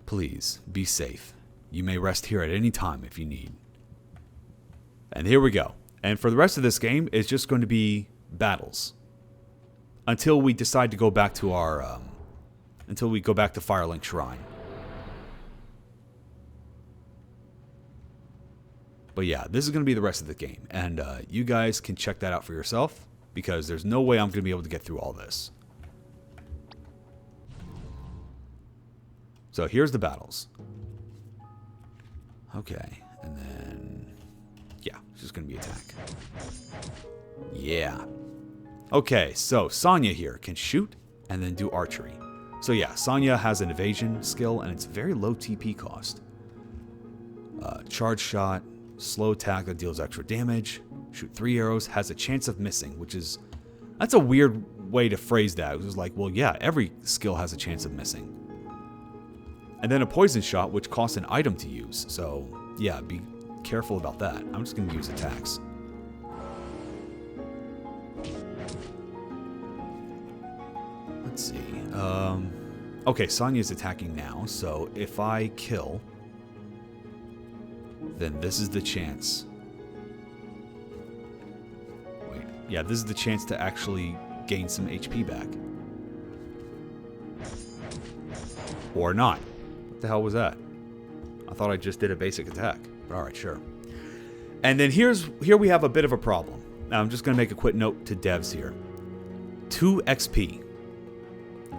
Please, be safe. You may rest here at any time if you need. And here we go. And for the rest of this game, it's just going to be battles. Until we decide to go back to our, until we go back to Firelink Shrine. But yeah, this is going to be the rest of the game. And you guys can check that out for yourself, because there's no way I'm going to be able to get through all this. So here's the battles. Okay, and then... yeah, it's just going to be attack. Yeah. Okay, so Sonya here can shoot and then do archery. So yeah, Sonya has an evasion skill, and it's very low TP cost. Charge shot, slow attack that deals extra damage, shoot 3 arrows, has a chance of missing, which is... that's a weird way to phrase that. It was like, well, yeah, every skill has a chance of missing. And then a poison shot, which costs an item to use. So, yeah, be careful about that. I'm just going to use attacks. Let's see. Okay, Sonya's attacking now. So, if I kill, then this is the chance. Wait. Yeah, this is the chance to actually gain some HP back. Or not. What the hell was that? I thought I just did a basic attack. But alright, sure. And then here we have a bit of a problem. Now I'm just going to make a quick note to devs here. 2 XP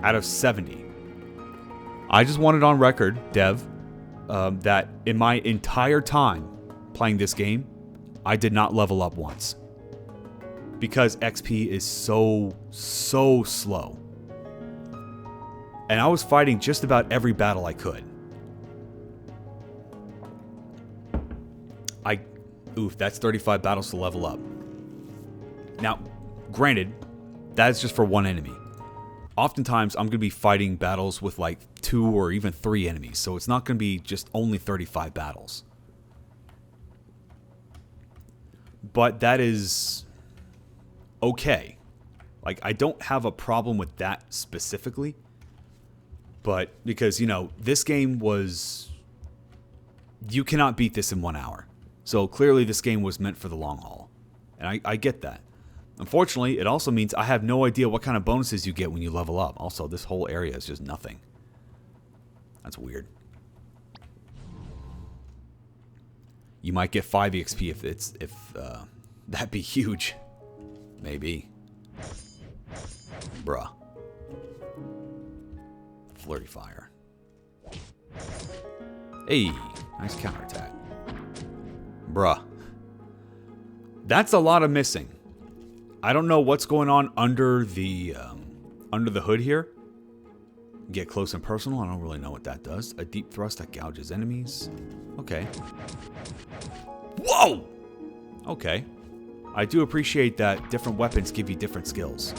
out of 70. I just wanted on record, dev, that in my entire time playing this game, I did not level up once. Because XP is so slow. And I was fighting just about every battle I could. Oof, that's 35 battles to level up. Now, granted, that's just for one enemy. Oftentimes, I'm going to be fighting battles with like 2 or even 3 enemies, so it's not going to be just only 35 battles. But that is okay. Like, I don't have a problem with that specifically. But, because, you know, this game was... you cannot beat this in 1 hour. So clearly this game was meant for the long haul. And I get that. Unfortunately, it also means I have no idea what kind of bonuses you get when you level up. Also, this whole area is just nothing. That's weird. You might get 5 EXP if that'd be huge. Maybe. Bruh. Flurry fire. Hey, nice counterattack. Bruh. That's a lot of missing. I don't know what's going on under the hood here. Get close and personal. I don't really know what that does. A deep thrust that gouges enemies. Okay. Whoa! Okay. I do appreciate that different weapons give you different skills.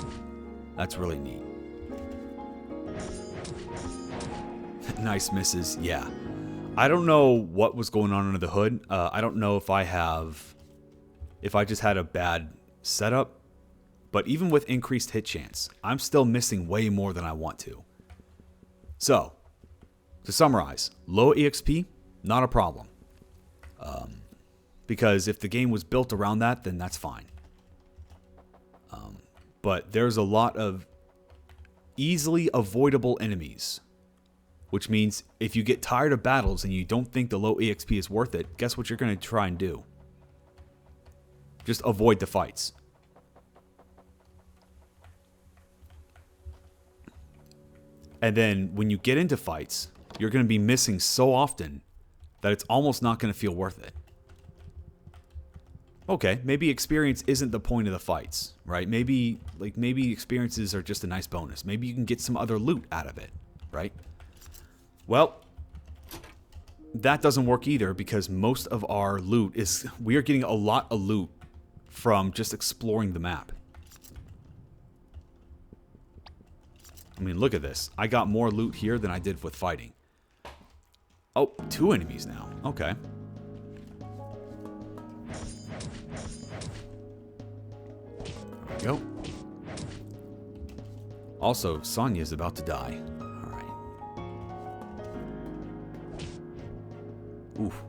That's really neat. Nice misses. Yeah. I don't know what was going on under the hood. I don't know if I just had a bad setup. But even with increased hit chance, I'm still missing way more than I want to. So, to summarize, low EXP, not a problem. Because if the game was built around that, then that's fine. But there's a lot of easily avoidable enemies. Which means if you get tired of battles and you don't think the low EXP is worth it, guess what you're going to try and do? Just avoid the fights. And then when you get into fights, you're going to be missing so often that it's almost not going to feel worth it. Okay, maybe experience isn't the point of the fights, right? Maybe experiences are just a nice bonus. Maybe you can get some other loot out of it, right? Well, that doesn't work either because most of our loot is... we are getting a lot of loot from just exploring the map. I mean, look at this. I got more loot here than I did with fighting. Oh, 2 enemies now. Okay. There we go. Also, Sonya's about to die. Alright. Oof.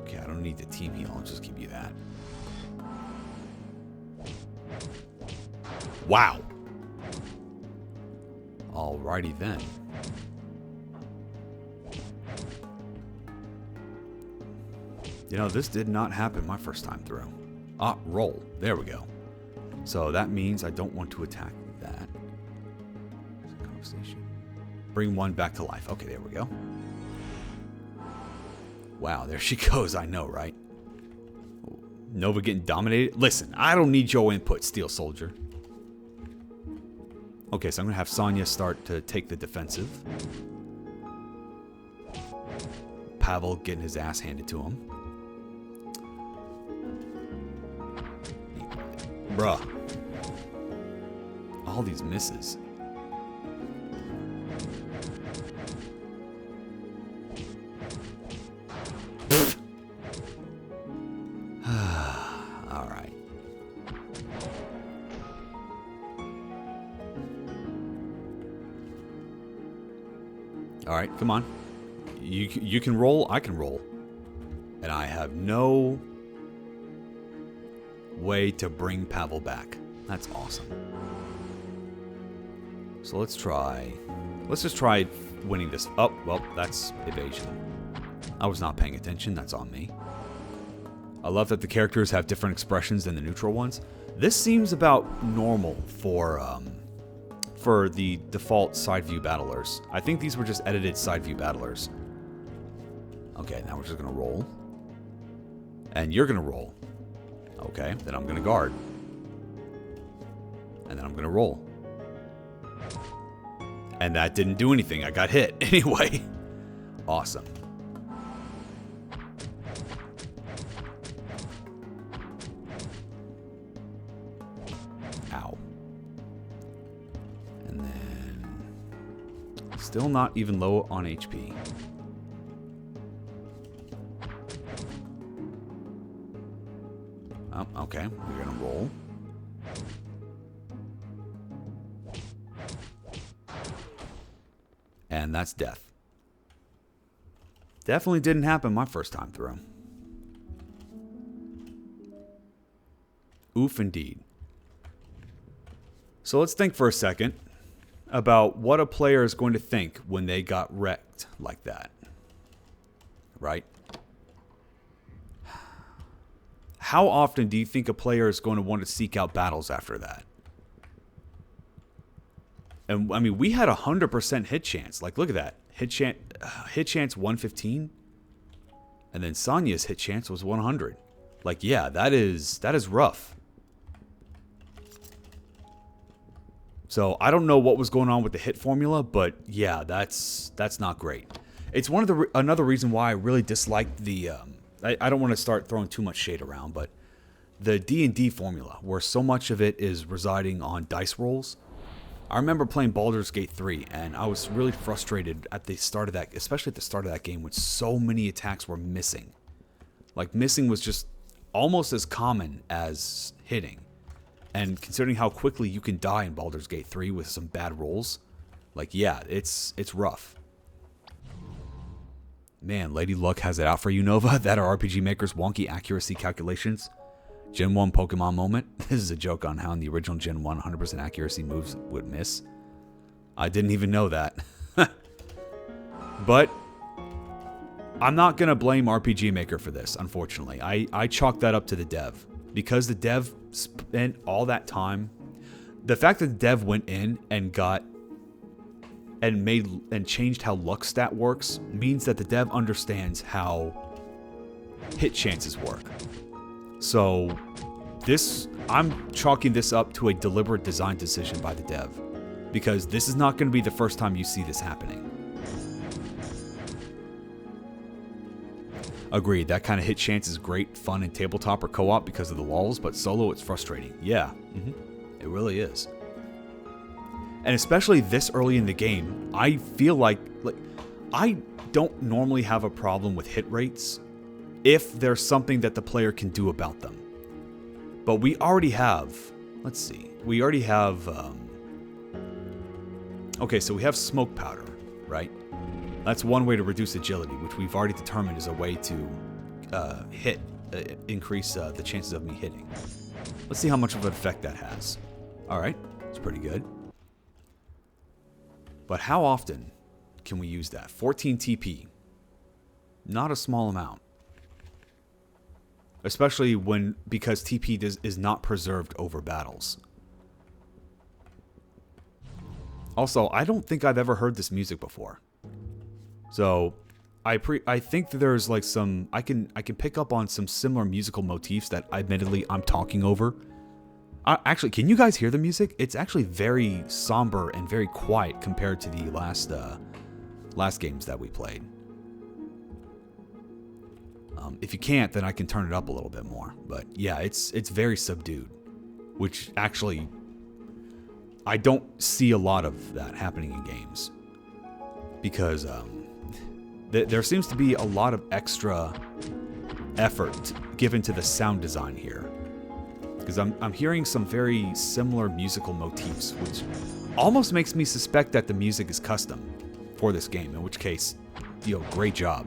Okay, I don't need the team heal. I'll just give you that. Wow. Alrighty then. You know, this did not happen my first time through. Ah, roll. There we go. So that means I don't want to attack that. Conversation. Bring one back to life. Okay, there we go. Wow, there she goes. I know, right? Nova getting dominated. Listen, I don't need your input, Steel Soldier. Okay, so I'm going to have Sonya start to take the defensive. Pavel getting his ass handed to him. Bruh. All these misses. Alright. Alright, come on. You can roll, I can roll. And I have no way to bring Pavel back. That's awesome. So let's just try winning this. Oh, well, that's evasion. I was not paying attention, that's on me. I love that the characters have different expressions than the neutral ones. This seems about normal for the default side view battlers. I think these were just edited side view battlers. Okay, now we're just gonna roll. And you're gonna roll. Okay, then I'm gonna guard. And then I'm gonna roll. And that didn't do anything. I got hit anyway. Awesome. Ow. And then still not even low on HP. Oh, okay, we're gonna roll. And that's death. Definitely didn't happen my first time through. Oof indeed. So let's think for a second about what a player is going to think when they got wrecked like that. Right? How often do you think a player is going to want to seek out battles after that? And I mean, we had 100% hit chance. Like, look at that. Hit chance 115. And then Sonya's hit chance was 100. Like, yeah, that is rough. So I don't know what was going on with the hit formula, but yeah, that's not great. It's another reason why I really disliked the I don't want to start throwing too much shade around, but the D&D formula, where so much of it is residing on dice rolls. I remember playing Baldur's Gate 3, and I was really frustrated at the start of that, especially at the start of that game, when so many attacks were missing. Like, missing was just almost as common as hitting. And considering how quickly you can die in Baldur's Gate 3 with some bad rolls, like, yeah, it's rough. Man, Lady Luck has it out for you, Nova. That are RPG Maker's wonky accuracy calculations. Gen 1 Pokemon moment. This is a joke on how in the original Gen 1 100% accuracy moves would miss. I didn't even know that. But I'm not going to blame RPG Maker for this, unfortunately. I chalk that up to the dev. Because the dev spent all that time. The fact that the dev went in and changed how luck stat works means that the dev understands how hit chances work. So I'm chalking this up to a deliberate design decision by the dev. because this is not going to be the first time you see this happening. Agreed, that kind of hit chance is great fun in tabletop or co-op because of the lulls, but solo it's frustrating. Yeah, it really is. And especially this early in the game, I feel like I don't normally have a problem with hit rates if there's something that the player can do about them. But we already have, let's see, we already have, okay, so we have smoke powder, right? That's one way to reduce agility, which we've already determined is a way to increase the chances of me hitting. Let's see how much of an effect that has. All right, it's pretty good. But how often can we use that? 14 TP. Not a small amount. Especially because TP is not preserved over battles. Also, I don't think I've ever heard this music before. So, I think that there's like some I can pick up on some similar musical motifs that admittedly I'm talking over. Actually, can you guys hear the music? It's actually very somber and very quiet compared to the last games that we played. If you can't, then I can turn it up a little bit more. But yeah, it's very subdued, which actually I don't see a lot of that happening in games because there seems to be a lot of extra effort given to the sound design here. Because I'm hearing some very similar musical motifs, which almost makes me suspect that the music is custom for this game, in which case, great job.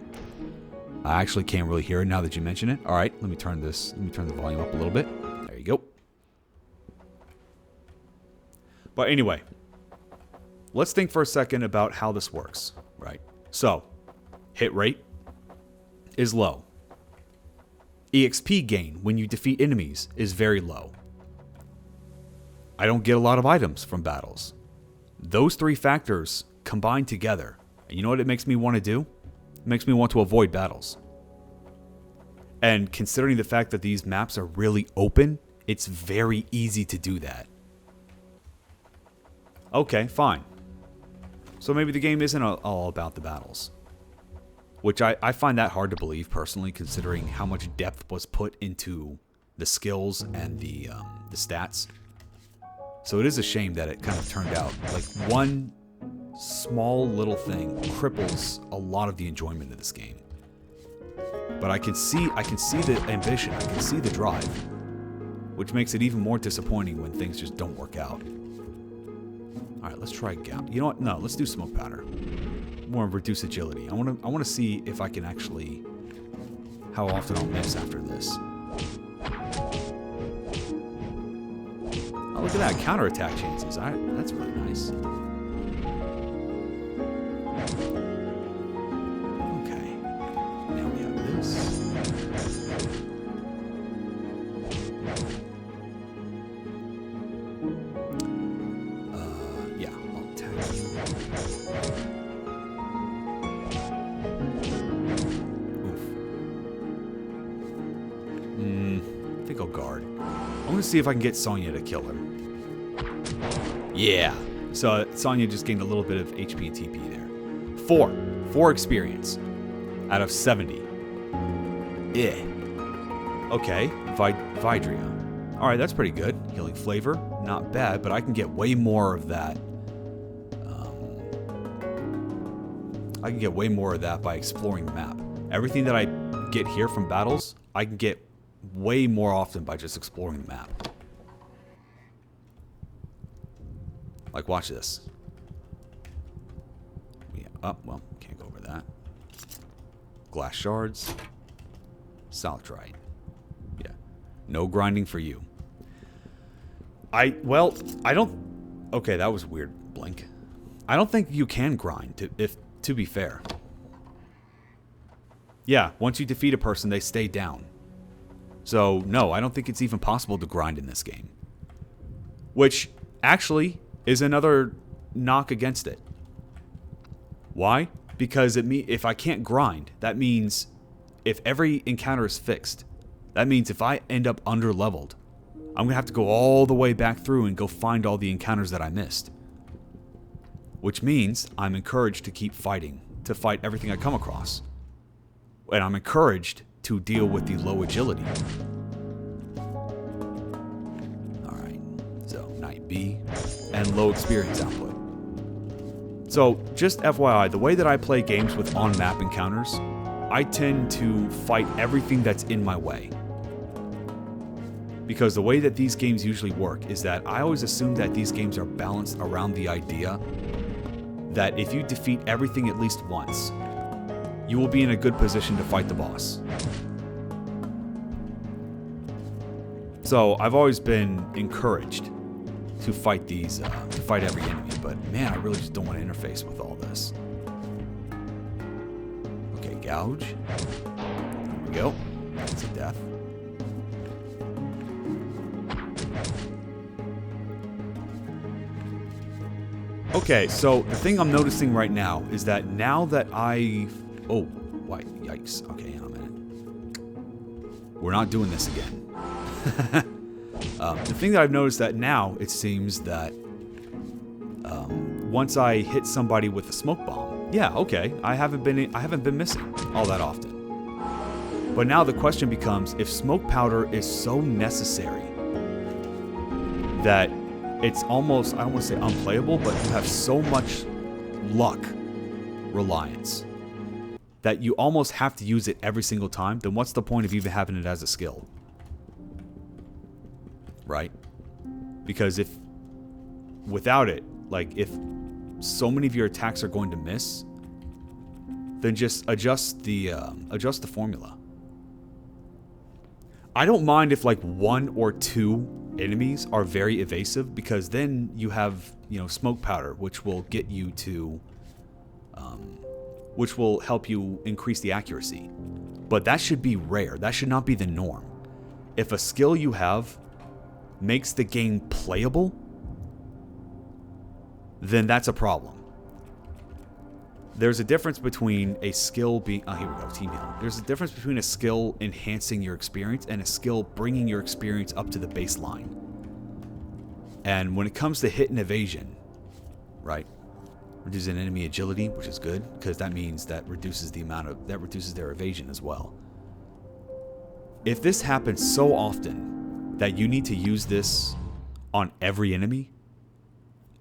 I actually can't really hear it now that you mention it. All right, let me turn the volume up a little bit. There you go. But anyway, let's think for a second about how this works, right? So, hit rate is low. EXP gain when you defeat enemies is very low. I don't get a lot of items from battles. Those three factors combine together. And you know what it makes me want to do? It makes me want to avoid battles. And considering the fact that these maps are really open, it's very easy to do that. Okay, fine. So maybe the game isn't all about the battles. Which I find that hard to believe personally, considering how much depth was put into the skills and the stats. So it is a shame that it kind of turned out like one small little thing cripples a lot of the enjoyment of this game. But I can see the ambition, I can see the drive, which makes it even more disappointing when things just don't work out. All right, let's try gout. You know what? No, let's do smoke powder. More reduce agility. I want to see if I can actually how often I'll miss after this. Oh, look at that counterattack chances. That's really nice. Okay. Now we have this. Yeah, I'll attack you. I think I'll guard. I'm going to see if I can get Sonya to kill her. Yeah. So Sonya just gained a little bit of HP and TP there. 4 experience out of 70. Yeah. Okay. Vidria. Alright, that's pretty good. Healing flavor. Not bad, but I can get way more of that. I can get way more of that by exploring the map. Everything that I get here from battles, I can get way more often by just exploring the map. Like, watch this. Well, can't go over that. Glass shards. Saltrite. Yeah. No grinding for you. I don't... Okay, that was weird, Blink. I don't think you can grind, to be fair. Yeah, once you defeat a person, they stay down. So, no, I don't think it's even possible to grind in this game. Which, actually, is another knock against it. Why? Because if I can't grind, that means if every encounter is fixed, that means if I end up under-leveled, I'm going to have to go all the way back through and go find all the encounters that I missed. which means I'm encouraged to keep fighting, to fight everything I come across. And I'm encouraged to deal with the low agility. Alright, so Knight B, and low experience output. So, just FYI, the way that I play games with on-map encounters, I tend to fight everything that's in my way. Because the way that these games usually work is that I always assume that these games are balanced around the idea that if you defeat everything at least once, you will be in a good position to fight the boss. So I've always been encouraged to fight these, to fight every enemy, but man, I really just don't want to interface with all this. Okay, gouge. There we go. That's a death. Okay, so the thing I'm noticing right now is that now that oh, why, yikes. Okay, hang on a minute. We're not doing this again. The thing that I've noticed that now, it seems that once I hit somebody with a smoke bomb, yeah, okay, I haven't been missing all that often. But now the question becomes, if smoke powder is so necessary that it's almost, I don't want to say unplayable, but you have so much luck reliance that you almost have to use it every single time, then what's the point of even having it as a skill? Right? Because if without it, like if so many of your attacks are going to miss, then just adjust the formula. I don't mind if like 1 or 2 enemies are very evasive, because then you have, you know, smoke powder, which will get you to, which will help you increase the accuracy. But that should be rare. That should not be the norm. If a skill you have makes the game playable, then that's a problem. There's a difference between a skill being... Oh, here we go, team heal. There's a difference between a skill enhancing your experience and a skill bringing your experience up to the baseline. And when it comes to hit and evasion, right? Reduces an enemy agility, which is good, because that means that reduces their evasion as well. If this happens so often that you need to use this on every enemy,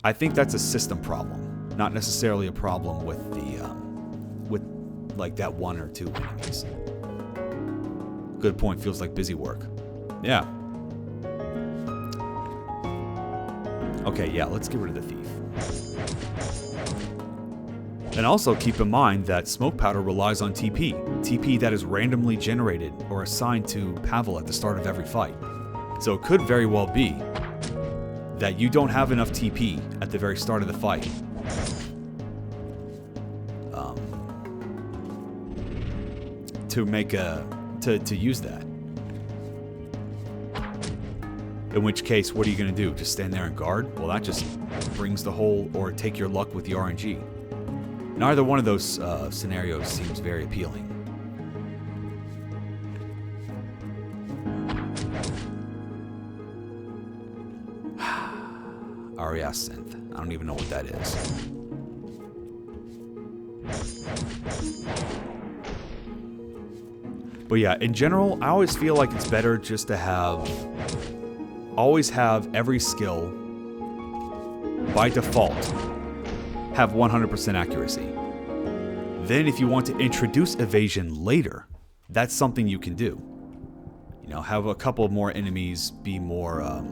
I think that's a system problem, not necessarily a problem with the with like that 1 or 2 enemies. Good point. Feels like busy work. Yeah. Okay, yeah, let's get rid of the thief. And also keep in mind that smoke powder relies on TP. TP that is randomly generated or assigned to Pavel at the start of every fight. So it could very well be that you don't have enough TP at the very start of the fight to make to use that. In which case, what are you going to do? Just stand there and guard? Well, that just brings the whole, or take your luck with the RNG. Neither one of those scenarios seems very appealing. RES synth. I don't even know what that is. But yeah, in general, I always feel like it's better just to always have every skill, by default, have 100% accuracy. Then if you want to introduce evasion later, that's something you can do. You know, have a couple more enemies be more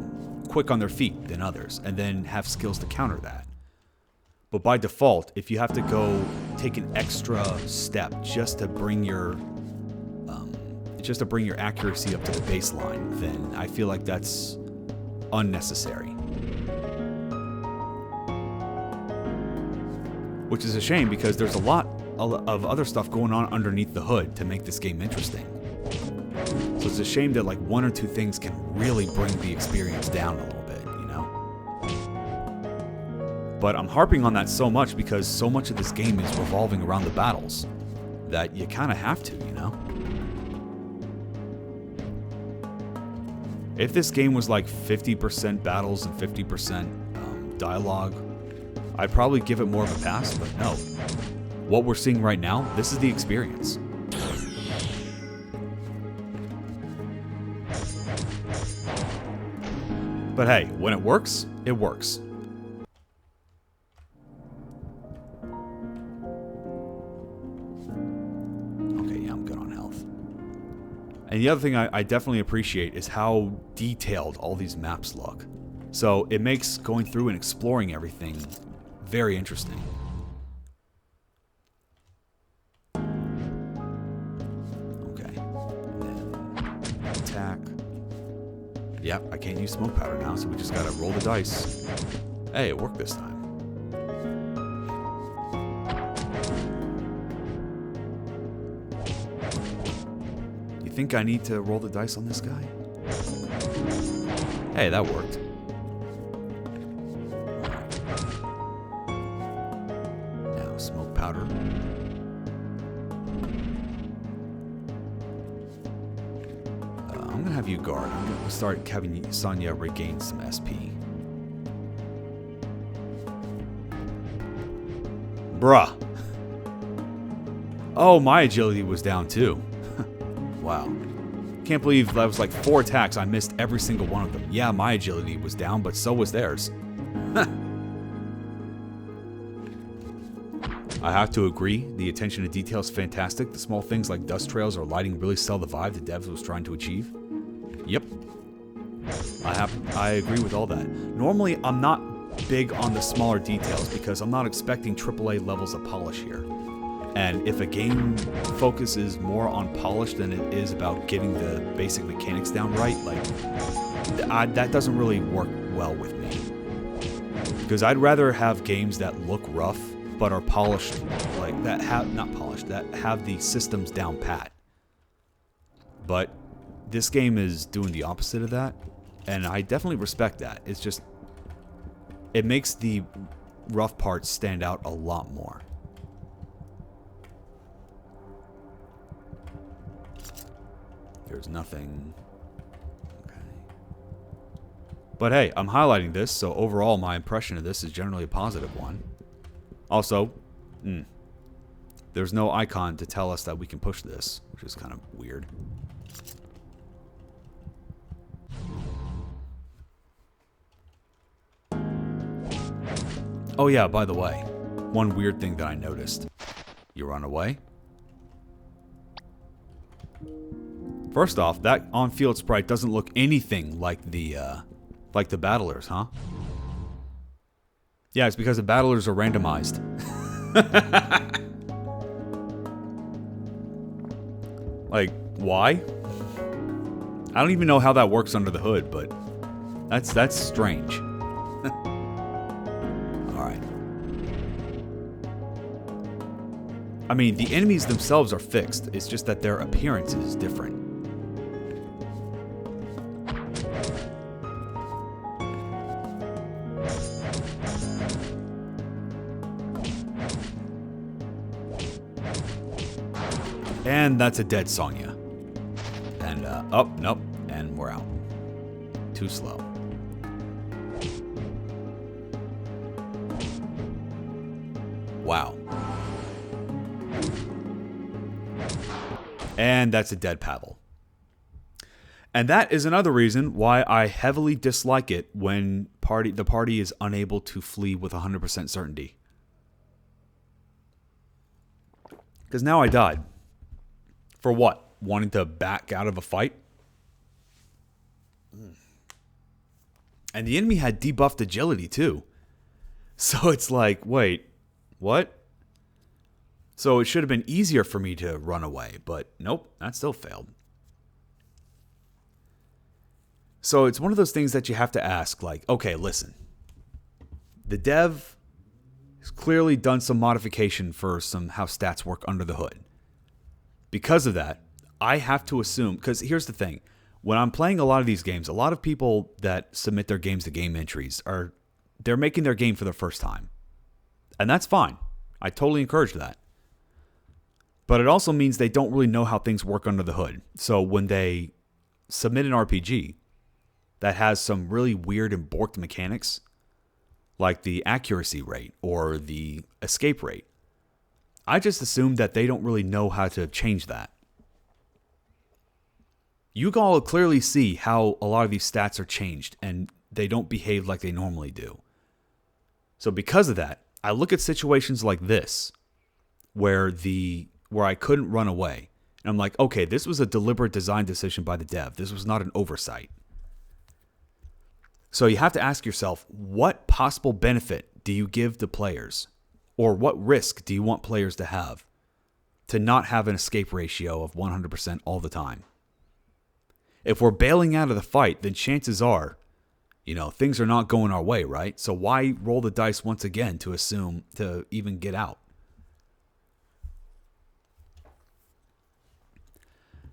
quick on their feet than others, and then have skills to counter that. But by default, if you have to go take an extra step just to bring your accuracy up to the baseline, then I feel like that's unnecessary. Which is a shame, because there's a lot of other stuff going on underneath the hood to make this game interesting. So it's a shame that like 1 or 2 things can really bring the experience down a little bit, you know? But I'm harping on that so much because so much of this game is revolving around the battles that you kind of have to, you know? If this game was like 50% battles and 50% dialogue, I'd probably give it more of a pass, but no. What we're seeing right now, this is the experience. But hey, when it works, it works. Okay, yeah, I'm good on health. And the other thing I definitely appreciate is how detailed all these maps look. So it makes going through and exploring everything very interesting. Okay. And then attack. Yep, I can't use smoke powder now, so we just gotta roll the dice. Hey, it worked this time. You think I need to roll the dice on this guy? Hey, that worked. Now, smoke powder. I'm gonna have you guard. I'm gonna start having Sonya regain some SP. Bruh. Oh, my agility was down too. Wow. Can't believe that was like 4 attacks. I missed every single one of them. Yeah, my agility was down, but so was theirs. I have to agree, the attention to detail is fantastic. The small things like dust trails or lighting really sell the vibe the devs was trying to achieve. Yep. I agree with all that. Normally, I'm not big on the smaller details because I'm not expecting AAA levels of polish here. And if a game focuses more on polish than it is about getting the basic mechanics down right, like, that doesn't really work well with me. Because I'd rather have games that look rough, but are polished, like, that have, not polished, that have the systems down pat. But this game is doing the opposite of that, and I definitely respect that. It's just, it makes the rough parts stand out a lot more. There's nothing. Okay. But hey, I'm highlighting this, so overall my impression of this is generally a positive one. Also, there's no icon to tell us that we can push this, which is kind of weird. Oh yeah, by the way, one weird thing that I noticed. You run away? First off, that on-field sprite doesn't look anything like the battlers, huh? Yeah, it's because the battlers are randomized. Like, why? I don't even know how that works under the hood, but that's strange. Alright. I mean, the enemies themselves are fixed. It's just that their appearance is different. And that's a dead Sonya. And, oh, nope. And we're out. Too slow. Wow. And that's a dead Pavel. And that is another reason why I heavily dislike it when the party is unable to flee with 100% certainty. Because now I died. For what? Wanting to back out of a fight? And the enemy had debuffed agility too. So it's like, wait, what? So it should have been easier for me to run away, but nope, that still failed. So it's one of those things that you have to ask, like, okay, listen. The dev has clearly done some modification for how stats work under the hood. Because of that, I have to assume, because here's the thing. When I'm playing a lot of these games, a lot of people that submit their games to game entries they're making their game for the first time. And that's fine. I totally encourage that. But it also means they don't really know how things work under the hood. So when they submit an RPG that has some really weird and borked mechanics, like the accuracy rate or the escape rate. I just assume that they don't really know how to change that. You can all clearly see how a lot of these stats are changed and they don't behave like they normally do. So because of that, I look at situations like this where I couldn't run away. And I'm like, okay, this was a deliberate design decision by the dev. This was not an oversight. So you have to ask yourself, what possible benefit do you give to players? Or what risk do you want players to have not have an escape ratio of 100% all the time? If we're bailing out of the fight, then chances are, things are not going our way, right? So why roll the dice once again to assume to even get out?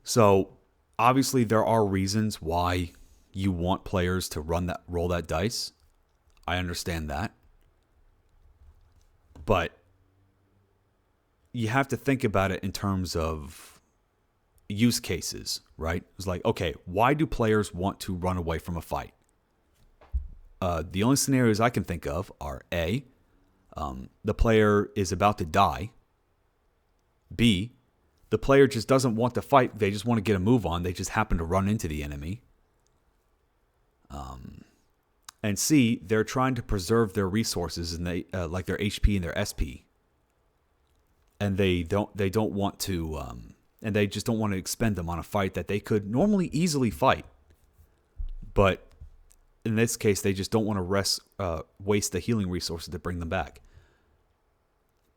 So obviously there are reasons why you want players to roll that dice. I understand that. But you have to think about it in terms of use cases, right? It's like, okay, why do players want to run away from a fight? The only scenarios I can think of are A, the player is about to die. B, the player just doesn't want to fight. They just want to get a move on. They just happen to run into the enemy. And C, they're trying to preserve their resources and they like their HP and their SP. And they don't want to, and they just don't want to expend them on a fight that they could normally easily fight. But in this case, they just don't want to waste the healing resources to bring them back.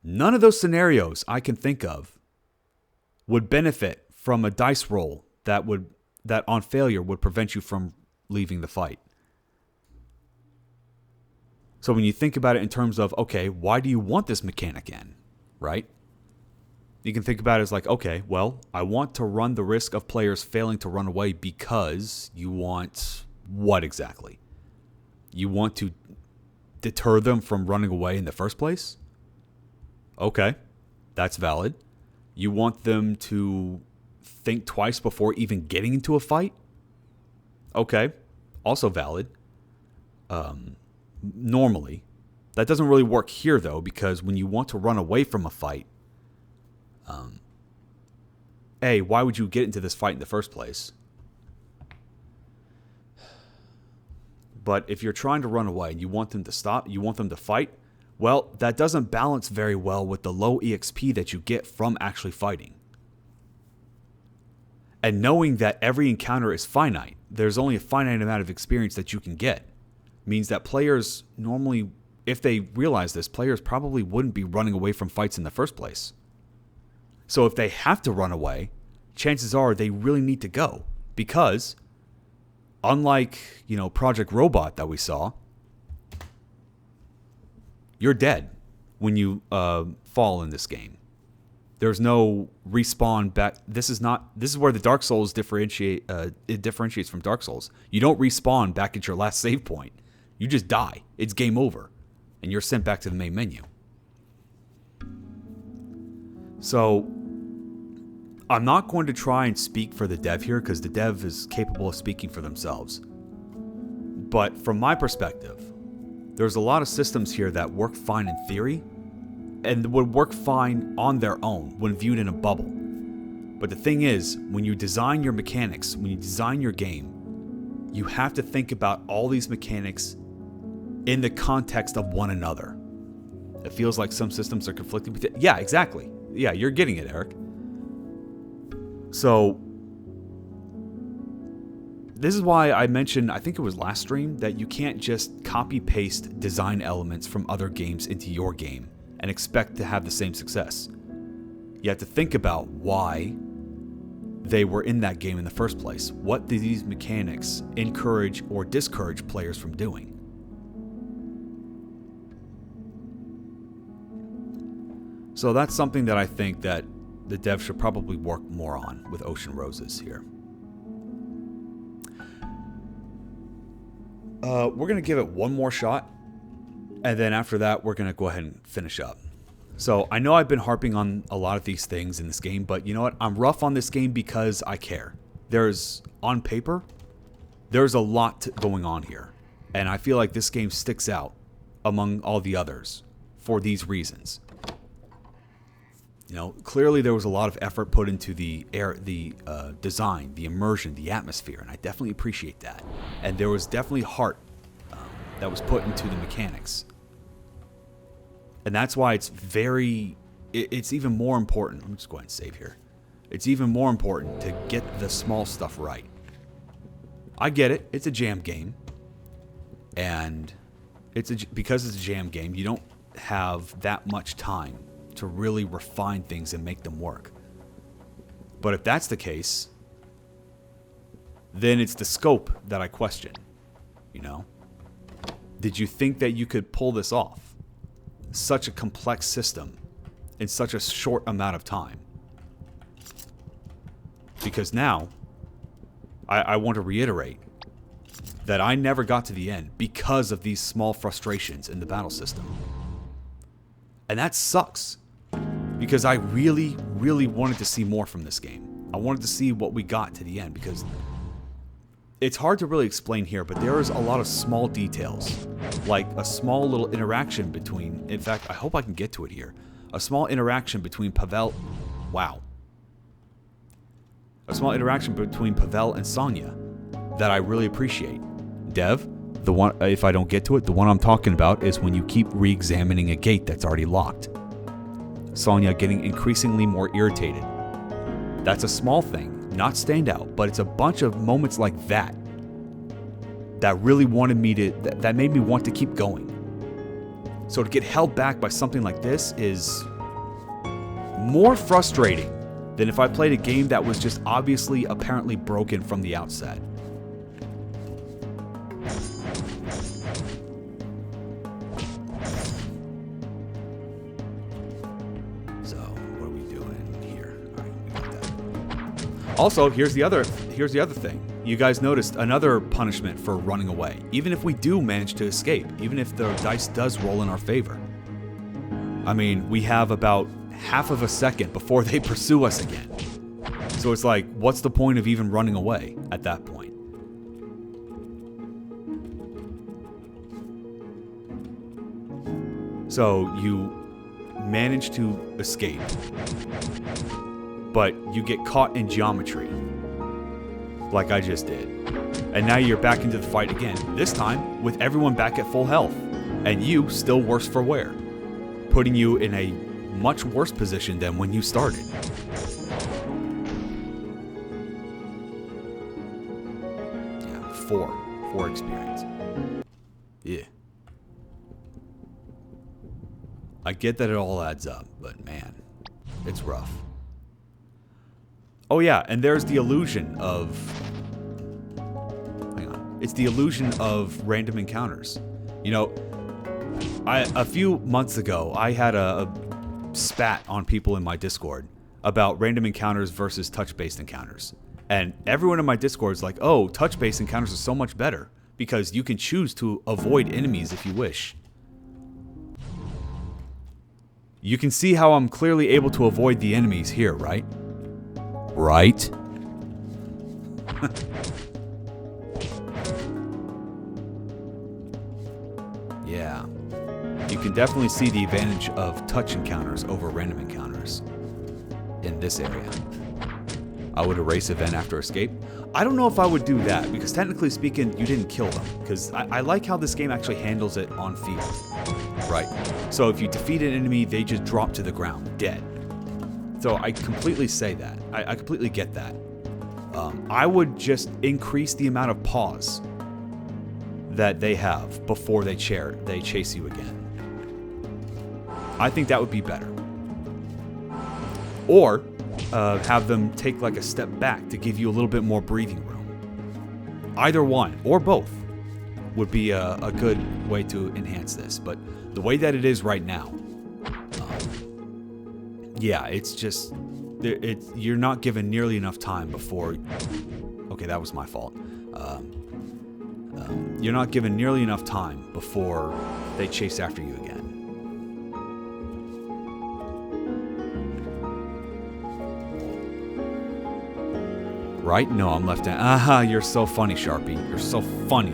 None of those scenarios I can think of would benefit from a dice roll that on failure would prevent you from leaving the fight. So when you think about it in terms of, okay, why do you want this mechanic in, right? You can think about it as like, okay, well, I want to run the risk of players failing to run away because you want what exactly? You want to deter them from running away in the first place? Okay, that's valid. You want them to think twice before even getting into a fight? Okay, also valid. Normally. That doesn't really work here, though, because when you want to run away from a fight, A, why would you get into this fight in the first place? But if you're trying to run away and you want them to stop, you want them to fight, well, that doesn't balance very well with the low EXP that you get from actually fighting. And knowing that every encounter is finite, there's only a finite amount of experience that you can get, means that players normally, if they realize this, players probably wouldn't be running away from fights in the first place. So if they have to run away, chances are they really need to go. Because, unlike, Project Robot that we saw, you're dead when you fall in this game. There's no respawn back. This is where the Dark Souls it differentiates from Dark Souls. You don't respawn back at your last save point. You just die. It's game over. And you're sent back to the main menu. So, I'm not going to try and speak for the dev here because the dev is capable of speaking for themselves. But from my perspective, there's a lot of systems here that work fine in theory and would work fine on their own when viewed in a bubble. But the thing is, when you design your mechanics, when you design your game, you have to think about all these mechanics in the context of one another. It feels like some systems are conflicting with it. Yeah, exactly. Yeah, you're getting it, Eric. So, this is why I mentioned, I think it was last stream, that you can't just copy-paste design elements from other games into your game and expect to have the same success. You have to think about why they were in that game in the first place. What do these mechanics encourage or discourage players from doing? So that's something that I think that the dev should probably work more on with Ocean Roses here. We're going to give it one more shot, and then after that, we're going to go ahead and finish up. So I know I've been harping on a lot of these things in this game, but you know what? I'm rough on this game because I care. On paper, there's a lot going on here, and I feel like this game sticks out among all the others for these reasons. You know, clearly there was a lot of effort put into the design, the immersion, the atmosphere, and I definitely appreciate that. And there was definitely heart that was put into the mechanics. And that's why it's even more important. Let me just go ahead and save here. It's even more important to get the small stuff right. I get it. It's a jam game. And because it's a jam game, you don't have that much time to really refine things and make them work. But if that's the case, then it's the scope that I question. You know? Did you think that you could pull this off? Such a complex system in such a short amount of time? Because now, I want to reiterate that I never got to the end because of these small frustrations in the battle system. And that sucks. Because I really, really wanted to see more from this game. I wanted to see what we got to the end, because it's hard to really explain here, but there is a lot of small details. Like a small little interaction between... In fact, I hope I can get to it here. A small interaction between Pavel... Wow. A small interaction between Pavel and Sonya that I really appreciate. Dev, the one, if I don't get to it, the one I'm talking about is when you keep re-examining a gate that's already locked. Sonya getting increasingly more irritated. That's a small thing, not standout, but it's a bunch of moments like that that really wanted me to, that made me want to keep going. So to get held back by something like this is more frustrating than if I played a game that was just obviously apparently broken from the outset. Also, here's the other thing. You guys noticed another punishment for running away. Even if we do manage to escape, even if the dice does roll in our favor. I mean, we have about half of a second before they pursue us again. So it's like, what's the point of even running away at that point? So you manage to escape, but you get caught in geometry, like I just did. And now you're back into the fight again, this time with everyone back at full health, and you still worse for wear, putting you in a much worse position than when you started. Yeah, 4 experience. Yeah. I get that it all adds up, but man, it's rough. Oh yeah, and there's the illusion of... Hang on. It's the illusion of random encounters. You know, a few months ago, I had a spat on people in my Discord about random encounters versus touch-based encounters. And everyone in my Discord is like, oh, touch-based encounters are so much better because you can choose to avoid enemies if you wish. You can see how I'm clearly able to avoid the enemies here, right? Right? Yeah. You can definitely see the advantage of touch encounters over random encounters in this area. I would erase event after escape. I don't know if I would do that, because technically speaking, you didn't kill them. Because I like how this game actually handles it on field. Right. So if you defeat an enemy, they just drop to the ground, dead. So I completely say that. I completely get that. I would just increase the amount of pause that they have before they chase you again. I think that would be better. Or have them take like a step back to give you a little bit more breathing room. Either one, or both, would be a good way to enhance this. But the way that it is right now, yeah, it's just... you're not given nearly enough time before... Okay, that was my fault. You're not given nearly enough time before they chase after you again. Right? No, I'm left-handed. Aha, you're so funny, Sharpie. You're so funny.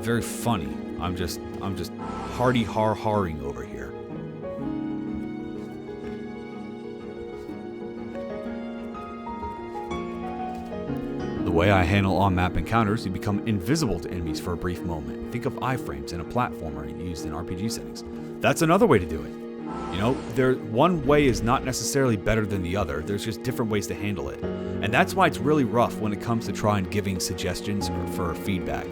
Very funny. I'm just hardy har-harring over here. The way I handle on-map encounters, you become invisible to enemies for a brief moment. Think of iframes in a platformer used in RPG settings. That's another way to do it. You know, one way is not necessarily better than the other. There's just different ways to handle it. And that's why it's really rough when it comes to trying giving suggestions for feedback.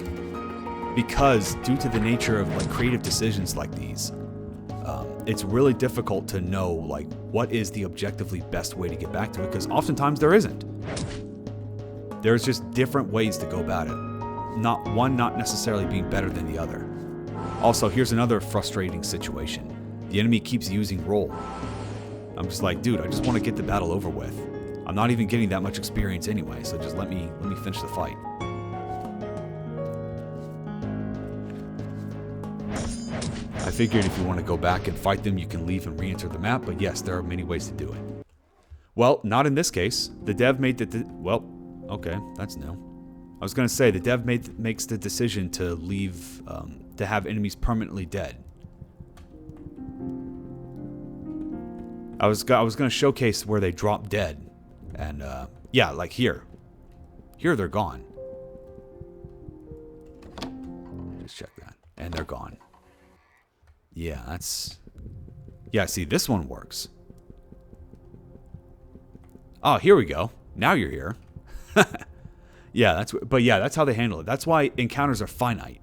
Because due to the nature of like creative decisions like these, it's really difficult to know like what is the objectively best way to get back to it, because oftentimes there isn't. There's just different ways to go about it. Not necessarily being better than the other. Also, here's another frustrating situation. The enemy keeps using roll. I'm just like, dude, I just want to get the battle over with. I'm not even getting that much experience anyway, so just let me finish the fight. I figured if you want to go back and fight them, you can leave and re-enter the map, but yes, there are many ways to do it. Well, not in this case. The dev made well, okay, that's new. I was going to say, the dev makes the decision to leave, to have enemies permanently dead. I was going to showcase where they drop dead, and yeah, like here. Here they're gone. Just check that, and they're gone. Yeah, that's... Yeah, see, this one works. Oh, here we go. Now you're here. Yeah, but yeah, that's how they handle it. That's why encounters are finite.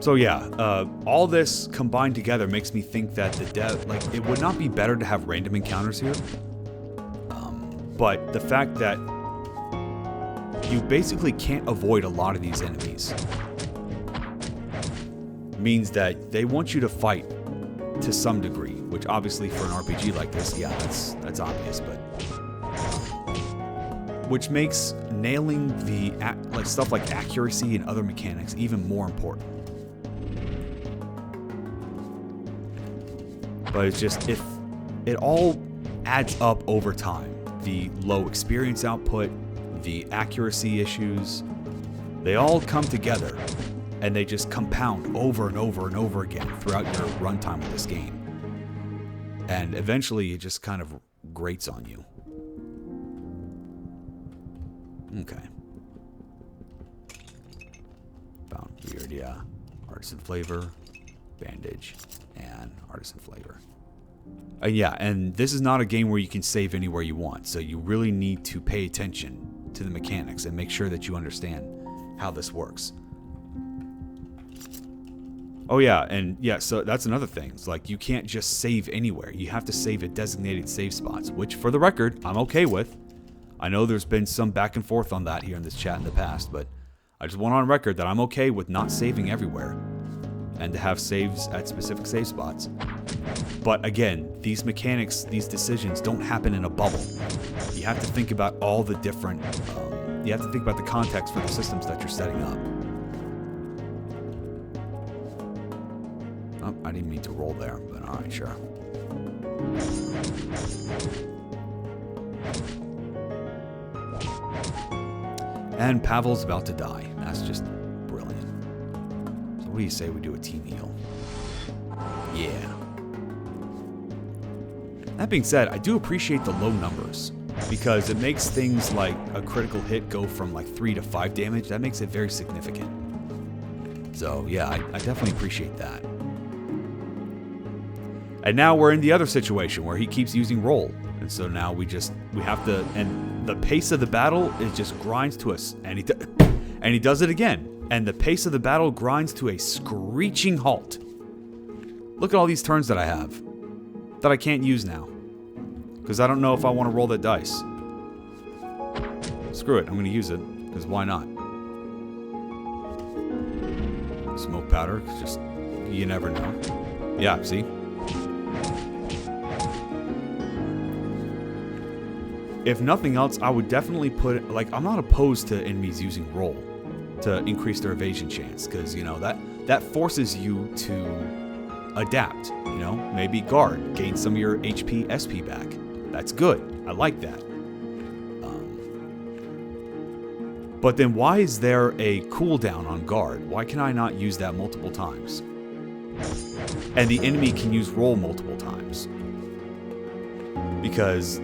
So yeah, all this combined together makes me think that the dev, like, it would not be better to have random encounters here. But the fact that you basically can't avoid a lot of these enemies means that they want you to fight to some degree, which obviously for an RPG like this, yeah, that's obvious, but which makes nailing the like stuff like accuracy and other mechanics even more important. But it's just, if it all adds up over time, the low experience output, the accuracy issues, they all come together and they just compound over and over and over again throughout your runtime of this game. And eventually it just kind of grates on you. Okay. Found weird, yeah. Artisan flavor, bandage, and artisan flavor. Yeah, and this is not a game where you can save anywhere you want, so you really need to pay attention to the mechanics and make sure that you understand how this works. Oh yeah, and yeah, so that's another thing. It's like, you can't just save anywhere. You have to save at designated save spots, which, for the record, I'm okay with. I know there's been some back and forth on that here in this chat in the past, but I just want on record that I'm okay with not saving everywhere and to have saves at specific save spots. But again, these mechanics, these decisions don't happen in a bubble. You have to think about all the different, you have to think about the context for the systems that you're setting up. Oh, I didn't mean to roll there, but alright, sure. And Pavel's about to die. That's just brilliant. So what do you say we do a team heal? Yeah. That being said, I do appreciate the low numbers, because it makes things like a critical hit go from like 3 to 5 damage. That makes it very significant. So yeah, I definitely appreciate that. And now we're in the other situation where he keeps using roll. And so now we have to, and the pace of the battle, it just grinds to us. And he does it again. And the pace of the battle grinds to a screeching halt. Look at all these turns that I have that I can't use now, because I don't know if I want to roll that dice. Screw it, I'm going to use it, because why not? Smoke powder, just, you never know. Yeah, see? If nothing else, I would definitely put, like, I'm not opposed to enemies using roll to increase their evasion chance, because, you know, that forces you to adapt, you know, maybe guard, gain some of your HP, SP back. That's good. I like that. But then why is there a cooldown on guard? Why can I not use that multiple times? And the enemy can use roll multiple times. Because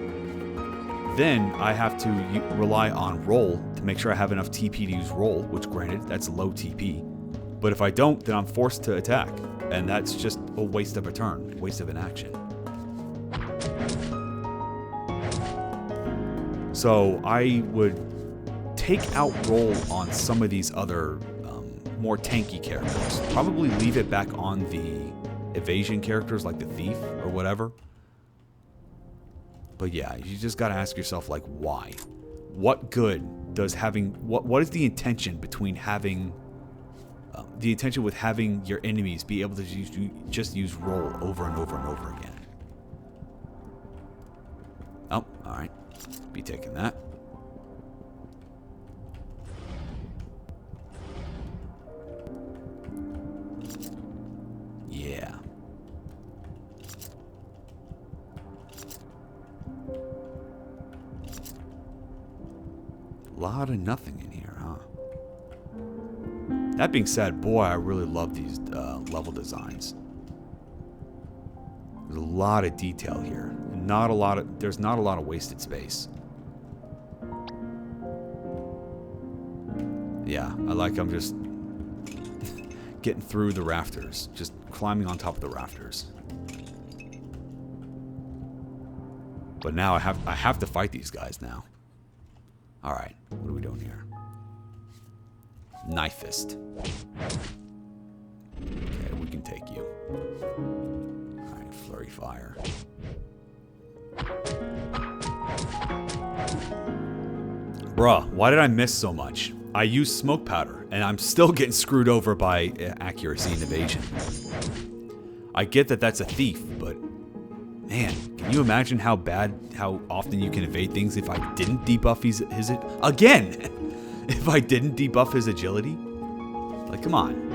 then I have to rely on roll to make sure I have enough TP to use roll, which granted, that's low TP. But if I don't, then I'm forced to attack. And that's just a waste of a turn, waste of an action. So I would take out roll on some of these other more tanky characters. Probably leave it back on the evasion characters like the thief or whatever. But yeah, you just gotta ask yourself, like, why? What good does having... What is the intention between having... the intention with having your enemies be able to just use roll over and over and over again? Oh, alright. Be taking that. Yeah. A lot of nothing in here, huh? That being said, boy, I really love these level designs. There's a lot of detail here. And there's not a lot of wasted space. Yeah, I like I'm just getting through the rafters. Just climbing on top of the rafters. But now I have to fight these guys now. Alright, what are we doing here? Knifist. Okay, we can take you. Alright, Flurry Fire. Bruh, why did I miss so much? I used Smoke Powder, and I'm still getting screwed over by accuracy and evasion. I get that that's a thief, but... Man, can you imagine how often you can evade things if I didn't debuff his again! If I didn't debuff his agility? Like, come on.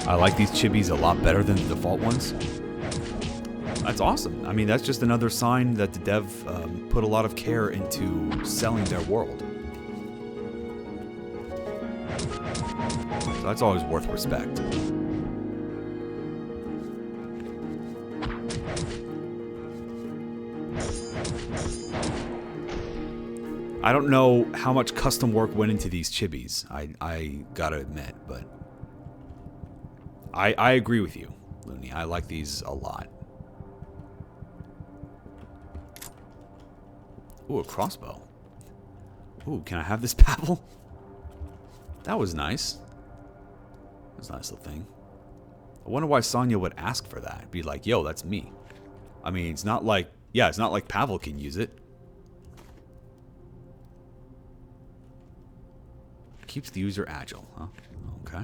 I like these chibis a lot better than the default ones. That's awesome. I mean, that's just another sign that the dev put a lot of care into selling their world. So that's always worth respect. I don't know how much custom work went into these chibis, I gotta admit, but I agree with you, Looney. I like these a lot. Ooh, a crossbow. Ooh, can I have this Pavel? That was nice. That's a nice little thing. I wonder why Sonya would ask for that. Be like, yo, that's me. I mean, it's not like... Yeah, it's not like Pavel can use it. Keeps the user agile, huh? Okay.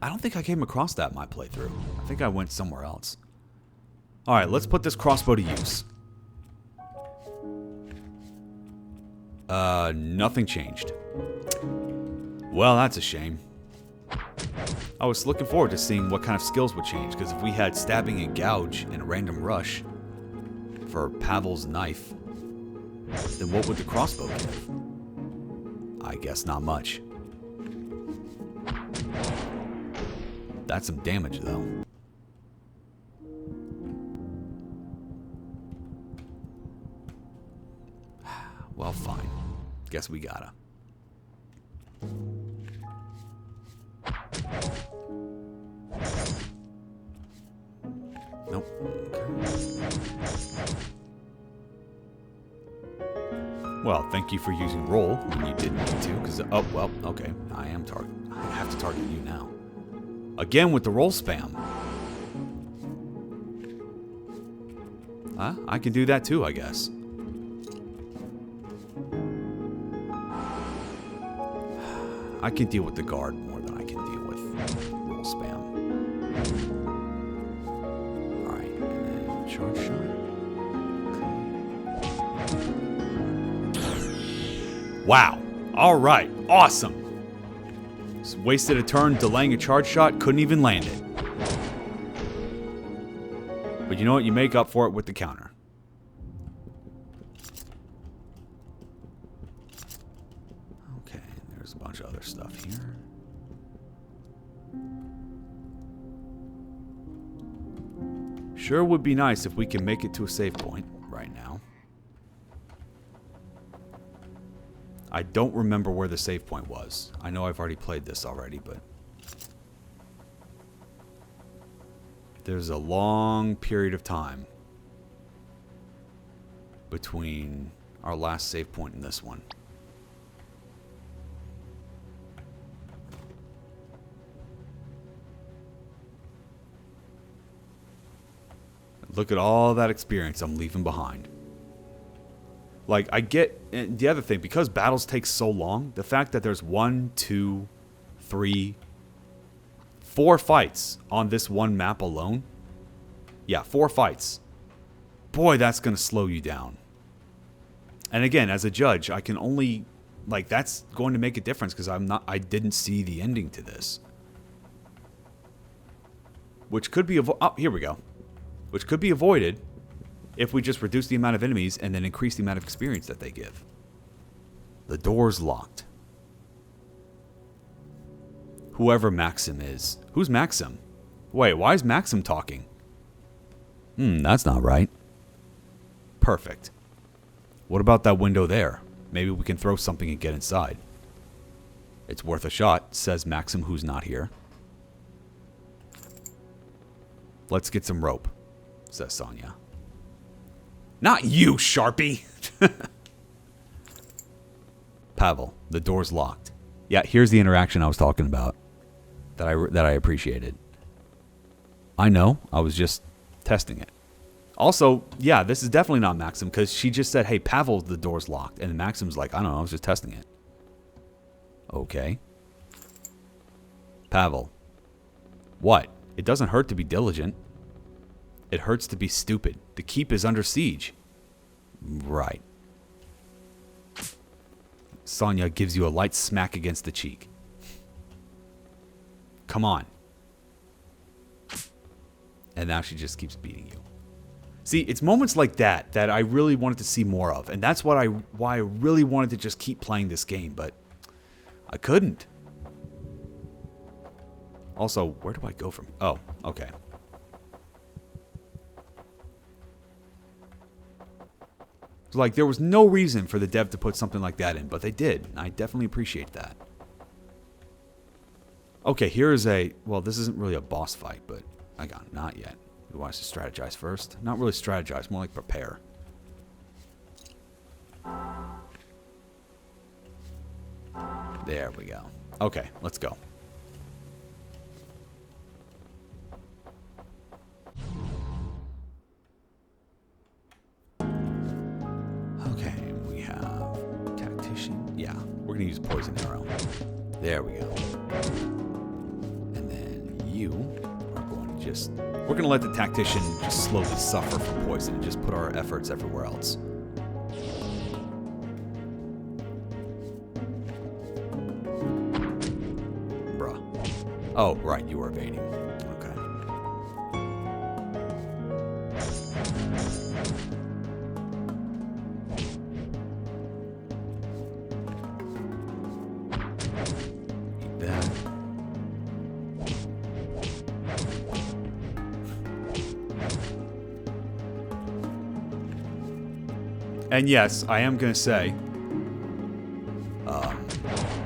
I don't think I came across that in my playthrough. I think I went somewhere else. Alright, let's put this crossbow to use. Nothing changed. Well, that's a shame. I was looking forward to seeing what kind of skills would change, because if we had stabbing and gouge and random rush for Pavel's knife, then what would the crossbow give? I guess not much. That's some damage, though. Well, fine. Guess we gotta. Nope. Okay. Well, thank you for using roll when you didn't need to, because... Oh, well, okay. I have to target you now. Again with the roll spam. I can do that too, I guess. I can deal with the guard more than I can deal with roll spam. Alright, and then charge shot. Wow. Alright, awesome. Just wasted a turn delaying a charge shot, couldn't even land it. But you know what? You make up for it with the counter. Okay, there's a bunch of other stuff here. Sure would be nice if we can make it to a save point right now. I don't remember where the save point was. I know I've already played this already, but there's a long period of time between our last save point and this one. Look at all that experience I'm leaving behind. Like, I get... And the other thing, because battles take so long, the fact that there's 1, 2, 3, 4 fights on this one map alone. Yeah, 4 fights. Boy, that's going to slow you down. And again, as a judge, I can only... Like, that's going to make a difference because I didn't see the ending to this. Which could be... Oh, here we go. Which could be avoided if we just reduce the amount of enemies and then increase the amount of experience that they give. The door's locked. Whoever Maxim is. Who's Maxim? Wait, why is Maxim talking? That's not right. Perfect. What about that window there? Maybe we can throw something and get inside. It's worth a shot, says Maxim, who's not here. Let's get some rope, says Sonya. Not you, Sharpie! Pavel, the door's locked. Yeah, here's the interaction I was talking about that I appreciated. I know, I was just testing it. Also, yeah, this is definitely not Maxim because she just said, hey, Pavel, the door's locked. And Maxim's like, I don't know, I was just testing it. Okay. Pavel. What? It doesn't hurt to be diligent. It hurts to be stupid. The keep is under siege. Right. Sonya gives you a light smack against the cheek. Come on. And now she just keeps beating you. See, it's moments like that that I really wanted to see more of. And that's why I really wanted to just keep playing this game, but I couldn't. Also, where do I go from? Oh, okay. Like, there was no reason for the dev to put something like that in, but they did. I definitely appreciate that. Okay, here is a... Well, this isn't really a boss fight, but... Not yet. We want us to strategize first. Not really strategize, more like prepare. There we go. Okay, let's go. Okay, we have tactician. Yeah, we're gonna use poison arrow. There we go. And then you are going to just... We're gonna let the tactician just slowly suffer from poison and just put our efforts everywhere else. Bruh. Oh, right, you are evading. Okay. Eat that. And yes, I am going to say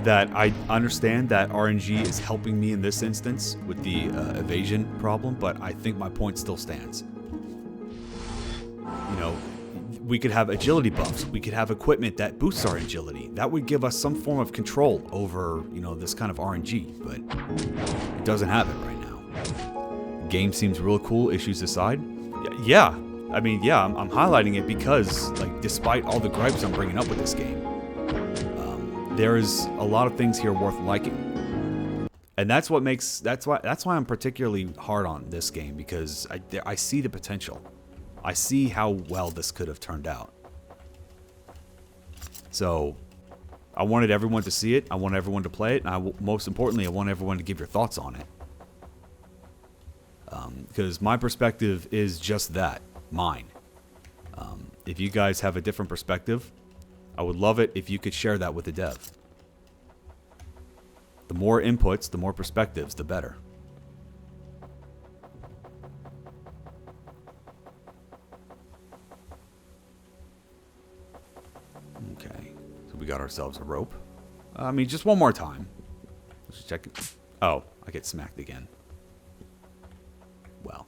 that I understand that RNG is helping me in this instance with the evasion problem, but I think my point still stands. You know, we could have agility buffs. We could have equipment that boosts our agility. That would give us some form of control over, you know, this kind of RNG, but it doesn't have it right now. Game seems real cool, issues aside. Yeah. I mean, yeah, I'm highlighting it because, like, despite all the gripes I'm bringing up with this game, there is a lot of things here worth liking, and that's why I'm particularly hard on this game, because I see the potential. I see how well this could have turned out. So, I wanted everyone to see it. I want everyone to play it, and most importantly, I want everyone to give your thoughts on it. Because my perspective is just that, mine. If you guys have a different perspective, I would love it if you could share that with the dev. The more inputs, the more perspectives, the better. Okay, so we got ourselves a rope. I mean, just one more time. Let's check it. Oh, I get smacked again. Well.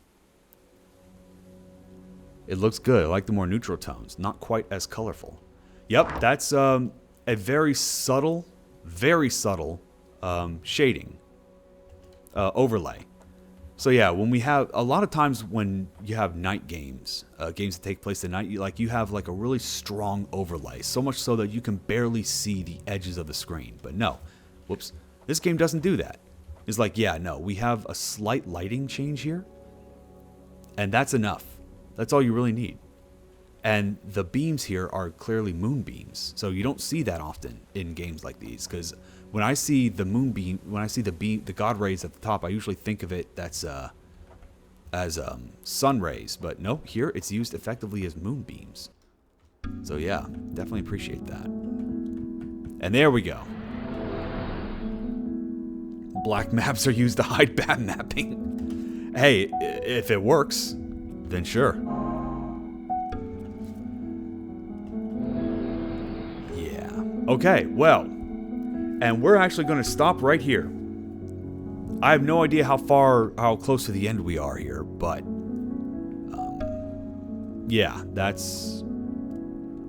It looks good. I like the more neutral tones. Not quite as colorful. Yep, that's a very subtle shading. Overlay. So yeah, when we have, a lot of times when you have night games, games that take place at night, you have like a really strong overlay. So much so that you can barely see the edges of the screen. But no, whoops, this game doesn't do that. It's like, yeah, no, we have a slight lighting change here. And that's enough. That's all you really need. And the beams here are clearly moonbeams. So you don't see that often in games like these. Because when I see the moonbeam, when I see the god rays at the top, I usually think of it as sun rays. But no, here it's used effectively as moonbeams. So yeah, definitely appreciate that. And there we go. Black maps are used to hide bad mapping. Hey, if it works, then sure. Yeah. Okay, well. And we're actually going to stop right here. I have no idea how close to the end we are here, but yeah,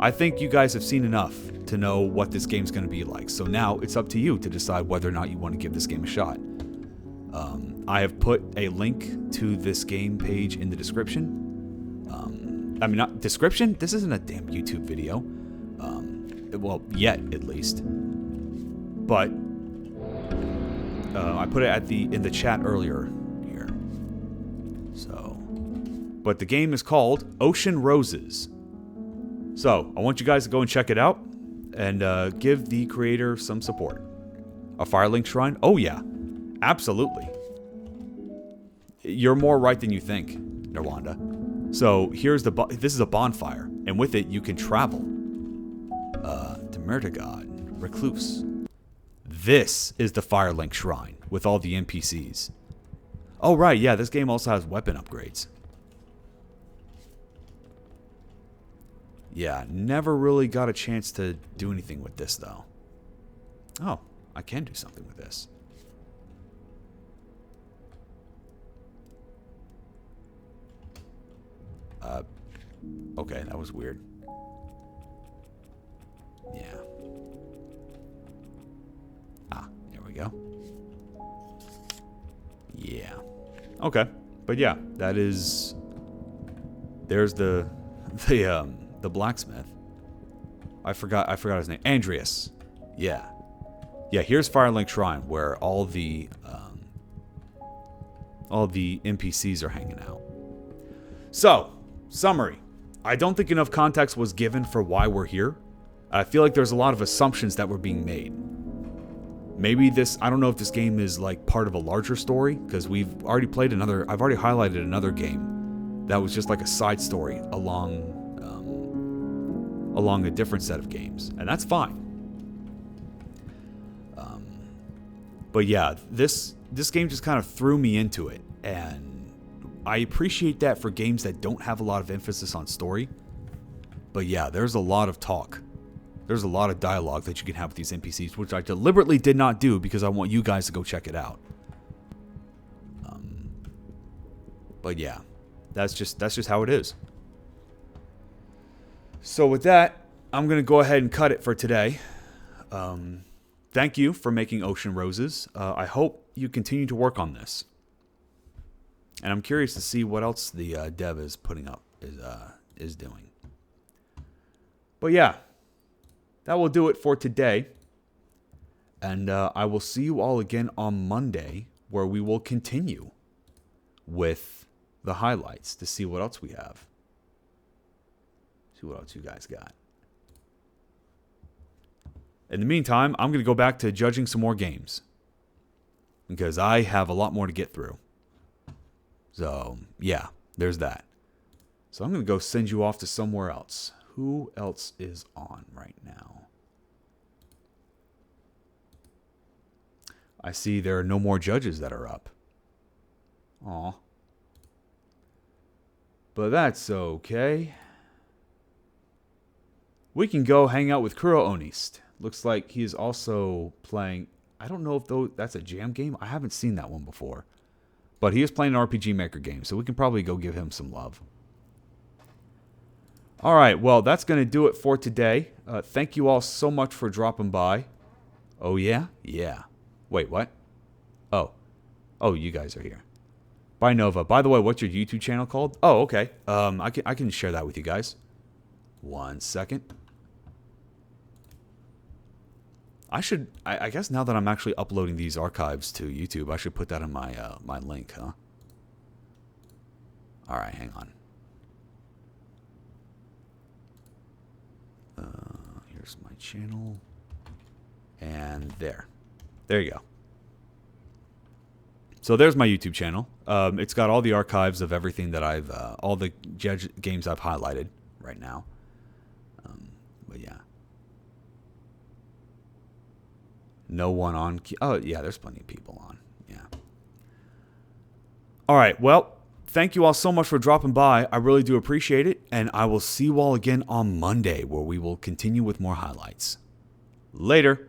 I think you guys have seen enough to know what this game's going to be like. So now it's up to you to decide whether or not you want to give this game a shot. I have put a link to this game page in the description. I mean, not description? This isn't a damn YouTube video. Well, yet at least. But I put it in the chat earlier here. So, but the game is called Ocean Roses. So I want you guys to go and check it out and give the creator some support. A Firelink Shrine? Oh yeah, absolutely. You're more right than you think, Nirwanda. So here's this is a bonfire, and with it you can travel. Demertigod, Recluse. This is the Firelink Shrine with all the NPCs. Oh right, yeah, this game also has weapon upgrades. Yeah, never really got a chance to do anything with this though. Oh, I can do something with this. Okay, that was weird. Yeah. Ah, there we go. Yeah. Okay. But yeah, that is... There's the blacksmith. I forgot his name. Andreas. Yeah. Yeah, here's Firelink Shrine, where all the NPCs are hanging out. So, summary. I don't think enough context was given for why we're here. I feel like there's a lot of assumptions that were being made. Maybe I don't know if this game is like part of a larger story, because I've already highlighted another game that was just like a side story along a different set of games, and that's fine. But yeah, this game just kind of threw me into it, and I appreciate that for games that don't have a lot of emphasis on story. But yeah, there's a lot of talk. There's a lot of dialogue that you can have with these NPCs, which I deliberately did not do because I want you guys to go check it out. But yeah, that's just how it is. So with that, I'm going to go ahead and cut it for today. Thank you for making Ocean Roses. I hope you continue to work on this. And I'm curious to see what else the dev is putting up, is doing. But yeah, that will do it for today. And I will see you all again on Monday, where we will continue with the highlights to see what else we have. See what else you guys got. In the meantime, I'm going to go back to judging some more games, because I have a lot more to get through. So, yeah, there's that. So I'm going to go send you off to somewhere else. Who else is on right now? I see there are no more judges that are up. Aw. But that's okay. We can go hang out with Kuro Onist. Looks like he is also playing... I don't know if that's a jam game. I haven't seen that one before. But he is playing an RPG Maker game, so we can probably go give him some love. Alright, well, that's going to do it for today. Thank you all so much for dropping by. Oh, yeah? Yeah. Wait, what? Oh. Oh, you guys are here. Bye, Nova. By the way, what's your YouTube channel called? Oh, okay. I can share that with you guys. 1 second. I guess now that I'm actually uploading these archives to YouTube, I should put that in my my link, huh? All right, hang on. Here's my channel, and there you go. So there's my YouTube channel. It's got all the archives of everything that I've, all the games I've highlighted right now. But yeah. No one on. Oh, yeah, there's plenty of people on. Yeah. All right, well, thank you all so much for dropping by. I really do appreciate it. And I will see you all again on Monday, where we will continue with more highlights. Later.